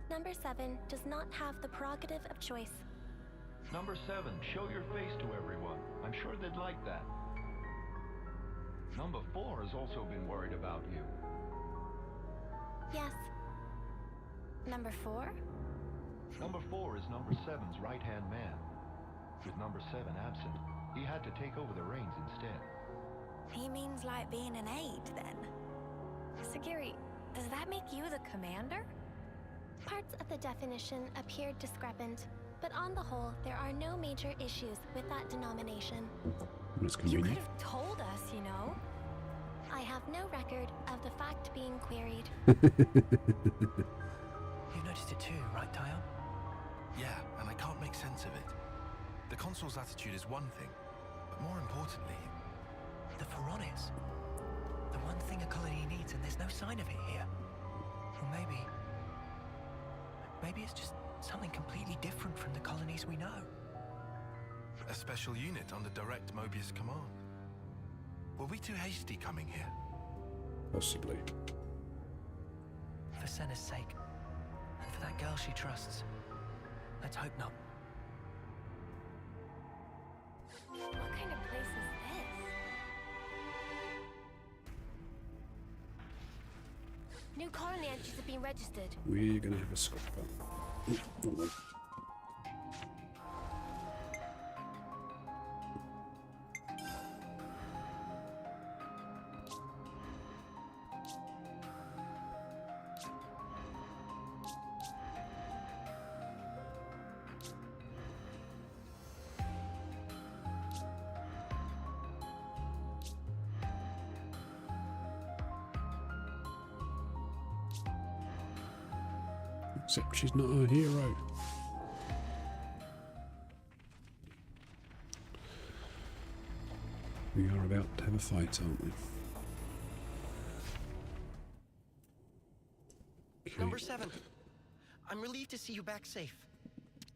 Number 7 does not have the prerogative of choice. Number 7, show your face to everyone. I'm sure they'd like that. Number 4 has also been worried about you. Yes. Number 4? Number 4 is number 7's right-hand man. With number 7 absent, he had to take over the reins instead. He means like being an aide, then? Sagiri, does that make you the commander? Parts of the definition appeared discrepant, but on the whole, there are no major issues with that denomination. That's You convenient. could have told us, you know. I have no record of the fact being queried. You noticed it too, right, Tayo? Yeah, and I can't make sense of it. The consul's attitude is one thing, but more importantly... The Pharaonis. The one thing a colony needs, and there's no sign of it here. Or maybe it's just something completely different from the colonies we know. A special unit under direct Mobius command. Were we too hasty coming here? Possibly. For Senna's sake, and for that girl she trusts. Let's hope not. What kind of place is this? New colony entries have been registered. We're gonna have a scrapper. Hold on. Except she's not a hero. We are about to have a fight, aren't we? Okay. Number 7. I'm relieved to see you back safe.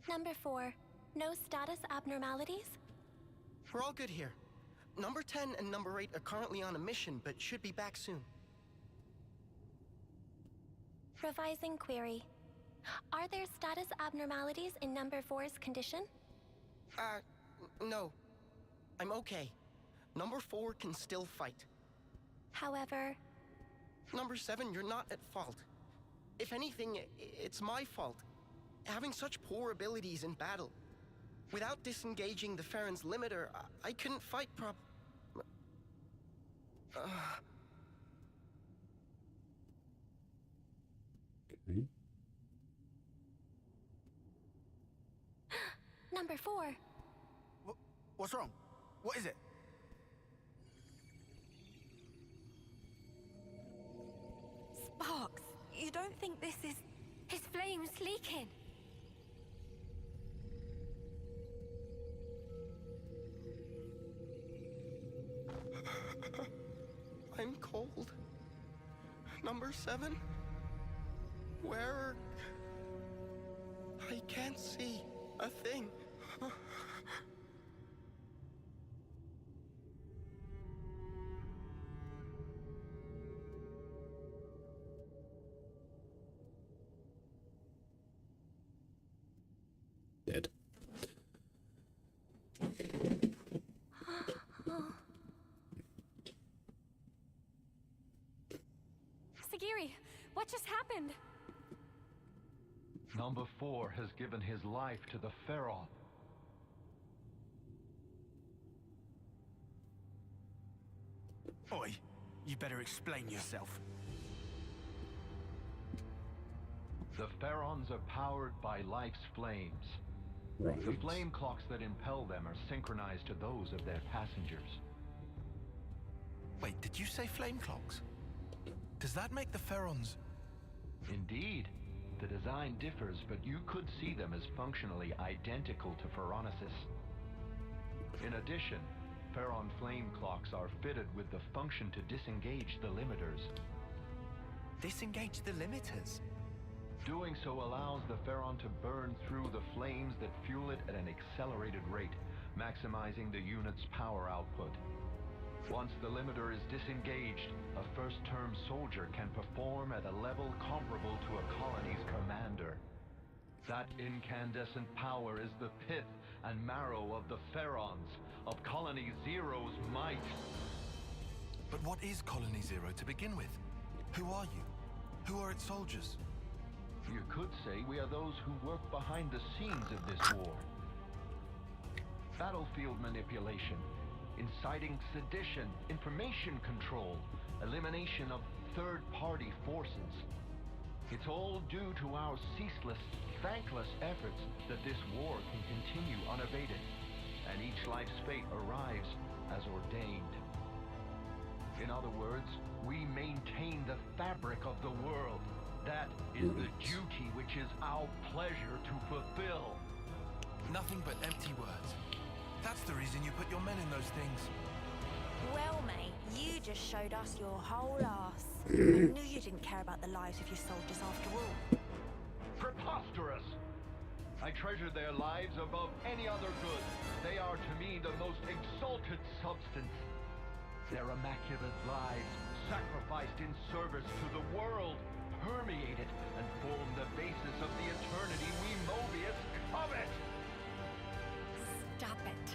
Number 4, no status abnormalities? We're all good here. Number 10 and number 8 are currently on a mission, but should be back soon. Revising query. Are there status abnormalities in number 4's condition? No. I'm okay. Number 4 can still fight. However... Number 7, you're not at fault. If anything, it's my fault. Having such poor abilities in battle. Without disengaging the Farron's limiter, I couldn't fight Okay. Number 4. What's wrong? What is it? Sparks, you don't think this is... His flame's leaking. I'm cold. Number 7? Where... I can't see a thing. Dead. Sagiri, what just happened? Number 4 has given his life to the Pharaon. Oi, you better explain yourself. The Pharaons are powered by life's flames. Right. The flame clocks that impel them are synchronized to those of their passengers. Wait, did you say flame clocks? Does that make the Pharaons... Indeed. The design differs, but you could see them as functionally identical to Pharaonesis. In addition, Pharaon flame clocks are fitted with the function to disengage the limiters. Disengage the limiters? Doing so allows the Pharaon to burn through the flames that fuel it at an accelerated rate, maximizing the unit's power output. Once the limiter is disengaged, a first-term soldier can perform at a level comparable to a colony's commander. That incandescent power is the pith and marrow of the Pharaons, of Colony Zero's might. But what is Colony Zero to begin with? Who are you? Who are its soldiers? You could say we are those who work behind the scenes of this war. Battlefield manipulation, inciting sedition, information control, elimination of third-party forces. It's all due to our ceaseless, thankless efforts that this war can continue unabated, and each life's fate arrives as ordained. In other words, we maintain the fabric of the world. That is the duty which is our pleasure to fulfill. Nothing but empty words. That's the reason you put your men in those things. Well, mate, you just showed us your whole ass. I knew you didn't care about the lives of your soldiers after all. Preposterous! I treasure their lives above any other good. They are to me the most exalted substance. Their immaculate lives, sacrificed in service to the world, permeate it and form the basis of the eternity we Mobius covet! Stop it.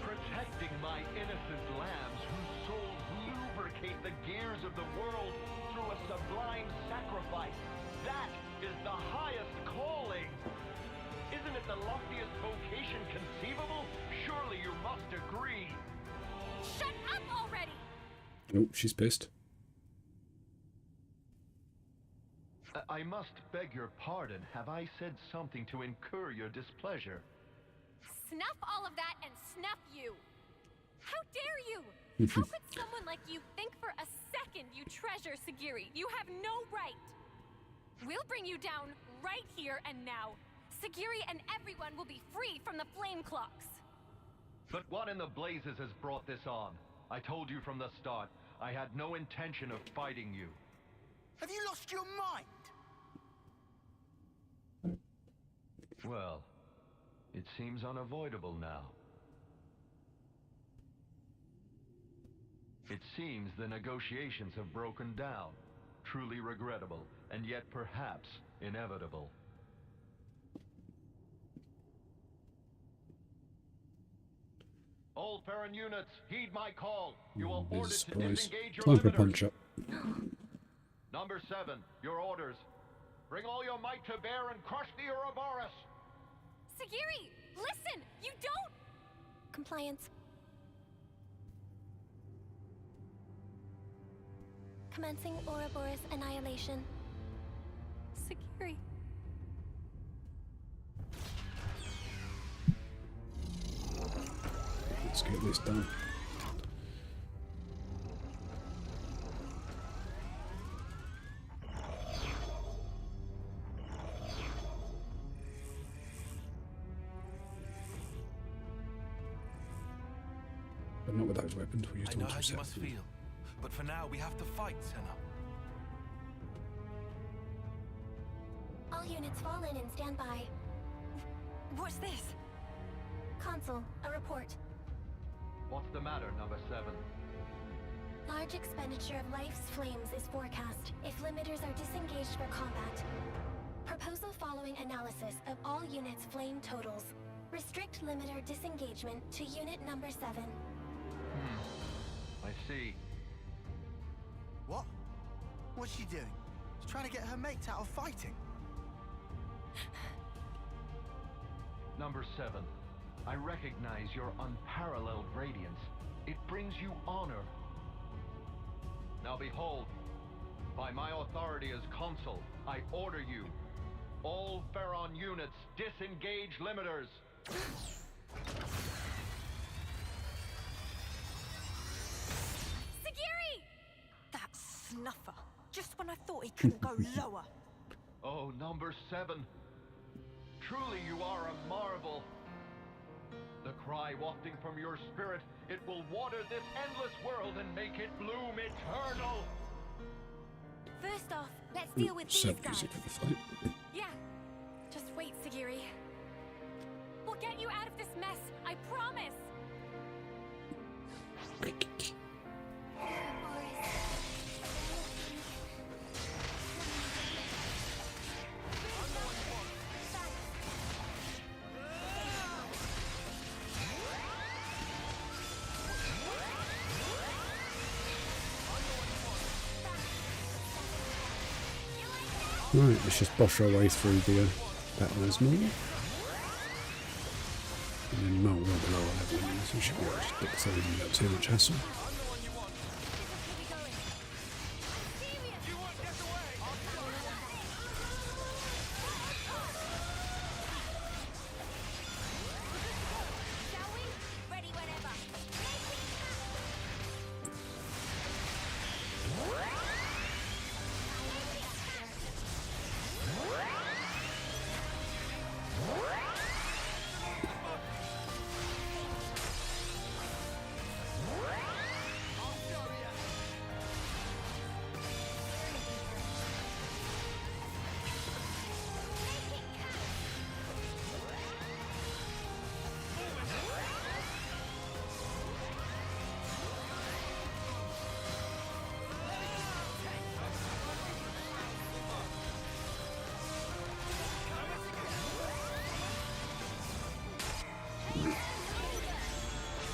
Protecting my innocent lambs whose souls lubricate the gears of the world through a sublime sacrifice. That is the highest calling. Isn't it the loftiest vocation conceivable? Surely you must agree. Shut up already! Oh, she's pissed. I must beg your pardon. Have I said something to incur your displeasure? Snuff all of that and snuff you! How dare you! How could someone like you think for a second you treasure Sagiri? You have no right! We'll bring you down right here and now. Sagiri and everyone will be free from the flame clocks. But what in the blazes has brought this on? I told you from the start, I had no intention of fighting you. Have you lost your mind? Well, it seems unavoidable now. It seems the negotiations have broken down. Truly regrettable, and yet perhaps inevitable. All Farron units, heed my call. You are ordered to disengage your Time for a limiters. punch up. Number 7, your orders. Bring all your might to bear and crush the Ouroboros. Sagiri, listen! You don't... Compliance. Commencing Ouroboros annihilation. Sagiri. Let's get this done. But not with those weapons. We used I to know want how to you must feel, but for now we have to fight, Senna. All units fall in and stand by. What's this? Consul, a report. What's the matter, number 7? Large expenditure of life's flames is forecast if limiters are disengaged for combat. Proposal following analysis of all units' flame totals. Restrict limiter disengagement to unit number 7. I see. What? What's she doing? She's trying to get her mates out of fighting. Number 7, I recognize your unparalleled radiance. It brings you honor. Now behold, by my authority as Consul, I order you, all Pharaon units, disengage limiters. Sagiri! That snuffer. Just when I thought he couldn't go lower. Oh, number 7. Truly you are a marvel. The cry wafting from your spirit, it will water this endless world and make it bloom eternal. First off, let's deal with these Sad guys. music for the fight. Yeah. Just wait, Sagiri. We'll get you out of this mess, I promise. Right, let's just bosh our way through the battle as normal. And then well below our level, so we should be able to just dick through without too much hassle.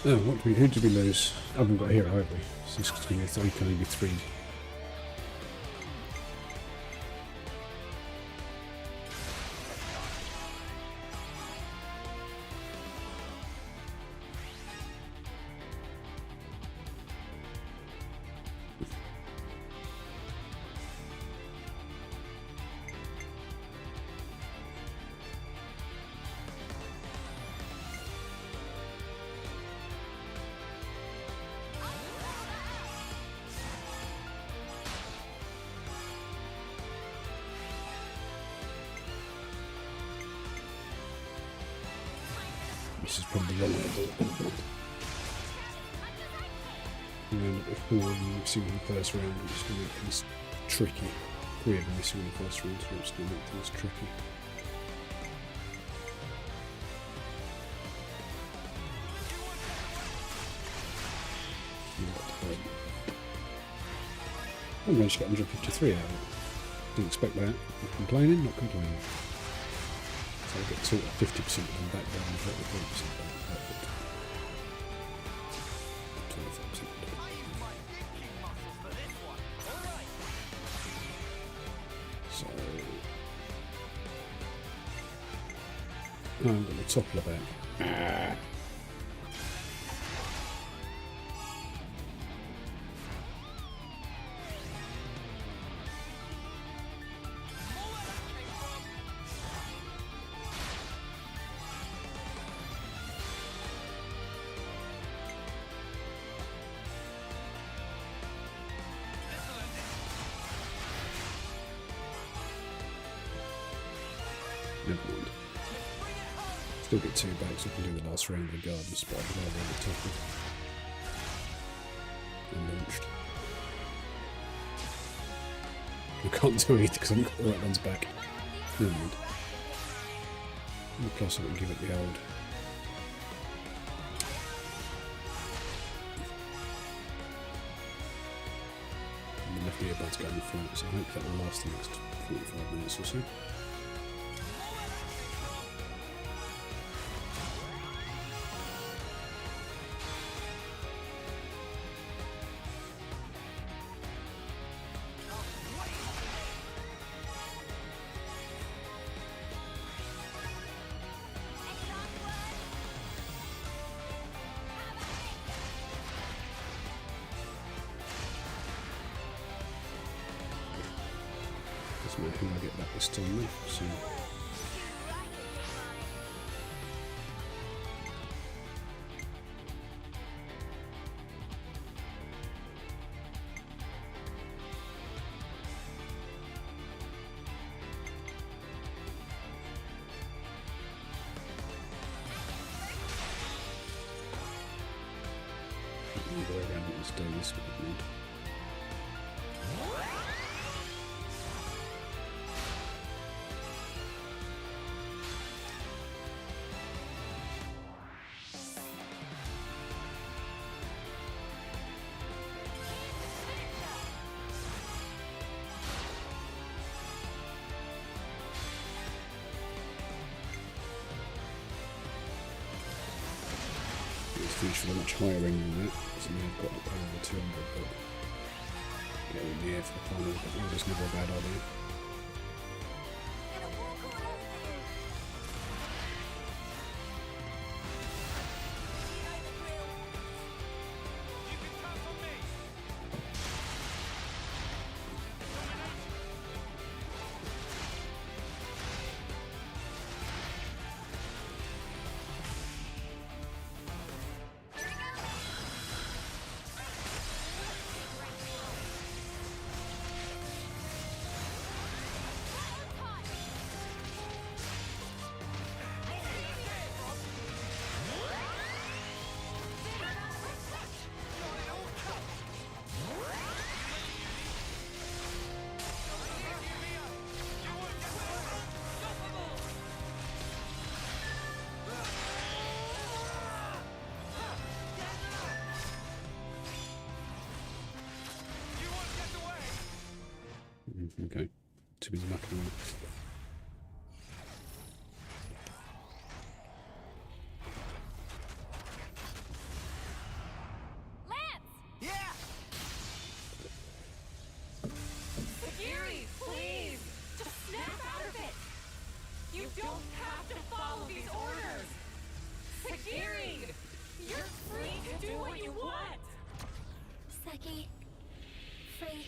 Oh, who did we lose? I haven't got a hero, have we? So this is going to be can only be 3. This is probably the wrong level. And if we're missing in the first round, it's going to make things tricky. We're missing in the first round, so it's going to make things tricky. I managed to get 153 out of it. Didn't expect that. Not complaining, not complaining. So I get sort of 50% of them back down and 33% back. Perfect. 25%. So I'm going to topple about. Never mind. Still get 2 back, so I can do the last round regardless, but I'd rather have it toppled and launched. I can't do it because I haven't got the right ones back. Never mind. And plus I can give it the old. And the left earbud's going flat, so I hope that will last the next 45 minutes or so. Doesn't matter who I get back this time though, so. Go around and stay this way, I need. it's finished for a much higher end than that. So now I've got up over 200, but getting in the air for the final, but that's never a bad idea. Okay, too busy mucking around. Lance! Yeah! Sagiri, please! Just snap out of it! You don't have to follow these orders! Sagiri! You're free to do what you want! Seki, free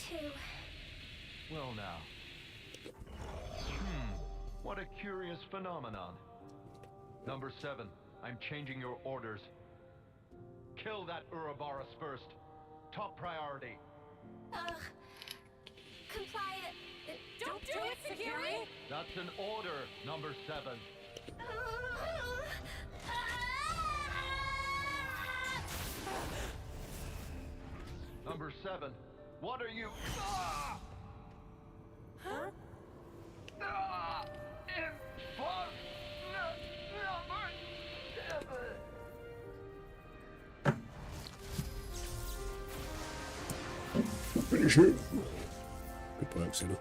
to... Well now. What a curious phenomenon. Number 7, I'm changing your orders. Kill that Ouroboros first. Top priority. Comply. Don't do it, Sagiri! That's an order, number 7. Number 7, what are you... Huh? Finish it. Good work, Sinner.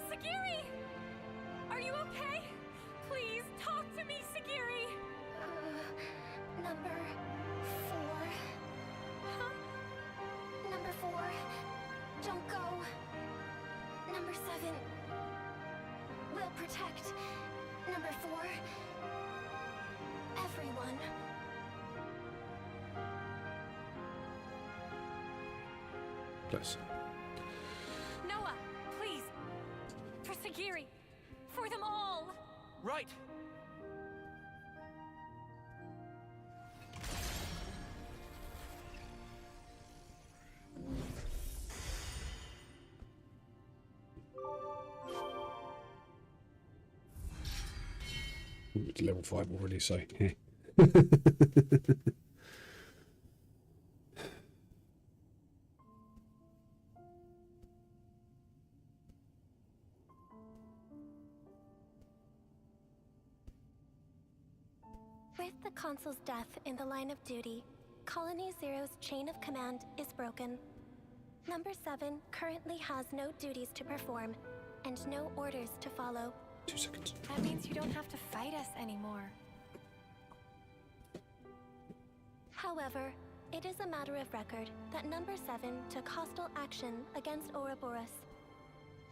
Sagiri! Are you okay? Please talk to me, Sagiri! Number 4. Huh? Number 4. Don't go. Number 7. Will protect. Number 4. Everyone. Bless. Noah, please! For Sagiri! For them all! Right! It's level 5 already, so yeah. With the Consul's death in the line of duty, Colony Zero's chain of command is broken. Number 7 currently has no duties to perform, and no orders to follow. 2 seconds. That means you don't have to fight us anymore. However, it is a matter of record that Number 7 took hostile action against Ouroboros.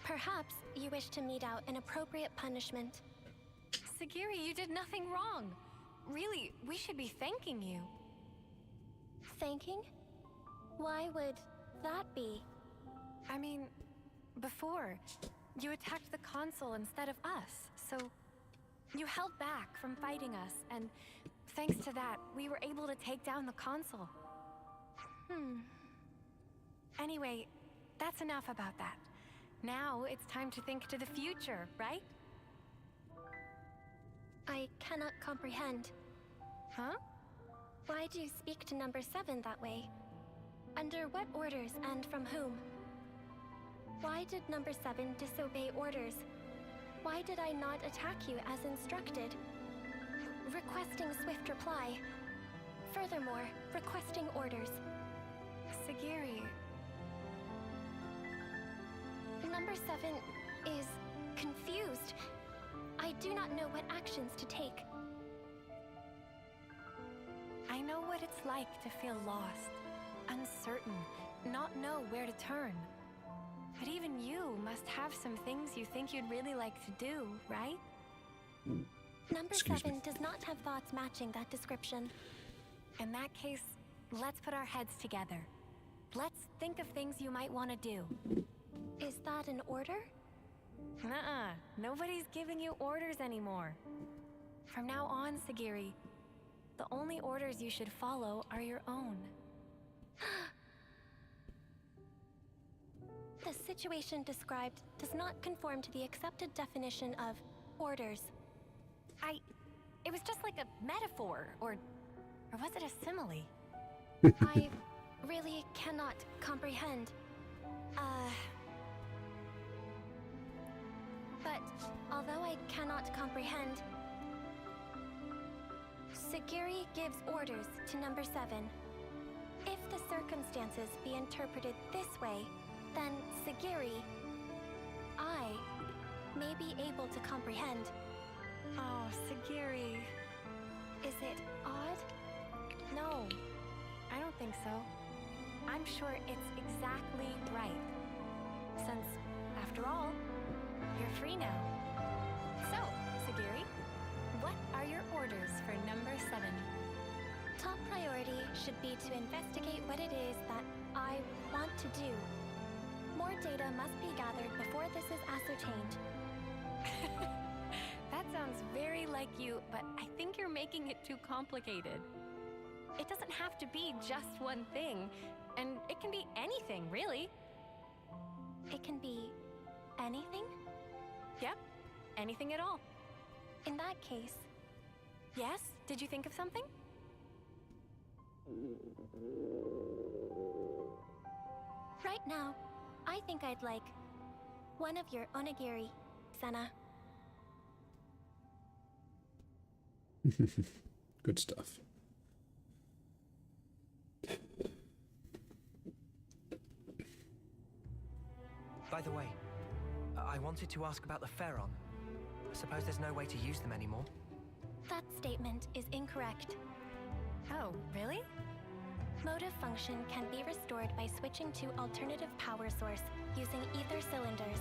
Perhaps you wish to mete out an appropriate punishment. Sagiri, you did nothing wrong. Really, we should be thanking you. Thanking? Why would that be? I mean, before, you attacked the Consul instead of us, so you held back from fighting us, and thanks to that, we were able to take down the Consul. Anyway, that's enough about that. Now it's time to think to the future, right? I cannot comprehend. Huh? Why do you speak to Number 7 that way? Under what orders and from whom? Why did Number 7 disobey orders? Why did I not attack you as instructed? Requesting swift reply. Furthermore, requesting orders. Sagiri. Number 7 is confused. I do not know what actions to take. I know what it's like to feel lost, uncertain, not know where to turn. But even you must have some things you think you'd really like to do, right? Number 7 does not have thoughts matching that description. In that case, let's put our heads together. Let's think of things you might want to do. Is that an order? Nuh-uh. Nobody's giving you orders anymore. From now on, Sagiri, the only orders you should follow are your own. The situation described does not conform to the accepted definition of orders. It was just like a metaphor, or was it a simile? I really cannot comprehend. But although I cannot comprehend, Sagiri gives orders to number 7. If the circumstances be interpreted this way, then Sagiri, I, may be able to comprehend. Oh, Sagiri. Is it odd? No, I don't think so. I'm sure it's exactly right. Since, after all, you're free now. So, Sagiri, what are your orders for number 7? Top priority should be to investigate what it is that I want to do. More data must be gathered before this is ascertained. That sounds very like you, but I think you're making it too complicated. It doesn't have to be just one thing, and it can be anything, really. It can be anything? Yep, anything at all. In that case... Yes? Did you think of something? Right now, I think I'd like one of your onigiri, Senna. Good stuff. By the way, I wanted to ask about the Pharaon. I suppose there's no way to use them anymore. That statement is incorrect. Oh, really? Motive function can be restored by switching to alternative power source using ether cylinders.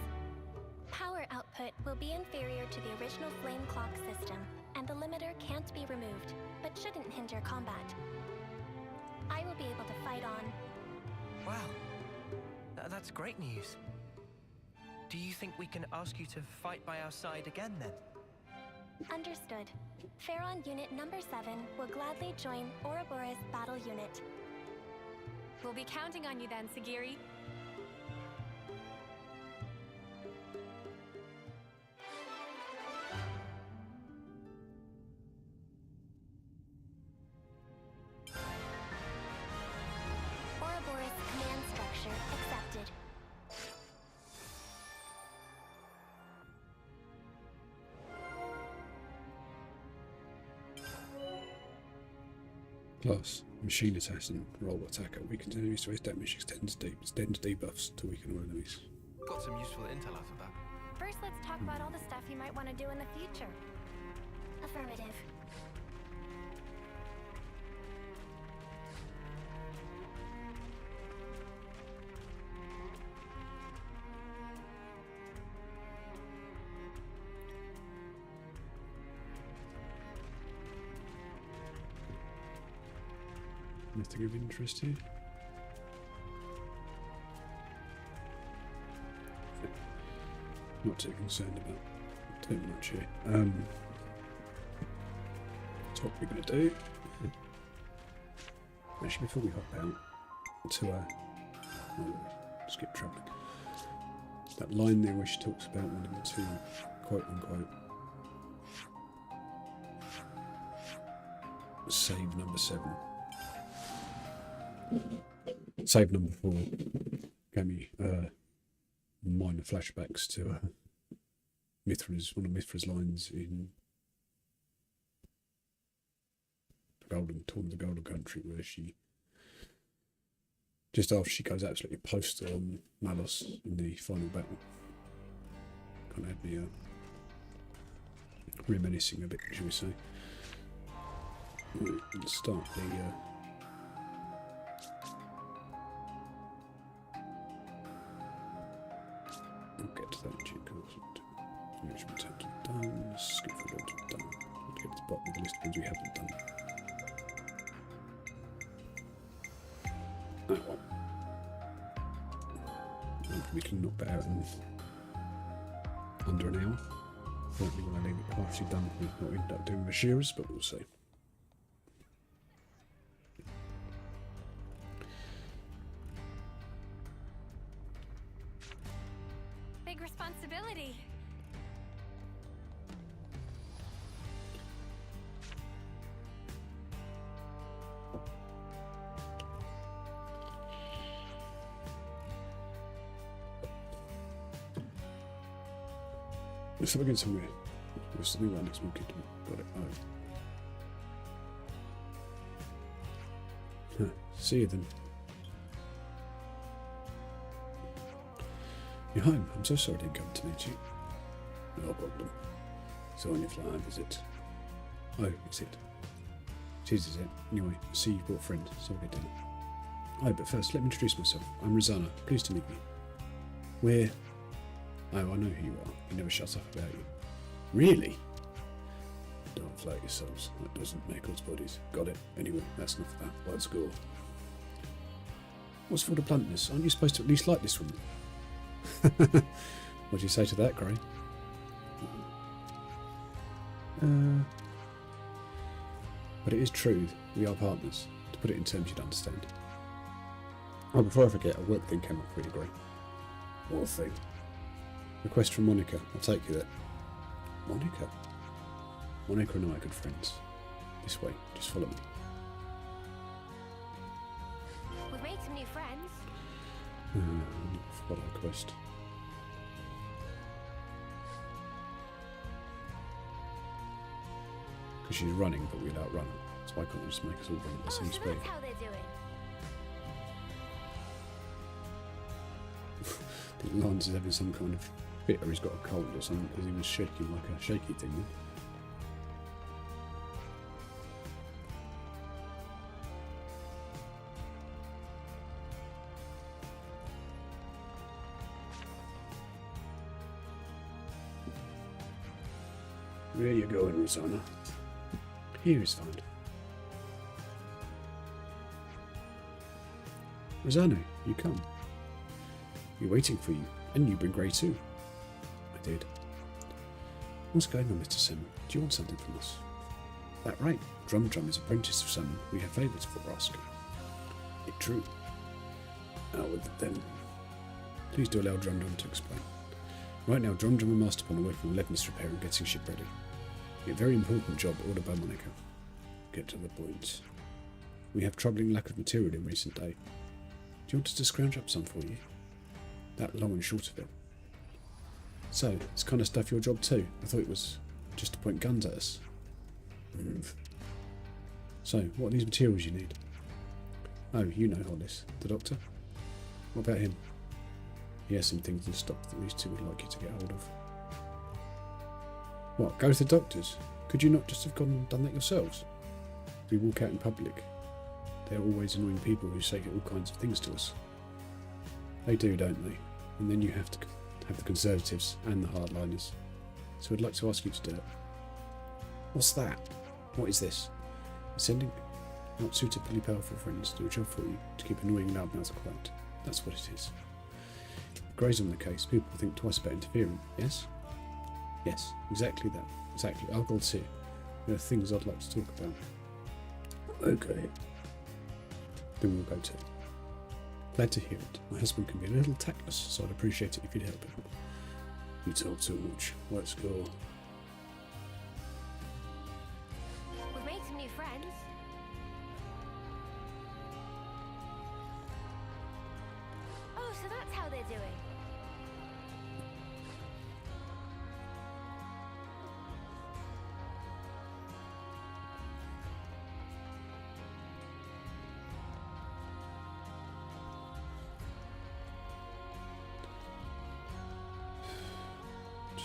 Power output will be inferior to the original flame clock system, and the limiter can't be removed, but shouldn't hinder combat. I will be able to fight on. Wow, that's great news. Do you think we can ask you to fight by our side again, then? Understood. Pharaon Unit number 7 will gladly join Ouroboros battle unit. We'll be counting on you then, Sagiri. Ouroboros command structure accepted. Plus, machine assassin, roll attacker, weakens enemies to his damage, extends debuffs to weaken all enemies. Got some useful intel out of that. First, let's talk about all the stuff you might want to do in the future. Affirmative. Nothing of interest here. Not too concerned about too much here. So what we're going to do, actually before we hop out to skip travelling, that line there where she talks about wanting to quote unquote save number 7. Save number 4 gave me minor flashbacks to one of Mithra's lines in towards the Golden Country, where she, just after she goes absolutely postal on Malos in the final battle, kind of had me reminiscing a bit, shall we say. Let's start the we'll get to that in due course. Enrichment attempts we've done, skip for builds we've done. Let's get to the bottom of the list of things we haven't done. That one. We can knock that out in under an hour. Probably when I leave it partially done, we might end up doing Ashera's, but we'll see. Big responsibility. Let's have a go somewhere. There's something around next week. Got it. Oh. Huh. See you then. You're home. I'm so sorry I didn't come to meet you. No problem. So on your flying visit. Oh, is it? It is it? Anyway, I see you brought friends, so we'll get dinner. Oh, but first, let me introduce myself. I'm Rosanna. Pleased to meet you. We're... Oh, I know who you are. You never shut up about you. Really? Don't float yourselves. That doesn't make us buddies. Got it. Anyway, that's enough of that. Let's go. What's for the bluntness? Aren't you supposed to at least like this woman? What do you say to that, Gray? But it is true. We are partners. To put it in terms you'd understand. Oh, before I forget, a work thing came up for you, Gray. What thing? Request from Monica. I'll take you there. Monica? Monica and I are good friends. This way. Just follow me. We've made some new friends. Follow a quest. Because she's running, but we'll outrun her. So why can't I just make us all run at the same speed? That's how they're doing. I think Lance is having some kind of fit, or he's got a cold or something, because he was shaking like a shaky thing then. Where are you going, Rosanna? Here is fine. Rosanna, you come. We're waiting for you, and you bring Grey too. I did. What's going on, Mr. Salmon? Do you want something from us? That right. Drum is apprentice of Salmon. We have favours for Raska. It true. Out with it then. Please do allow Drum to explain. Right now, Drum and Masterpon are working on leadness repair and getting ship ready. A very important job ordered by Monica. Get to the point. We have troubling lack of material in recent day. Do you want us to scrounge up some for you? That long and short of it. So, this kind of stuff your job too? I thought it was just to point guns at us. So, what are these materials you need? Oh, you know Hollis, the doctor. What about him? He has some things in stock that these two would like you to get hold of. What, go to the doctors? Could you not just have gone and done that yourselves? We walk out in public. They're always annoying people who say all kinds of things to us. They do, don't they? And then you have to have the Conservatives and the hardliners. So I'd like to ask you to do it. What's that? What is this? Sending not suitably powerful friends to do a job for you to keep annoying loudmouths quiet. That's what it is. Gray's on the case. People think twice about interfering. Yes? Yes, exactly that. Exactly. I'll go see. There are things I'd like to talk about. Okay. Then we'll go to. Glad to hear it. My husband can be a little tactless, so I'd appreciate it if you'd help him. You talk too much. Let's go. We've made some new friends. Oh, so that's how they're doing.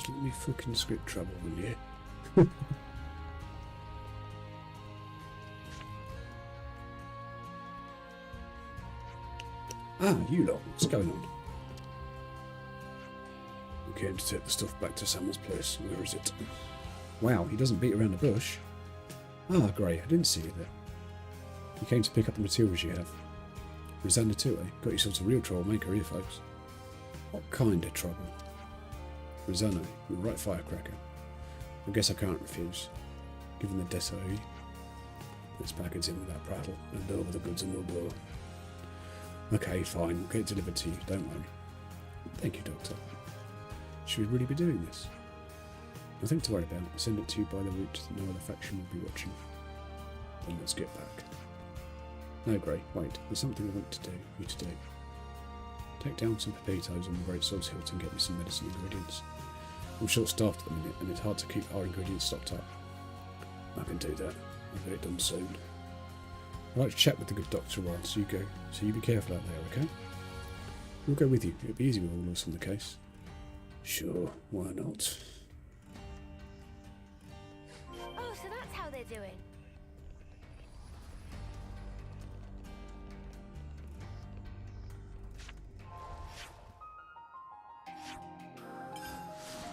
Give me fucking script trouble, will you? Ah, you lot, what's going on? We came to take the stuff back to Sam's place. Where is it? Wow, he doesn't beat around the bush. Ah, great, I didn't see you there. You came to pick up the materials you have. Rosanna too, eh? Got yourselves a real troublemaker here, folks. What kind of trouble? Rosanna, you're right firecracker. I guess I can't refuse. Given the desert, let's pack it in without prattle and over the goods and we'll blow. Okay, fine, we'll get it delivered to you, don't worry. Thank you, Doctor. Should we really be doing this? Nothing to worry about. Send it to you by the route that no other faction will be watching. Then let's get back. No, Grey, wait. There's something I want you to do. Take down some pepitos on the Great Swords Hilt and get me some medicine ingredients. I'm short-staffed at the minute, and it's hard to keep our ingredients stocked up. I can do that. I'll get it done soon. I'd like to chat with the good doctor a while, so you be careful out there, okay? We'll go with you. It'll be easy with all of us on the case. Sure, why not? Oh, so that's how they're doing.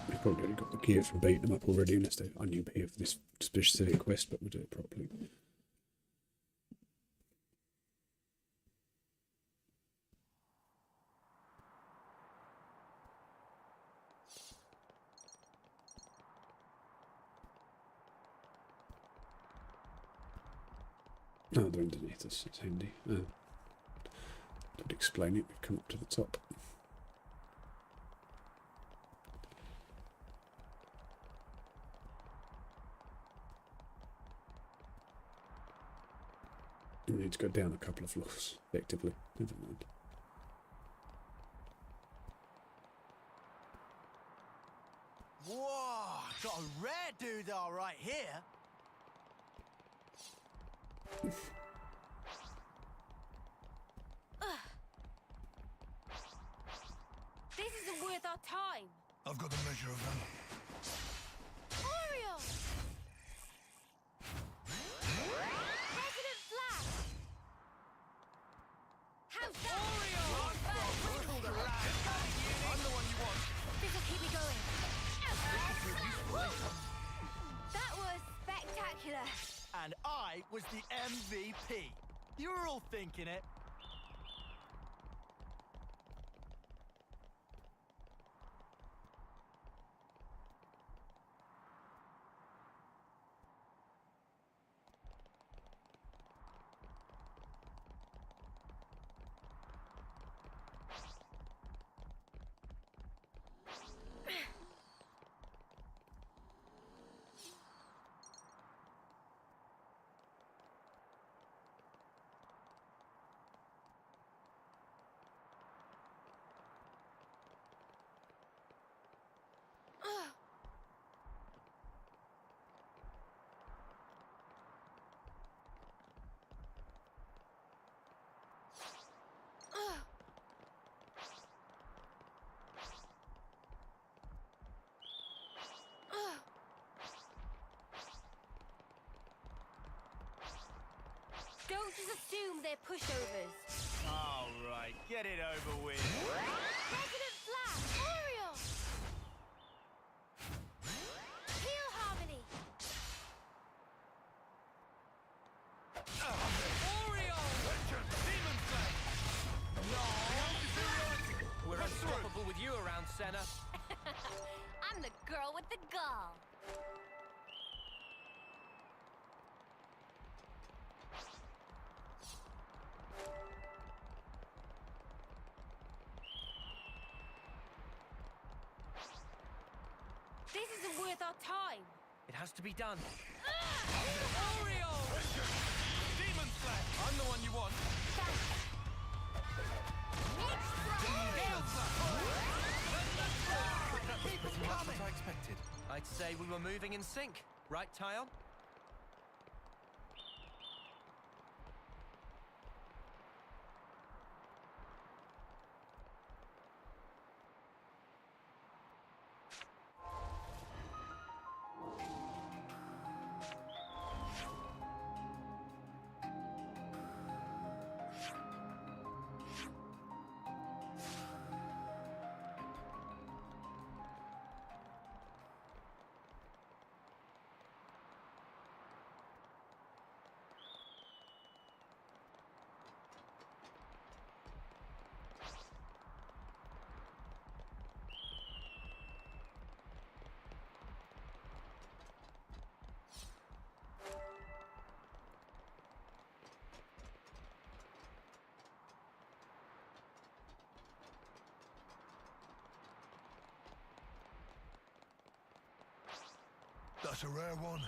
We've probably already got the gear from beating them up already, unless they're on UP of this specific quest, but we'll do it properly. Oh, they're underneath us. It's handy. Don't explain it. We've come up to the top. We need to go down a couple of floors, effectively. Never mind. Whoa! Got a rare doodah right here. This isn't worth our time. I've got a measure of them. Oriole! President Flash! How's that? Oriole! I'm the one you want. This'll keep me going. That was spectacular. And I was the MVP. You were all thinking it. Don't just assume they're pushovers. All right, get it over with. President Flash! Oriole! Heal Harmony! Oriole! Demon Flame! No! We're unstoppable with you around, Senna. I'm the girl with the gall. This isn't worth our time. It has to be done. Oriole! Demon Flame! I'm the one you want. Pretty much what I expected. I'd say we were moving in sync. Right, Tyon? That's a rare one.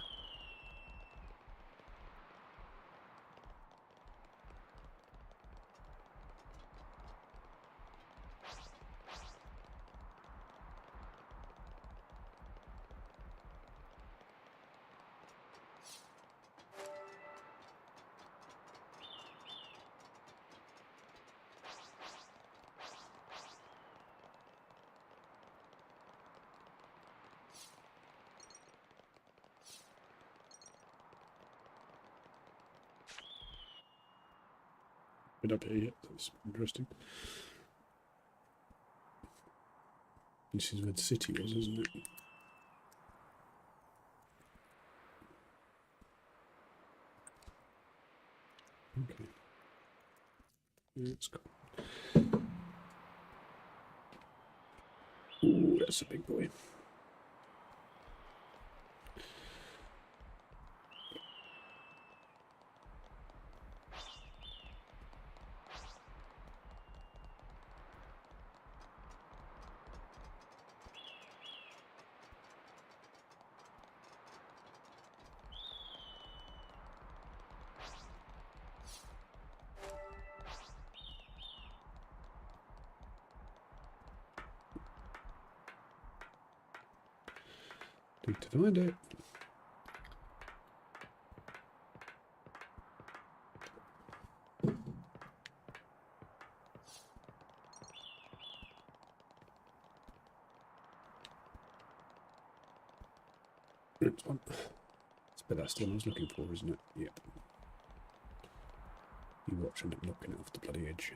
Been up here yet? That's interesting. This is where the city was, isn't it? Okay. Let's go. Ooh, that's a big boy. Need to find it. Next one. But that's the one I was looking for, isn't it? Yep. You watch and knocking it off the bloody edge.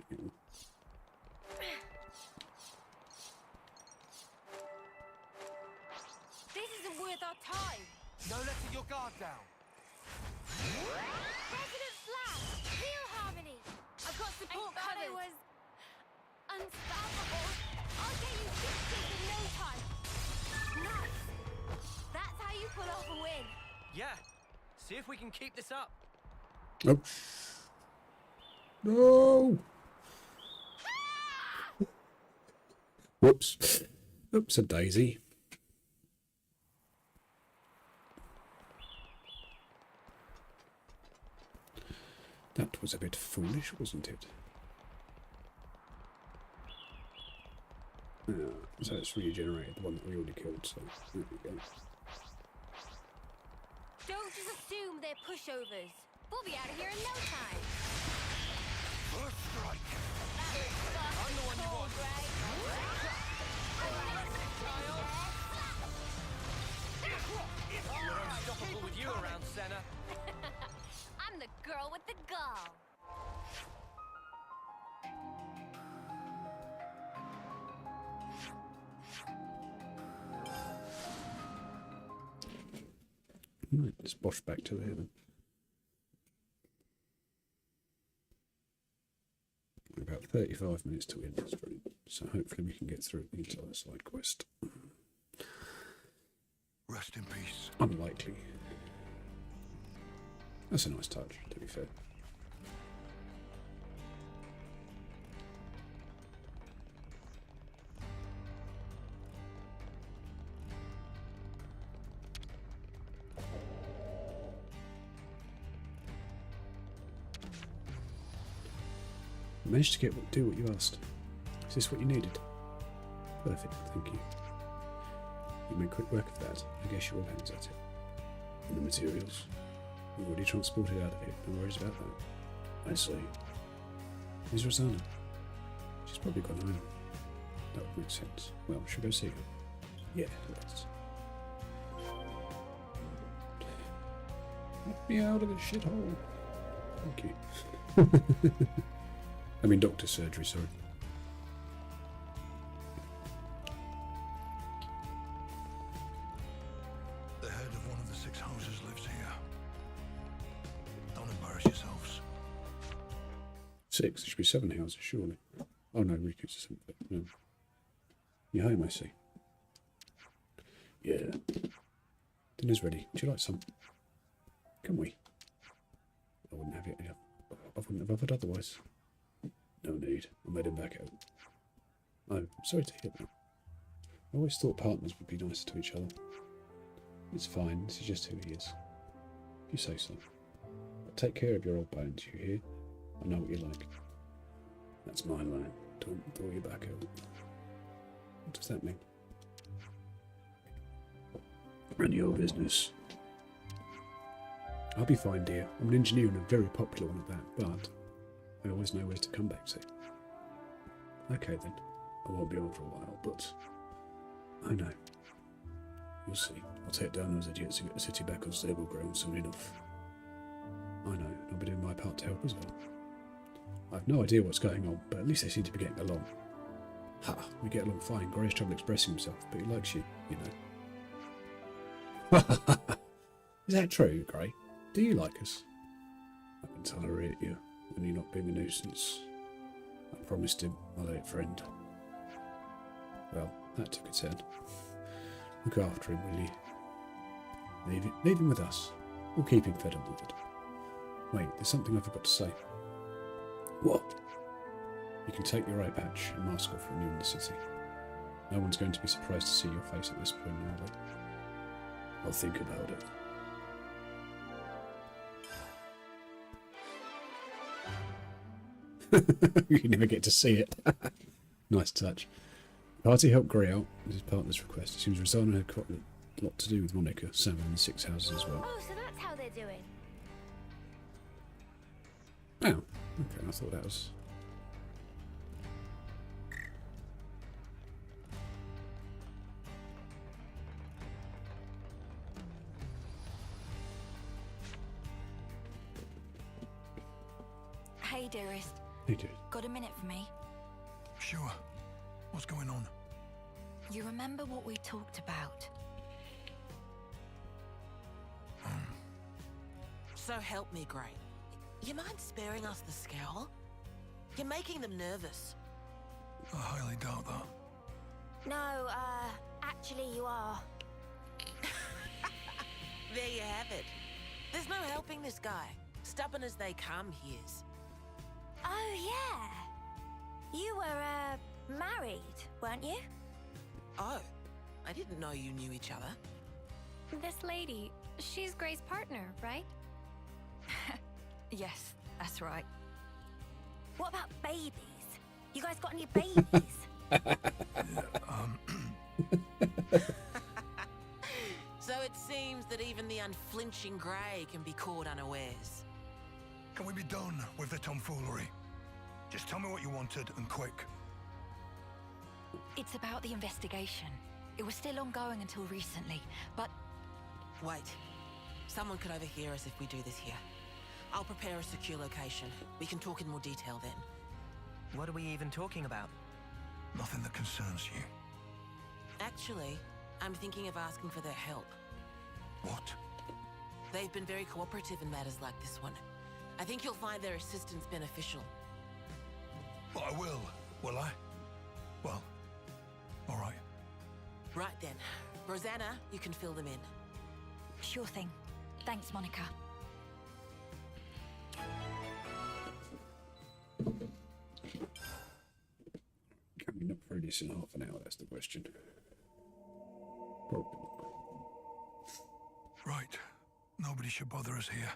Time. No letting your guard down. President Flash, heal Harmony. I've got support covered. I was unstoppable. I'll get you fixed in no time. Nice. That's how you pull off a win. Yeah. See if we can keep this up. Oh. No. Whoops. Oops, a daisy. That was a bit foolish, wasn't it? So it's regenerated the one that we already killed, so there we go. Don't just assume they're pushovers. We'll be out of here in no time. First strike. I'm the one you want. We're unstoppable with you around, Senna. I'm the girl with the gall. Right, let's bosh back to there then. About 35 minutes to end this stream, so hopefully we can get through the entire side quest. Rest in peace. Unlikely. That's a nice touch, to be fair. Managed to do what you asked. Is this what you needed? Perfect, thank you. You made quick work of that. I guess you're all hands at it. And the materials. We've already transported out of it. No worries about that. I see. Is Rosanna? She's probably gone home. That would make sense. Well, should we go see her? Yeah, let's. Let me out of this shithole. Thank you. I mean, doctor's surgery, sorry. The head of one of the 6 houses lives here. Don't embarrass yourselves. 6? There should be 7 houses, surely. Oh no, Riku's the 7th. No. You're home, I see. Yeah. Dinner's ready. Would you like some? Can we? I wouldn't have it. I wouldn't have offered otherwise. No need. I made him back out. I'm sorry to hear that. I always thought partners would be nicer to each other. It's fine. This is just who he is. If you say so. But take care of your old bones, you hear? I know what you like. That's my line. Don't throw your back out. What does that mean? Run your business. I'll be fine, dear. I'm an engineer and a very popular one at that, but I always know where to come back to. Okay then. I won't be on for a while, but I know. You'll see. I'll take down those idiots and get the city back on stable ground soon enough. I know, and I'll be doing my part to help as well. I've no idea what's going on, but at least they seem to be getting along. Ha! We get along fine. Gray's trouble expressing himself, but he likes you, you know. Is that true, Gray? Do you like us? I can tolerate you when you're not being a nuisance. I promised him, my late friend. Well, that took a turn. Look after him, will you? Leave him with us. We'll keep him fed and watered. Wait, there's something I forgot to say. What? You can take your eye patch and mask off when you're in the city. No one's going to be surprised to see your face at this point, are they? I'll think about it. You never get to see it. Nice touch. Party helped Gray out with his partner's request. It seems Rosanna had quite a lot to do with Monica, Sam and the Six Houses as well. Oh, so that's how they're doing. Oh, okay, I thought that was... Hey, dearest. Hey, dude. Got a minute for me? Sure. What's going on? You remember what we talked about? So help me, Gray. You mind sparing us the scowl? You're making them nervous. I highly doubt that. No, actually you are. There you have it. There's no helping this guy. Stubborn as they come, he is. Oh, yeah. You were, married, weren't you? Oh, I didn't know you knew each other. This lady, she's Gray's partner, right? Yes, that's right. What about babies? You guys got any babies? So it seems that even the unflinching Gray can be caught unawares. Can we be done with the tomfoolery? Just tell me what you wanted, and quick. It's about the investigation. It was still ongoing until recently, but... Wait. Someone could overhear us if we do this here. I'll prepare a secure location. We can talk in more detail then. What are we even talking about? Nothing that concerns you. Actually, I'm thinking of asking for their help. What? They've been very cooperative in matters like this one. I think you'll find their assistance beneficial. Well, I will I? Well, all right. Right then. Rosanna, you can fill them in. Sure thing. Thanks, Monica. Can we not through this in half an hour? That's the question. Probably. Right. Nobody should bother us here.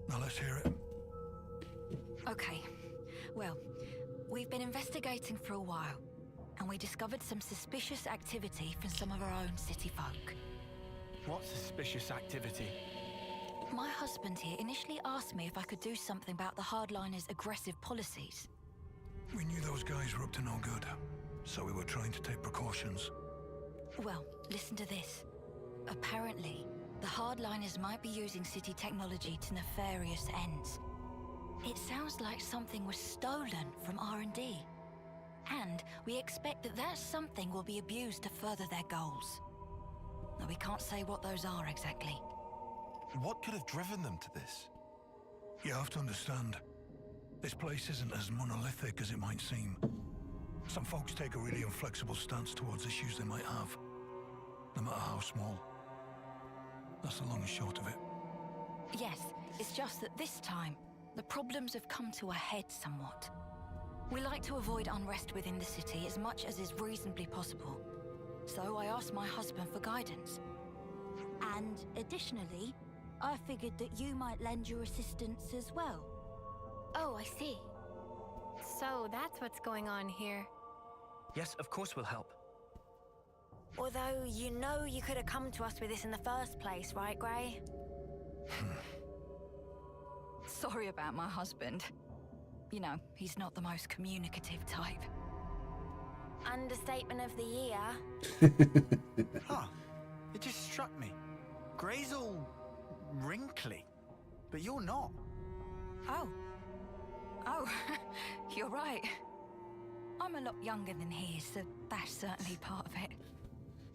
Now let's hear it. Okay. Well, we've been investigating for a while, and we discovered some suspicious activity from some of our own city folk. What suspicious activity? My husband here initially asked me if I could do something about the hardliners' aggressive policies. We knew those guys were up to no good, so we were trying to take precautions. Well, listen to this. Apparently, the hardliners might be using city technology to nefarious ends. It sounds like something was stolen from R&D. And we expect that that something will be abused to further their goals. Now, we can't say what those are exactly. What could have driven them to this? You have to understand, this place isn't as monolithic as it might seem. Some folks take a really inflexible stance towards issues they might have, no matter how small. That's the long and short of it. Yes, it's just that this time, the problems have come to a head somewhat. We like to avoid unrest within the city as much as is reasonably possible. So I asked my husband for guidance. And additionally, I figured that you might lend your assistance as well. Oh, I see. So that's what's going on here. Yes, of course we'll help. Although you know you could have come to us with this in the first place, right, Grey? Sorry about my husband. You know, he's not the most communicative type. Understatement of the year. Huh. It just struck me. Grey's all wrinkly, but you're not. Oh, you're right. I'm a lot younger than he is, so that's certainly part of it.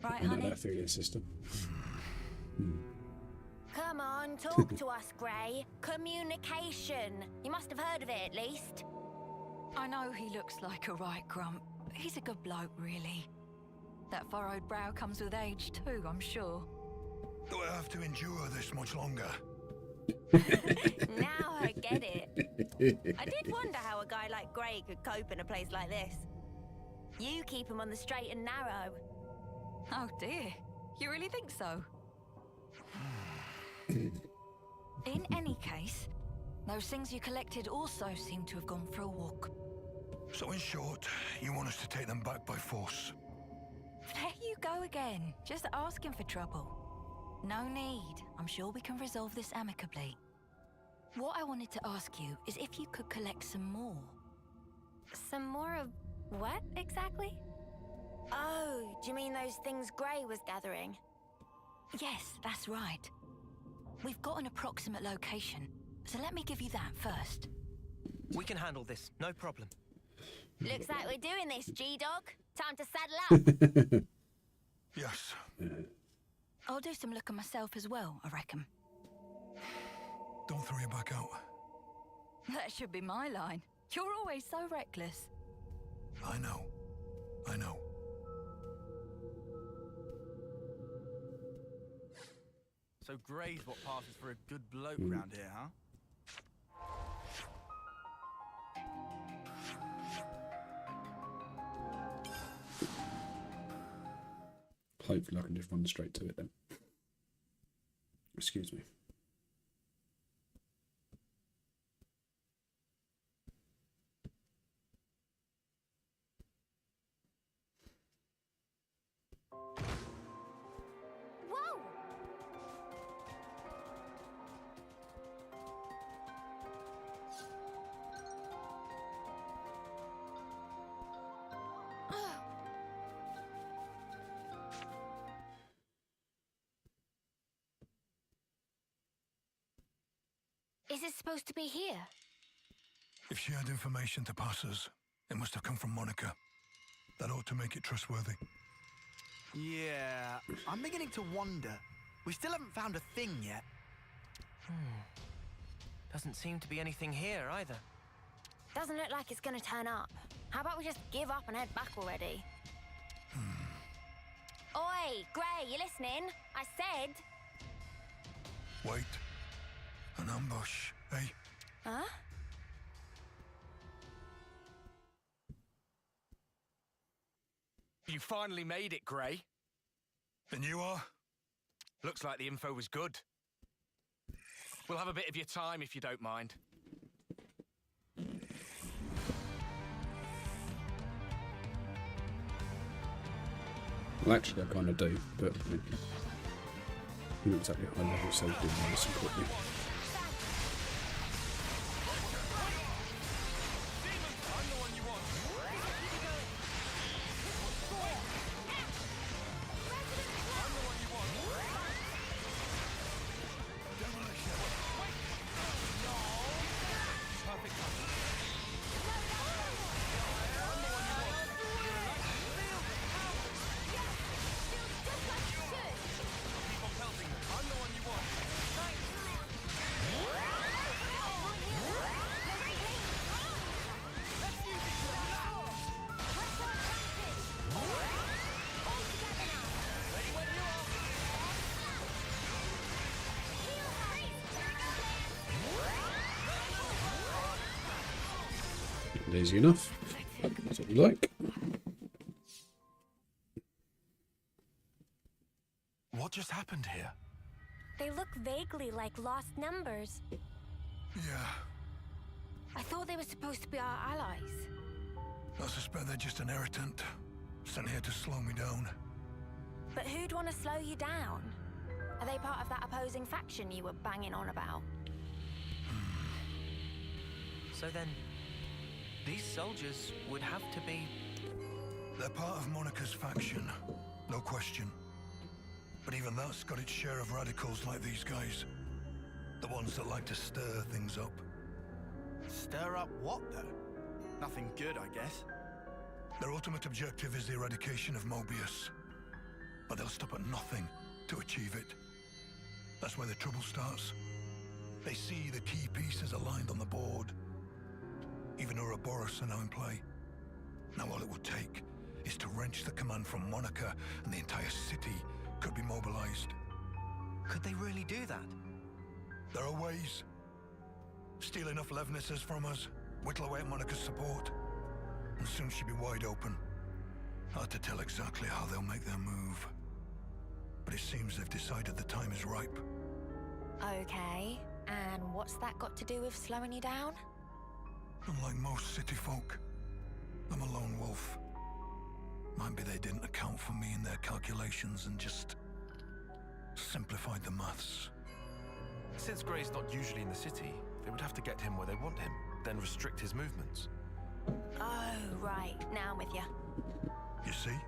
Right, I know honey? that feeling system. Come on, talk to us, Grey. Communication. You must have heard of it, at least. I know he looks like a right grump, but he's a good bloke, really. That furrowed brow comes with age too, I'm sure. Do I have to endure this much longer? Now I get it. I did wonder how a guy like Grey could cope in a place like this. You keep him on the straight and narrow. Oh dear, you really think so? In any case, those things you collected also seem to have gone for a walk. So in short, you want us to take them back by force? There you go again, just asking for trouble. No need, I'm sure we can resolve this amicably. What I wanted to ask you is if you could collect some more. Some more of what, exactly? Oh, do you mean those things Grey was gathering? Yes, that's right. We've got an approximate location, so let me give you that first. We can handle this, no problem. Looks like we're doing this, G-Dog. Time to saddle up. Yes. I'll do some looking myself as well, I reckon. Don't throw your back out. That should be my line. You're always so reckless. I know. So Grey's what passes for a good bloke round here, huh? Hopefully I can just run straight to it then. Excuse me. Whoa! Is it supposed to be here? If she had information to pass us, it must have come from Monica. That ought to make it trustworthy. Yeah, I'm beginning to wonder. We still haven't found a thing yet. Doesn't seem to be anything here either. Doesn't look like it's gonna turn up. How about we just give up and head back already? Oi, Grey, you listening? I said... Wait. An ambush, eh? Huh? You finally made it, Grey. And you are? Looks like the info was good. We'll have a bit of your time if you don't mind. Well, actually, I kind of do, but you're not exactly high level, so doing nice and quickly. Easy enough. That's what we like. happened here? They look vaguely like lost numbers. Yeah, I thought they were supposed to be our allies. I suspect they're just an irritant, sent here to slow me down. But who'd want to slow you down? Are they part of that opposing faction you were banging on about? So then, these soldiers would have to be... They're part of Monica's faction, no question. But even that's got its share of radicals like these guys. The ones that like to stir things up. Stir up what, though? Nothing good, I guess. Their ultimate objective is the eradication of Mobius. But they'll stop at nothing to achieve it. That's where the trouble starts. They see the key pieces aligned on the board. Even Ouroboros are now in play. Now all it would take is to wrench the command from Monica, and the entire city could be mobilized. Could they really do that? There are ways. Steal enough Levnisses from us, whittle away at Monica's support, and soon she'll be wide open. Hard to tell exactly how they'll make their move. But it seems they've decided the time is ripe. Okay, and what's that got to do with slowing you down? Unlike most city folk, I'm a lone wolf. Might be they didn't account for me in their calculations and just simplified the maths. Since Gray's not usually in the city, they would have to get him where they want him, then restrict his movements. Oh, right. Now I'm with you. You see?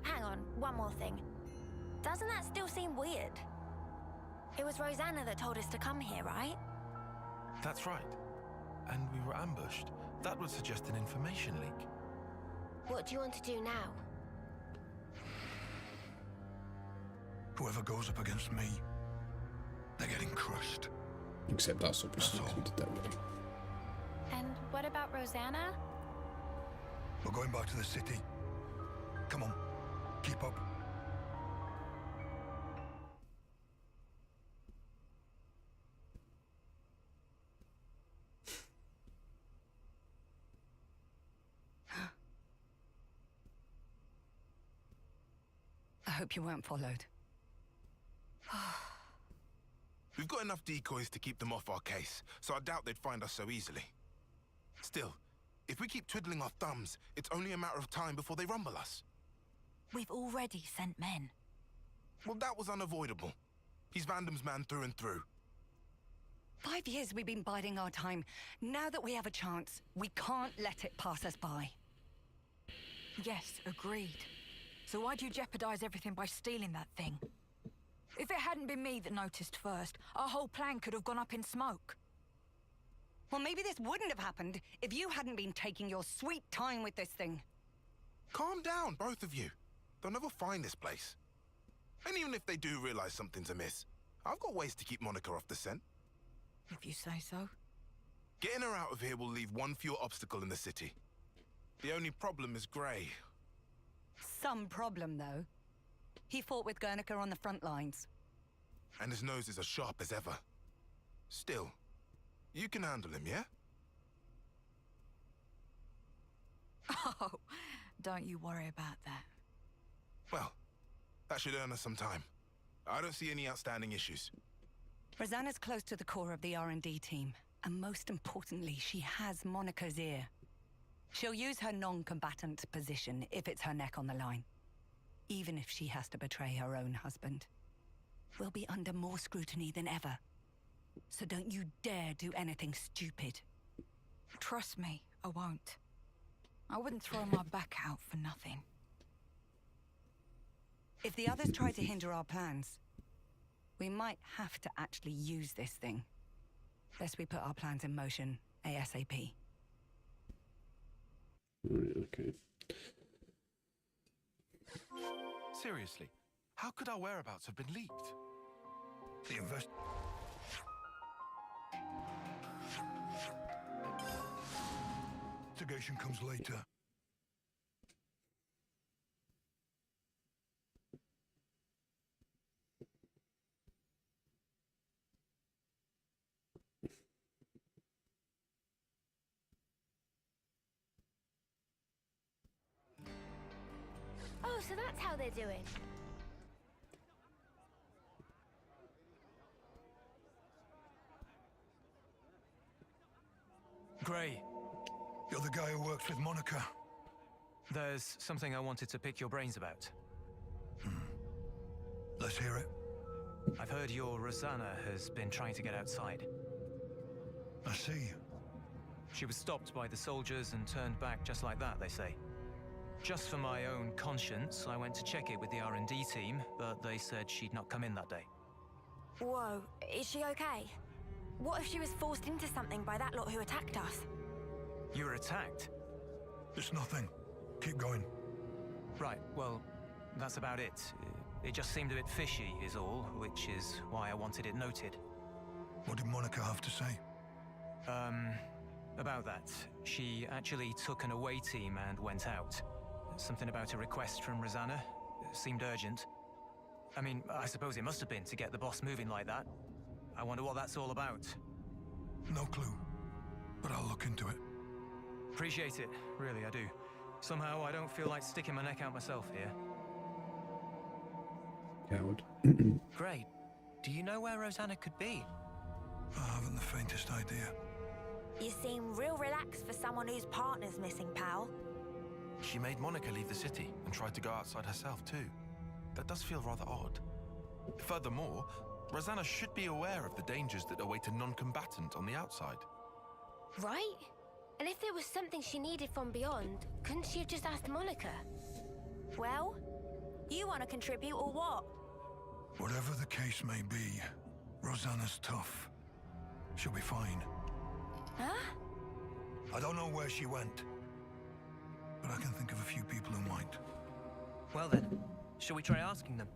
Hang on. One more thing. Doesn't that still seem weird? It was Rosanna that told us to come here, right? That's right. And we were ambushed. That would suggest an information leak. What do you want to do now? Whoever goes up against me, they're getting crushed. Except us, obviously, because we did that already. And what about Rosanna? We're going back to the city. Come on, keep up. I hope you weren't followed. We've got enough decoys to keep them off our case, so I doubt they'd find us so easily. Still, if we keep twiddling our thumbs, it's only a matter of time before they rumble us. We've already sent men. Well, that was unavoidable. He's Vandam's man through and through. 5 years we've been biding our time. Now that we have a chance, we can't let it pass us by. Yes, agreed. So why'd you jeopardize everything by stealing that thing? If it hadn't been me that noticed first, our whole plan could have gone up in smoke. Well, maybe this wouldn't have happened if you hadn't been taking your sweet time with this thing. Calm down, both of you. They'll never find this place. And even if they do realize something's amiss, I've got ways to keep Monica off the scent. If you say so. Getting her out of here will leave one fewer obstacle in the city. The only problem is Gray. Some problem, though. He fought with Guernica on the front lines. And his nose is as sharp as ever. Still, you can handle him, yeah? Oh, don't you worry about that. Well, that should earn us some time. I don't see any outstanding issues. Rosanna's close to the core of the R&D team. And most importantly, she has Monica's ear. She'll use her non-combatant position if it's her neck on the line. Even if she has to betray her own husband. We'll be under more scrutiny than ever. So don't you dare do anything stupid. Trust me, I won't. I wouldn't throw my back out for nothing. If the others try to hinder our plans, we might have to actually use this thing. Best we put our plans in motion ASAP. Right, okay. Seriously, how could our whereabouts have been leaked? The investigation comes later. Oh, so that's how they're doing. You're the guy who works with Monica. There's something I wanted to pick your brains about. Let's hear it. I've heard your Rosanna has been trying to get outside. I see. She was stopped by the soldiers and turned back just like that, they say. Just for my own conscience, I went to check it with the R&D team, but they said she'd not come in that day. Whoa, is she okay? What if she was forced into something by that lot who attacked us? You were attacked? It's nothing. Keep going. Right, well, that's about it. It just seemed a bit fishy, is all, which is why I wanted it noted. What did Monica have to say? About that. She actually took an away team and went out. Something about a request from Rosanna. Seemed urgent. I mean, I suppose it must have been to get the boss moving like that. I wonder what that's all about. No clue, but I'll look into it. Appreciate it, really, I do. Somehow I don't feel like sticking my neck out myself here. Coward. Great. Do you know where Rosanna could be? I haven't the faintest idea. You seem real relaxed for someone whose partner's missing, pal. She made Monica leave the city and tried to go outside herself too. That does feel rather odd. Furthermore, Rosanna should be aware of the dangers that await a non-combatant on the outside. Right? And if there was something she needed from beyond, couldn't she have just asked Monica? Well, you want to contribute or what? Whatever the case may be, Rosanna's tough. She'll be fine. Huh? I don't know where she went, but I can think of a few people who might. Well then, shall we try asking them?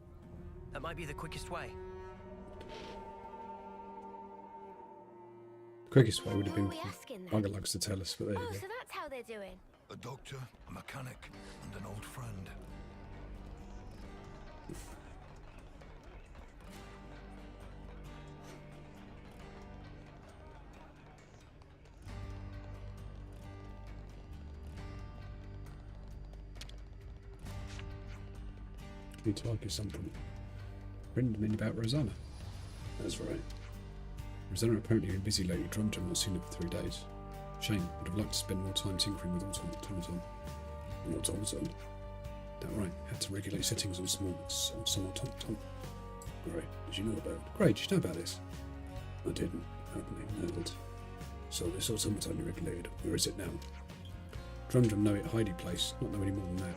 That might be the quickest way. The quickest way would have Who been are we asking for then? Buggerlugs to tell us, but there you Oh, go. so that's how they're doing. A doctor, a mechanic, and an old friend. Need to argue something. Brendan about Rosanna. That's right. Rosanna apparently been busy lately. Drumjum not seen her for 3 days. Shame. Would have liked to spend more time tinkering with automaton. That right. Had to regulate settings on some automaton. Great. Did you know about it? Great. Did you know about this? I didn't. I didn't know that. So this automaton you regulated. Where is it now? Drumjum know it hidey place. Not know any more than that.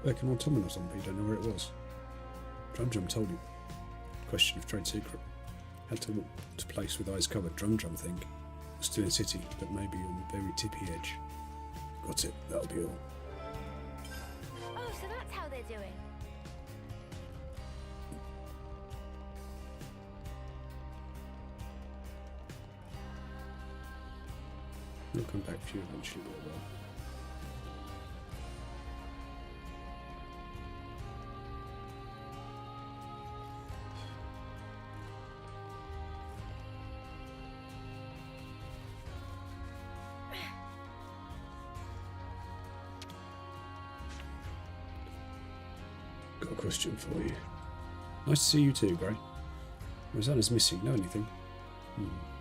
Working on Tommen or something, you don't know where it was. Drumjum told you. Question of trade secret. Had to walk to place with eyes covered. Drumjum think. Still in city, but maybe on the very tippy edge. Got it, that'll be all. Oh, so that's how they're doing. We'll come back for you eventually, but well. Got a question for you. Nice to see you too, Gray. Rosanna's missing. Know anything?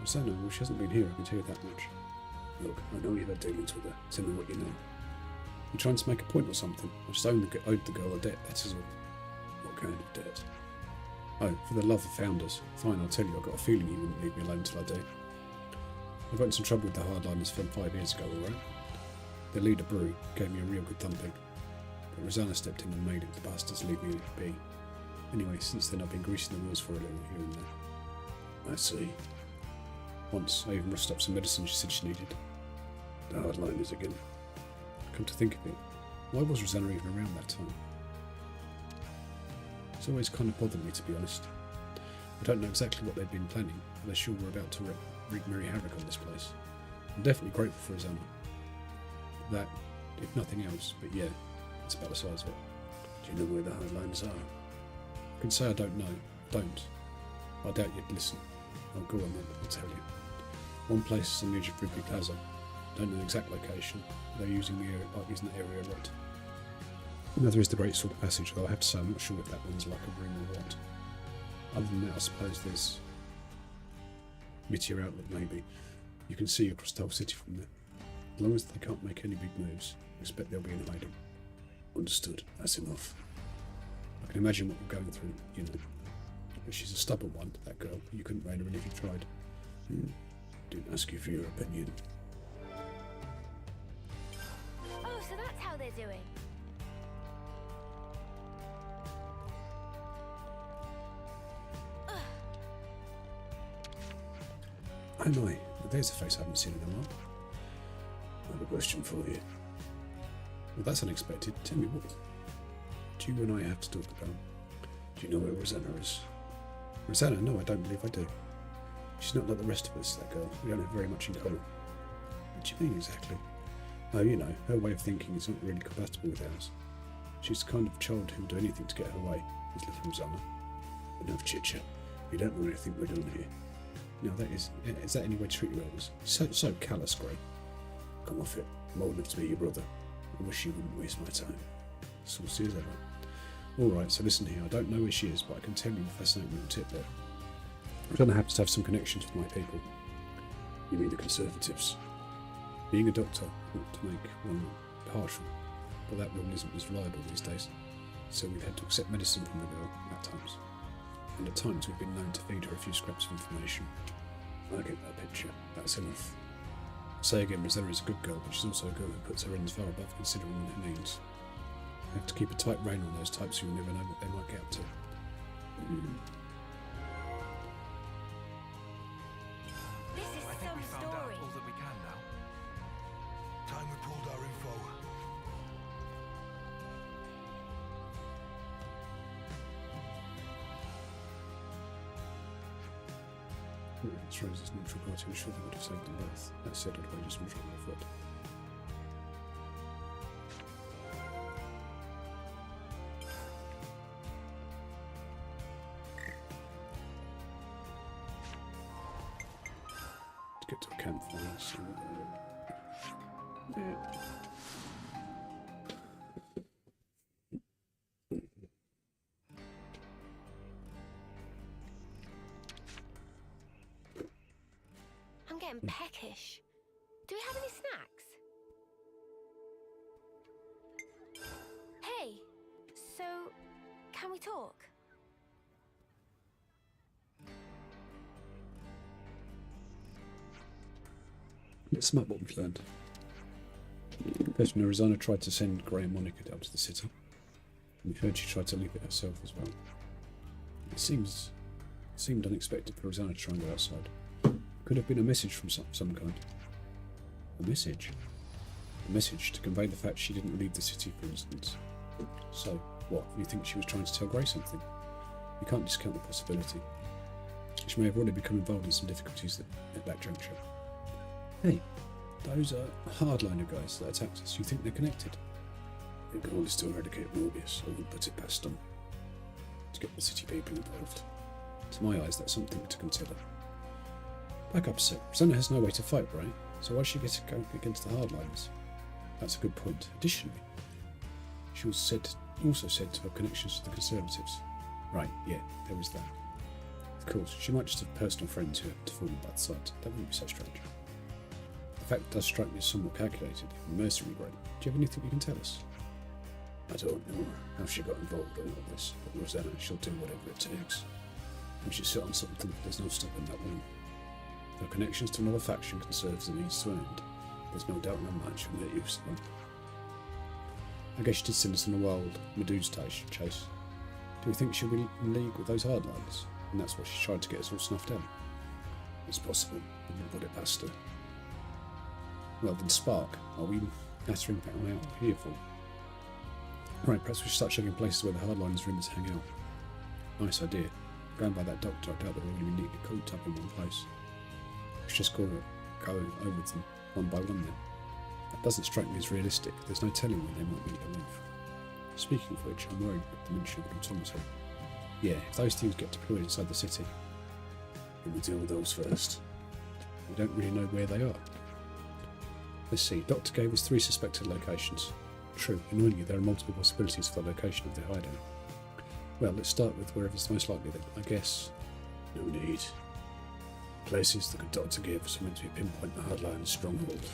Rosanna, well, she hasn't been here, I can tell you that much. Look, I know you've had dealings with her. Tell me what you know. You trying to make a point or something? I just owed the girl a debt, that is all. What kind of debt? Oh, for the love of founders. Fine, I'll tell you, I've got a feeling you wouldn't leave me alone till I do. I got in some trouble with the hardliners from 5 years ago, alright? The leader, Brew, gave me a real good thumping. But Rosanna stepped in and made it. The bastards leave me be. Anyway, since then I've been greasing the wheels for a little here and there. I see. Once, I even rushed up some medicine she said she needed. The hardliners again. Come to think of it, why was Rosanna even around that time? It's always kind of bothered me, to be honest. I don't know exactly what they'd been planning, but they sure were about to wreak merry havoc on this place. I'm definitely grateful for Rosanna. That, if nothing else, but yeah, it's about the size of it. Do you know where the hardliners are? I can say I don't know. Don't. I doubt you'd listen. Oh, go on then, I'll tell you. One place is on the edge of Wrigley Plaza. Don't know the exact location. They're using the area, like using that area a lot. Another is the Great Sword Passage, though I have to say I'm not sure if that one's like a ring or what. Other than that, I suppose there's Meteor Outlet maybe. You can see across the whole city from there. As long as they can't make any big moves, I expect they'll be in hiding. Understood. That's enough. I can imagine what we're going through, you know. But she's a stubborn one, that girl. You couldn't rein her in if you tried. Didn't ask you for your opinion. Oh, so that's how they're doing. Oh my, there's a face I haven't seen in a while. I have a question for you. Well, that's unexpected. Tell me, what do you and I have to talk about? Do you know where Rosanna is? Rosanna? No, I don't believe I do. She's not like the rest of us, that girl. We don't have very much in common. What do you mean exactly? Oh, you know, her way of thinking is not really compatible with ours. She's the kind of child who'll do anything to get her way, is little Rosanna. Enough chit-chat. You don't really think we're doing here. Now that is that any way to treat your elders? So callous, Grey. Come off it. I'm old enough to be your brother. I wish you wouldn't waste my time. Saucy as ever. Alright, so listen here. I don't know where she is, but I can tell you a fascinating little tip there. Rosanna happens to have some connections with my people. You mean the Conservatives? Being a doctor, not to make one partial, but that rule isn't as reliable these days. So we've had to accept medicine from the girl at times. And at times we've been known to feed her a few scraps of information. I get that picture. That's enough. Say again, Rosanna is a good girl, but she's also a girl who puts her ends far above considering her needs. You have to keep a tight rein on those types who never know what they might get up to. This is I think we found out all that we can now. Time we pulled our info. It's Rose's neutral party. I'm sure they would have saved them both. That said, I'd wager some trouble afoot. To get to a campfire, so... I'm getting peckish. Do we have any snacks? Hey, so can we talk? Let's sum up what we've learned. First, Rosanna tried to send Grey and Monica down to the city. And we've heard she tried to leave it herself as well. It seemed unexpected for Rosanna to try and go outside. Could have been a message from some kind. A message? A message to convey the fact she didn't leave the city, for instance. So, what? You think she was trying to tell Grey something? You can't discount the possibility. She may have already become involved in some difficulties at that juncture. Hey, those are hardliner guys that attacked us. You think they're connected? The goal is to eradicate Morbius. I wouldn't put it past them. To get the city people involved. To my eyes, that's something to consider. Back up a sec. Rosanna has no way to fight, right? So why should she get going against the hardliners? That's a good point. Additionally, she was also said to have connections to the Conservatives. Right, yeah, there was that. Of course, she might just have personal friends who have to fall on both sides. That wouldn't be so strange. The fact does strike me as somewhat calculated, even mercenary grade. Do you have anything you can tell us? I don't know how she got involved in all this, but Rosanna, she'll do whatever it takes. We should sit on something. There's no stopping that woman. Her connections to another faction can serve as a means to an end. There's no doubt in her mind she'll make use of them. I guess she did send us on a wild Medusa chase. Do we think she'll be in league with those hardliners? And that's what she tried to get us all snuffed out? It's possible, but we'll put it past her. Well then, Spark, are we nattering back on out here for? Right, perhaps we should start checking places where the hardliners rumors hang out. Nice idea. Going by that doctor, I doubt they're all going to be neatly cooped up in one place. Let's just go over them one by one then. That doesn't strike me as realistic. There's no telling when they might meet a move. Speaking of which, I'm worried with the mention of automata. Yeah, if those things get deployed inside the city, we'll deal with those first. We don't really know where they are. Let's see, Doctor gave us 3 suspected locations. True, annoyingly there are multiple possibilities for the location of their hideout. Well, let's start with wherever's most likely then, I guess. No need. Places the good Doctor gives are meant to be pinpoint the hardline stronghold.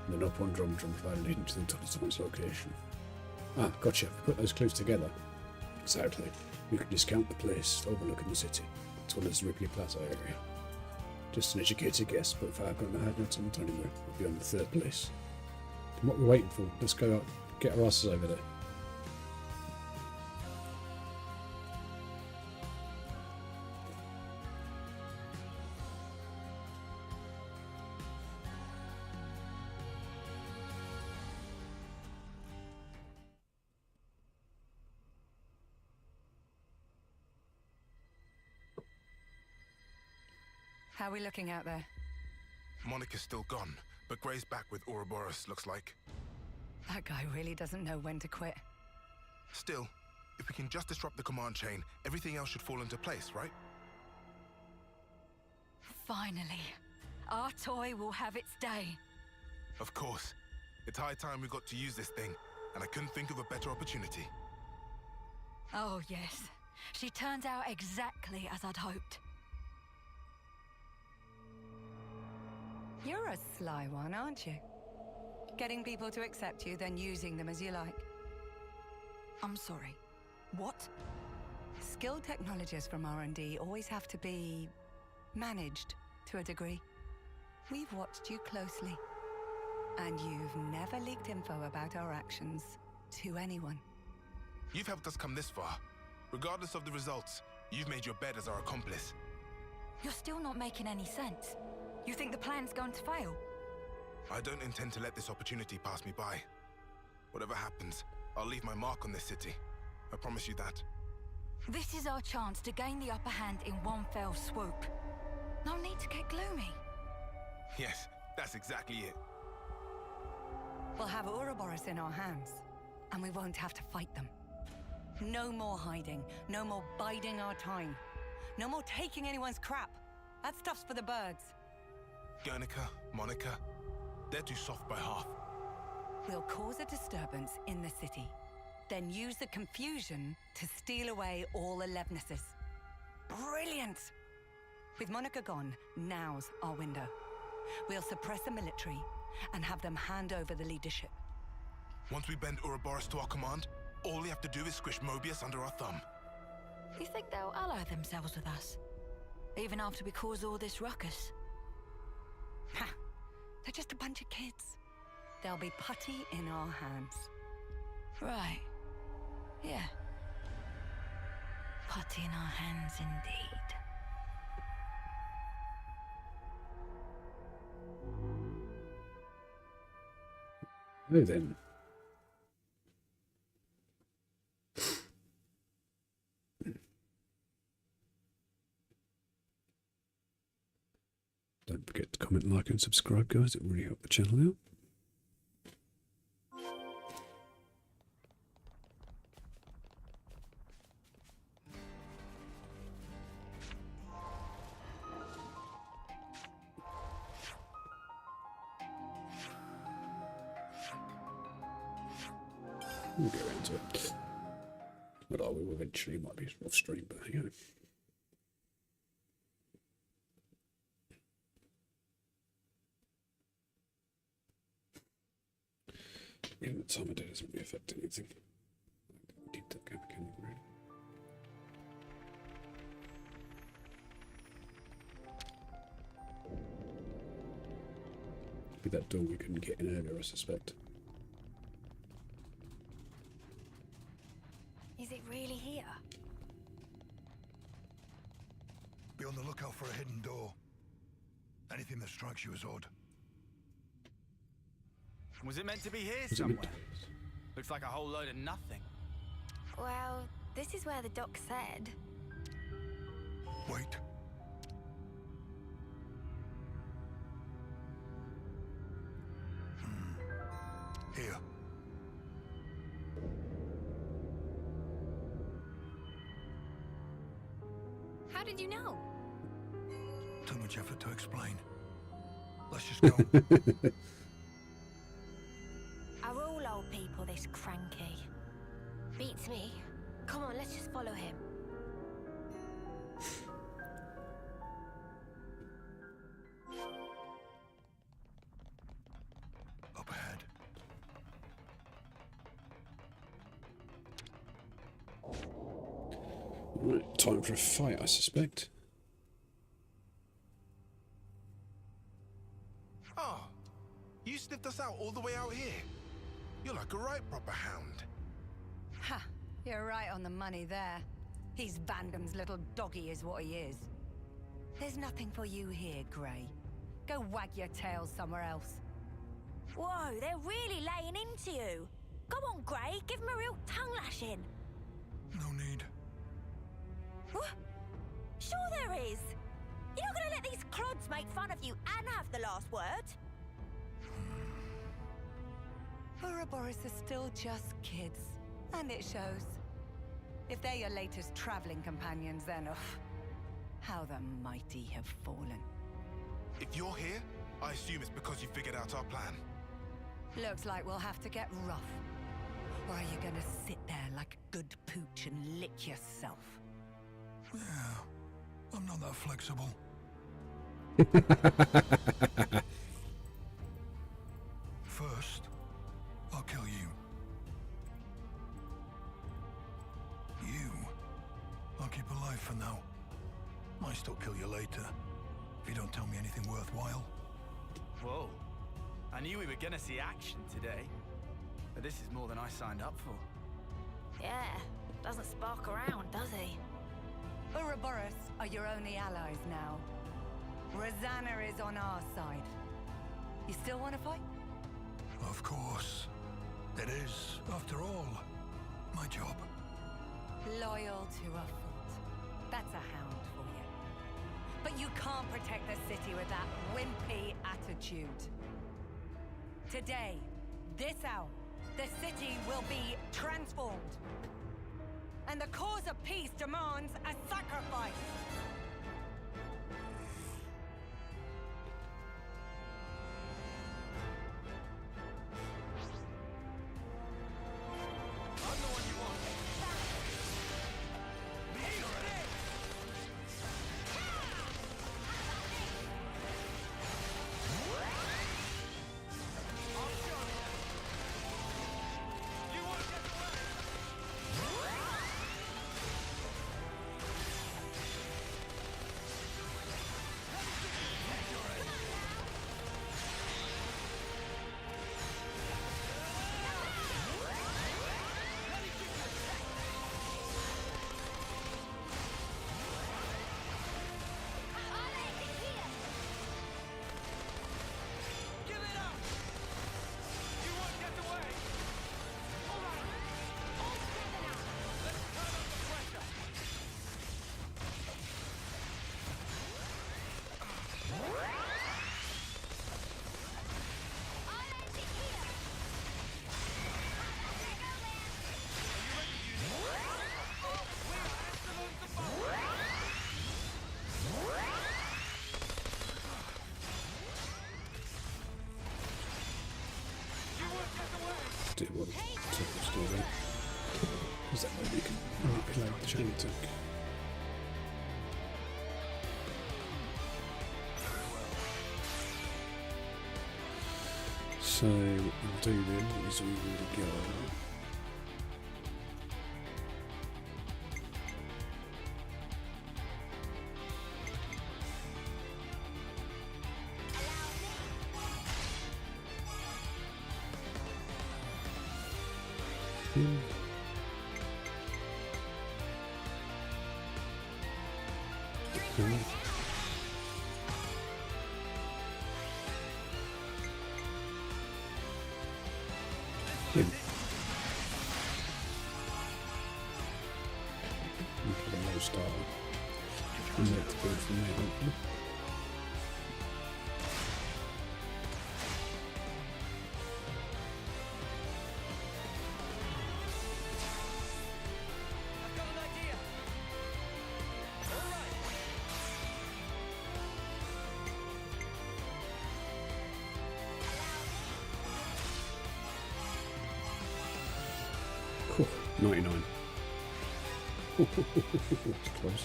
And then up on drum provided leading to the tunnel site's location. Ah, gotcha. Put those clues together. Exactly. You can discount the place overlooking the city, as well as the Ripley Plaza area. Just an educated guess, but if I've got no had notes on the anywhere, we'll be on the third place. And what we're waiting for, let's go up, get our asses over there. How are we looking out there? Monica's still gone, but Gray's back with Ouroboros, looks like. That guy really doesn't know when to quit. Still, if we can just disrupt the command chain, everything else should fall into place, right? Finally. Our toy will have its day. Of course. It's high time we got to use this thing, and I couldn't think of a better opportunity. Oh, yes. She turns out exactly as I'd hoped. You're a sly one, aren't you? Getting people to accept you, then using them as you like. I'm sorry. What? Skilled technologists from R&D always have to be managed to a degree. We've watched you closely, and you've never leaked info about our actions to anyone. You've helped us come this far. Regardless of the results, you've made your bed as our accomplice. You're still not making any sense. You think the plan's going to fail? I don't intend to let this opportunity pass me by. Whatever happens, I'll leave my mark on this city. I promise you that. This is our chance to gain the upper hand in one fell swoop. No need to get gloomy. Yes, that's exactly it. We'll have Ouroboros in our hands, and we won't have to fight them. No more hiding, no more biding our time. No more taking anyone's crap. That stuff's for the birds. Guernica, Monica, they're too soft by half. We'll cause a disturbance in the city, then use the confusion to steal away all the Levnesses. Brilliant! With Monica gone, now's our window. We'll suppress the military and have them hand over the leadership. Once we bend Ouroboros to our command, all we have to do is squish Mobius under our thumb. You think they'll ally themselves with us? Even after we cause all this ruckus? Ha! They're just a bunch of kids. They'll be putty in our hands. Right. Yeah. Putty in our hands indeed. Oh then. Don't forget to comment, like and subscribe, guys. It really helps the channel out. We'll get around to it. But I will eventually, might be off stream, but you know. Even the time of day doesn't really affect anything. I need that kind of mechanic, really. Be that door we couldn't get in earlier, I suspect. Is it really here? Be on the lookout for a hidden door. Anything that strikes you as odd. Was it meant to be here Was somewhere? Looks like a whole load of nothing. Well, this is where the doc said. Wait. Here. How did you know? Too much effort to explain. Let's just go. Are all old people this cranky? Beats me. Come on, let's just follow him. A Right, time for a fight, I suspect. Oh, you sniffed us out all the way out here. You're like a right proper hound. Ha! You're right on the money there. He's Vandam's little doggy is what he is. There's nothing for you here, Grey. Go wag your tail somewhere else. Whoa, they're really laying into you. Go on, Grey, give him a real tongue lashing. No need. What? Sure there is. You're not gonna let these clods make fun of you and have the last word? Ouroboros are still just kids, and it shows. If they're your latest traveling companions, then how the mighty have fallen. If you're here, I assume it's because you figured out our plan. Looks like we'll have to get rough. Or are you gonna sit there like a good pooch and lick yourself? Yeah, I'm not that flexible. First, I'll kill you. You, I'll keep alive for now. Might still kill you later, if you don't tell me anything worthwhile. Whoa. I knew we were gonna see action today. But this is more than I signed up for. Yeah, doesn't spark around, does he? Ouroboros are your only allies now. Rosanna is on our side. You still want to fight? Of course. It is, after all, my job. Loyal to a fault. That's a hound for you. But you can't protect the city with that wimpy attitude. Today, this hour, the city will be transformed. And the cause of peace demands a sacrifice. Do what Tickle's doing. Because that way we can manipulate the chain attack. So what we'll do then is we will go. Cool. 99. That's close.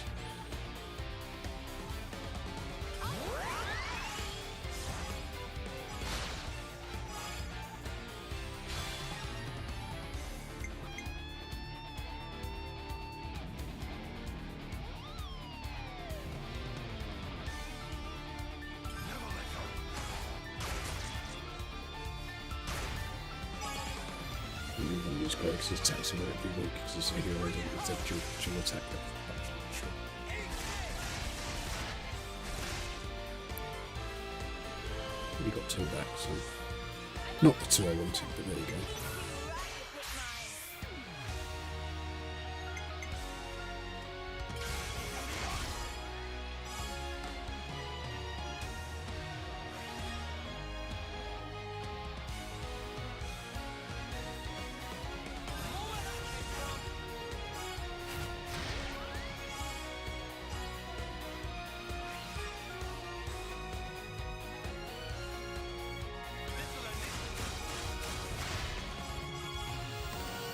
he's great because his attacks are very weak because he's a hero and it's a dual attack. Sure. We got 2 back, so not the 2 I wanted, but there you go.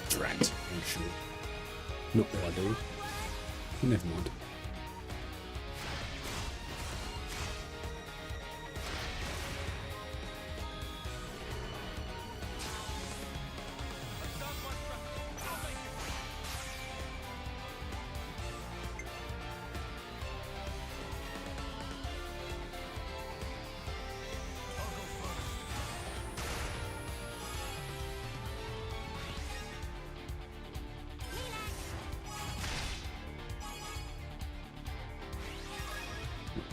Drat, I'm sure. Not what I do. Never mind.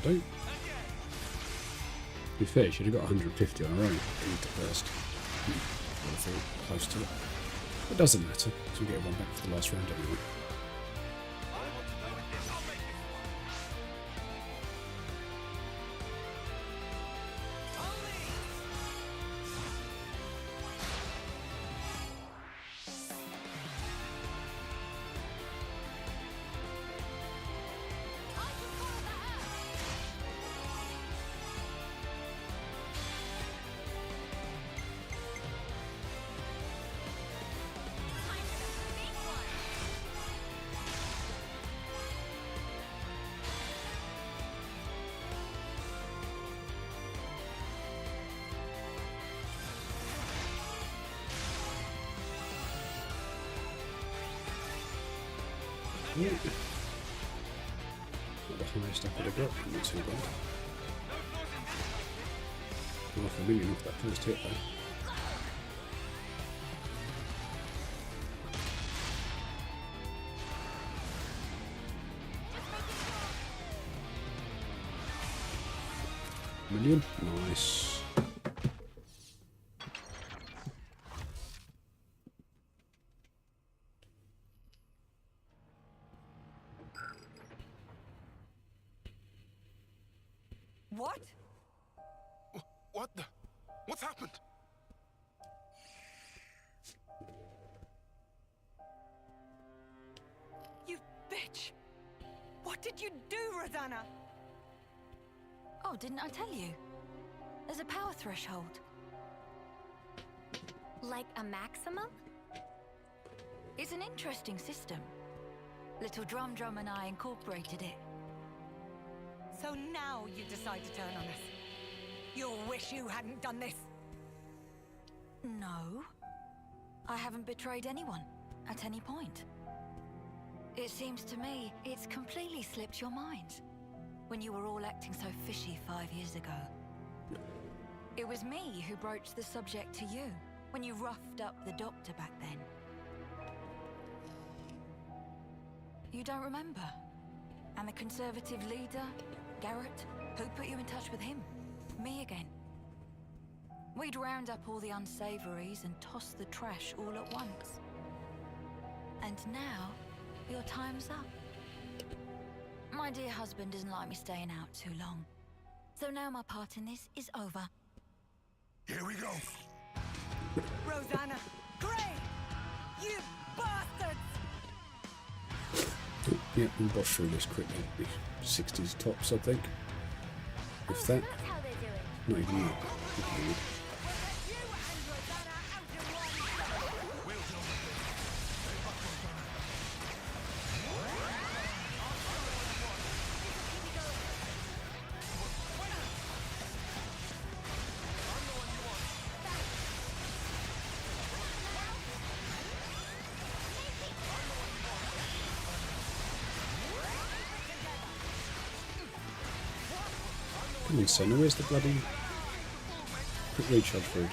To be fair, should have got 150 on our own into first. I thought close to it. It doesn't matter, because we'll get one back for the last round anyway. Not the highest I could have got, not too bad. $500,000 off that first hit though. Million, nice. What? What the? What's happened? You bitch! What did you do, Rosanna? Oh, didn't I tell you? There's a power threshold. Like a maximum? It's an interesting system. Little Drum and I incorporated it. So now you decide to turn on us. You'll wish you hadn't done this. No. I haven't betrayed anyone, at any point. It seems to me it's completely slipped your mind, when you were all acting so fishy 5 years ago. It was me who broached the subject to you, when you roughed up the doctor back then. You don't remember? And the Conservative leader, Garrett, who put you in touch with him? Me again. We'd round up all the unsavories and toss the trash all at once. And now, your time's up. My dear husband doesn't like me staying out too long. So now my part in this is over. Here we go. Rosanna! Gray! You bastards! Yeah, we'll boss through this quickly. 60s tops, I think. If that. Not even that. Come on, Senna, where's the bloody quick recharge food?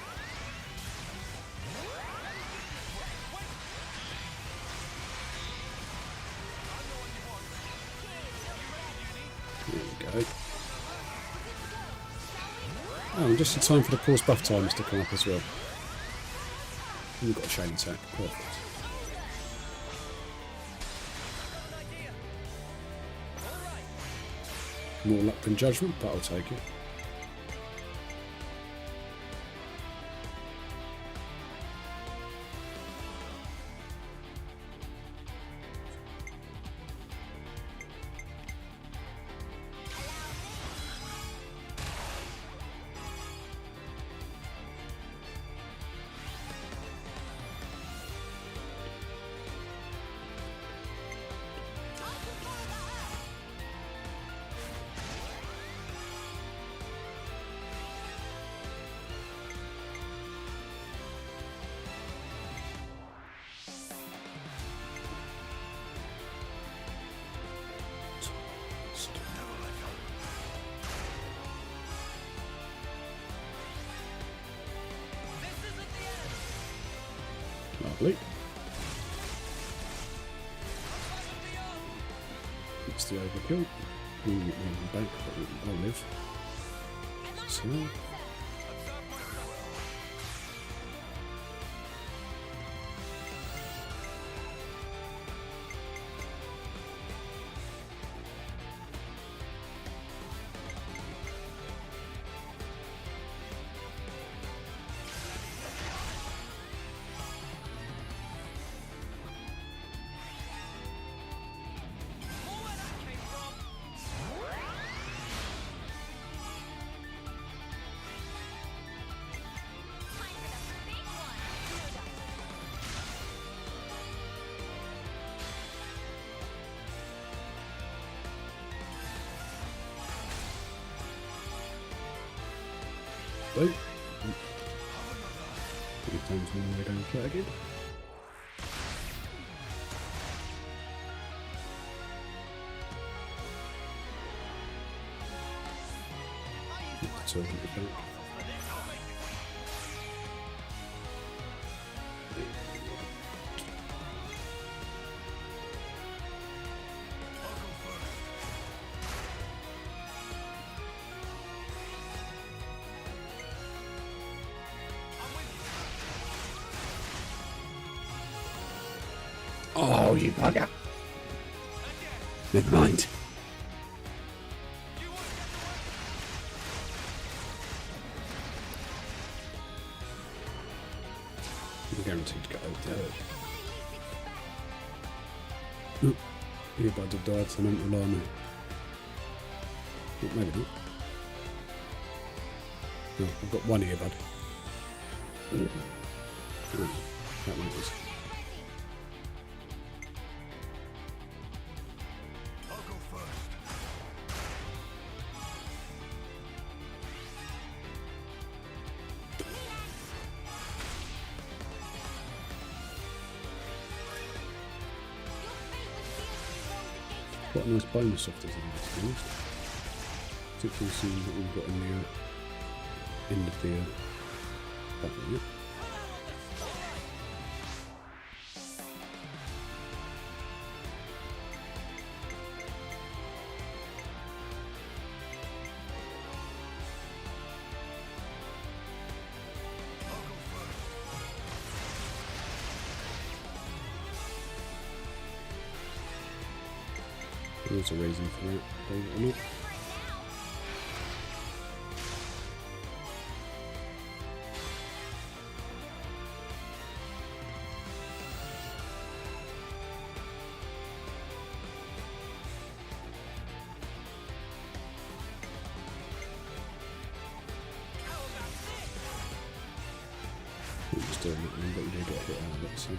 There we go. Oh, just in time for the pause buff timers to come up as well. And we've got a chain attack. Perfect. More luck than judgment, but I'll take it. Lovely. It's the overkill. We'll back, but I'll live. So. Oh. 3 times more way down flat again. It's all back. Oh, you bugger. Never mind. You're guaranteed to get over there. Oh, earbuds have died, so I don't rely on me. Oh, maybe not. No, I've got one earbud. Oh, that one is. Quite a nice bonus off this, to be honest. Particularly seeing what we've got in the end of the battle. Yeah. There's a reason for that, believe it or not. I'm just doing it, but you do get a hit out of it, so.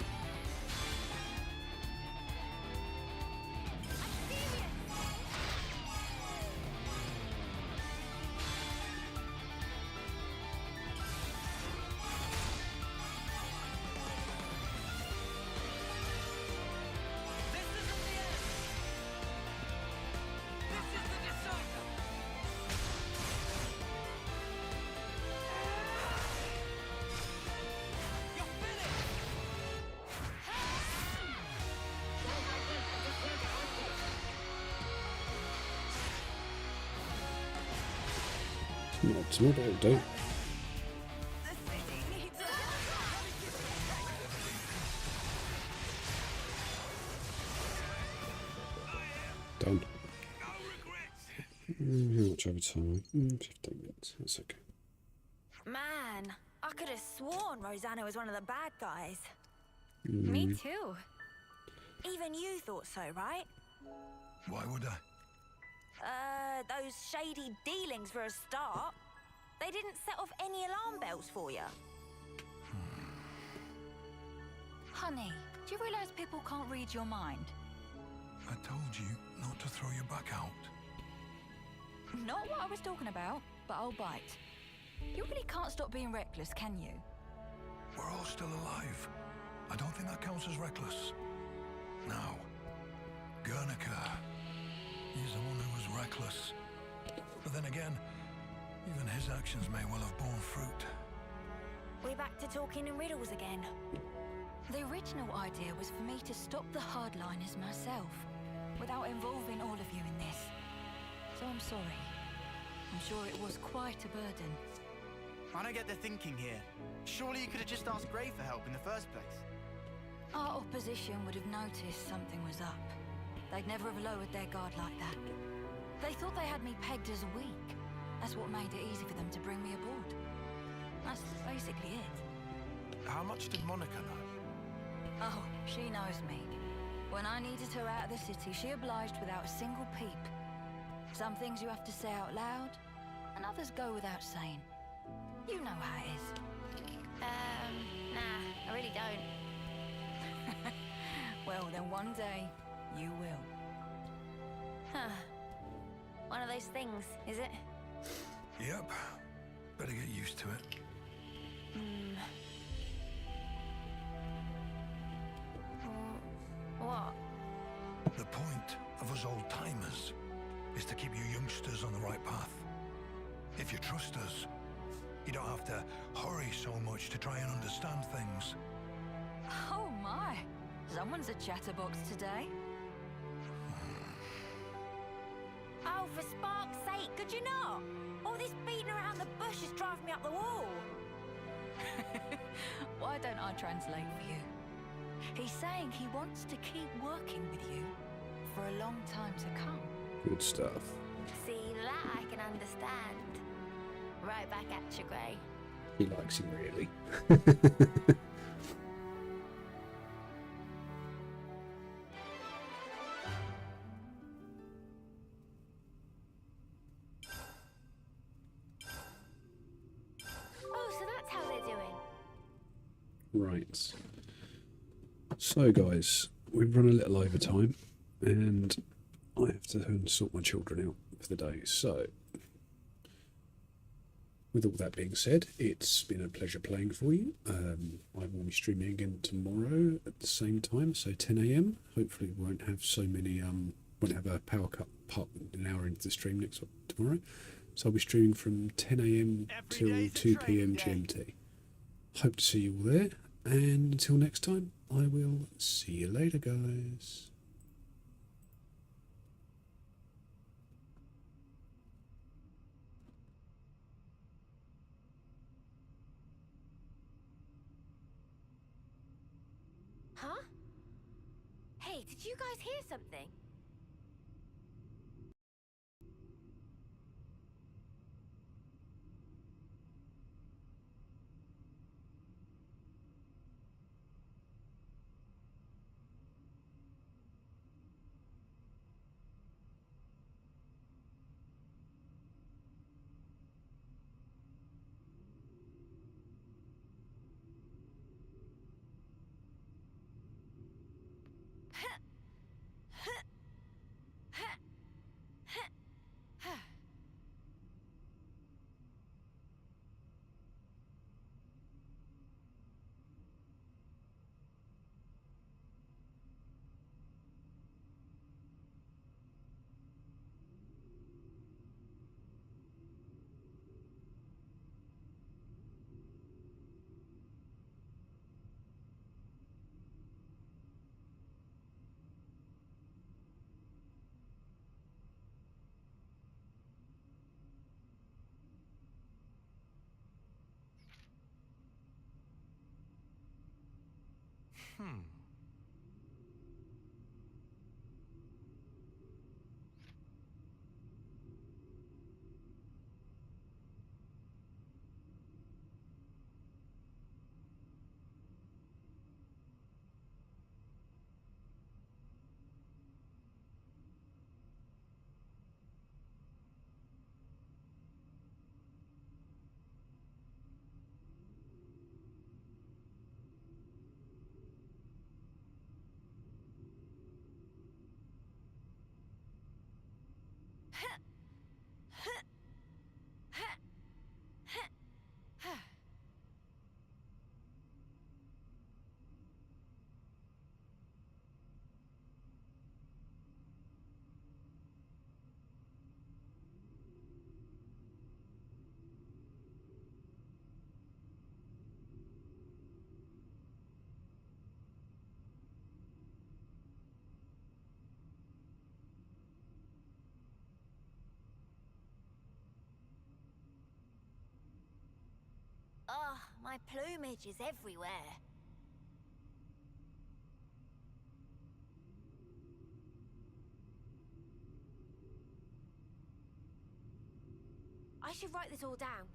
Not optimal, but it'll do. Done. How much overtime? 15 minutes. That's okay. Man, I could have sworn Rosanna was one of the bad guys. Me too. Even you thought so, right? Why would I? Those shady dealings for a start. They didn't set off any alarm bells for you. Honey, do you realize people can't read your mind? I told you not to throw your back out. Not what I was talking about, but I'll bite. You really can't stop being reckless, can you? We're all still alive. I don't think that counts as reckless. Now, Guernica. He's the one who was reckless. But then again, even his actions may well have borne fruit. We're back to talking in riddles again. The original idea was for me to stop the hardliners myself, without involving all of you in this. So I'm sorry. I'm sure it was quite a burden. I don't get the thinking here. Surely you could have just asked Gray for help in the first place. Our opposition would have noticed something was up. They'd never have lowered their guard like that. They thought they had me pegged as weak. That's what made it easy for them to bring me aboard. That's basically it. How much did Monica know? Oh, she knows me. When I needed her out of the city, she obliged without a single peep. Some things you have to say out loud, and others go without saying. You know how it is. Nah, I really don't. Well, then one day, you will. Huh. One of those things, is it? Yep. Better get used to it. What? The point of us old-timers is to keep you youngsters on the right path. If you trust us, you don't have to hurry so much to try and understand things. Oh my! Someone's a chatterbox today. Oh, for spark's sake, could you not? All this beating around the bush is driving me up the wall. Why don't I translate for you? He's saying he wants to keep working with you for a long time to come. Good stuff. See, that I can understand. Right back at you, Gray. He likes him, really. Oh, so that's how they're doing. Right. So, guys, we've run a little overtime, and I have to sort my children out for the day. So, with all that being said, it's been a pleasure playing for you. I will be streaming again tomorrow at the same time, so 10 AM. Hopefully, we won't have so many. Won't have a power cut part an hour into the stream tomorrow. So I'll be streaming from 10 AM till 2 PM GMT. Hope to see you all there, and until next time, I will see you later, guys. Huh? Hey, did you guys hear something? Oh, my plumage is everywhere. I should write this all down.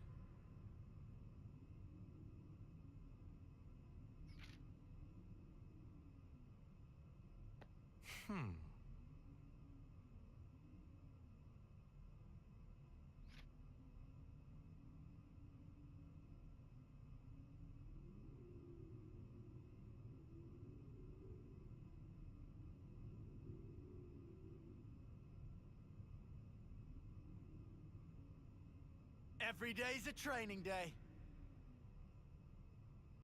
Every day's a training day.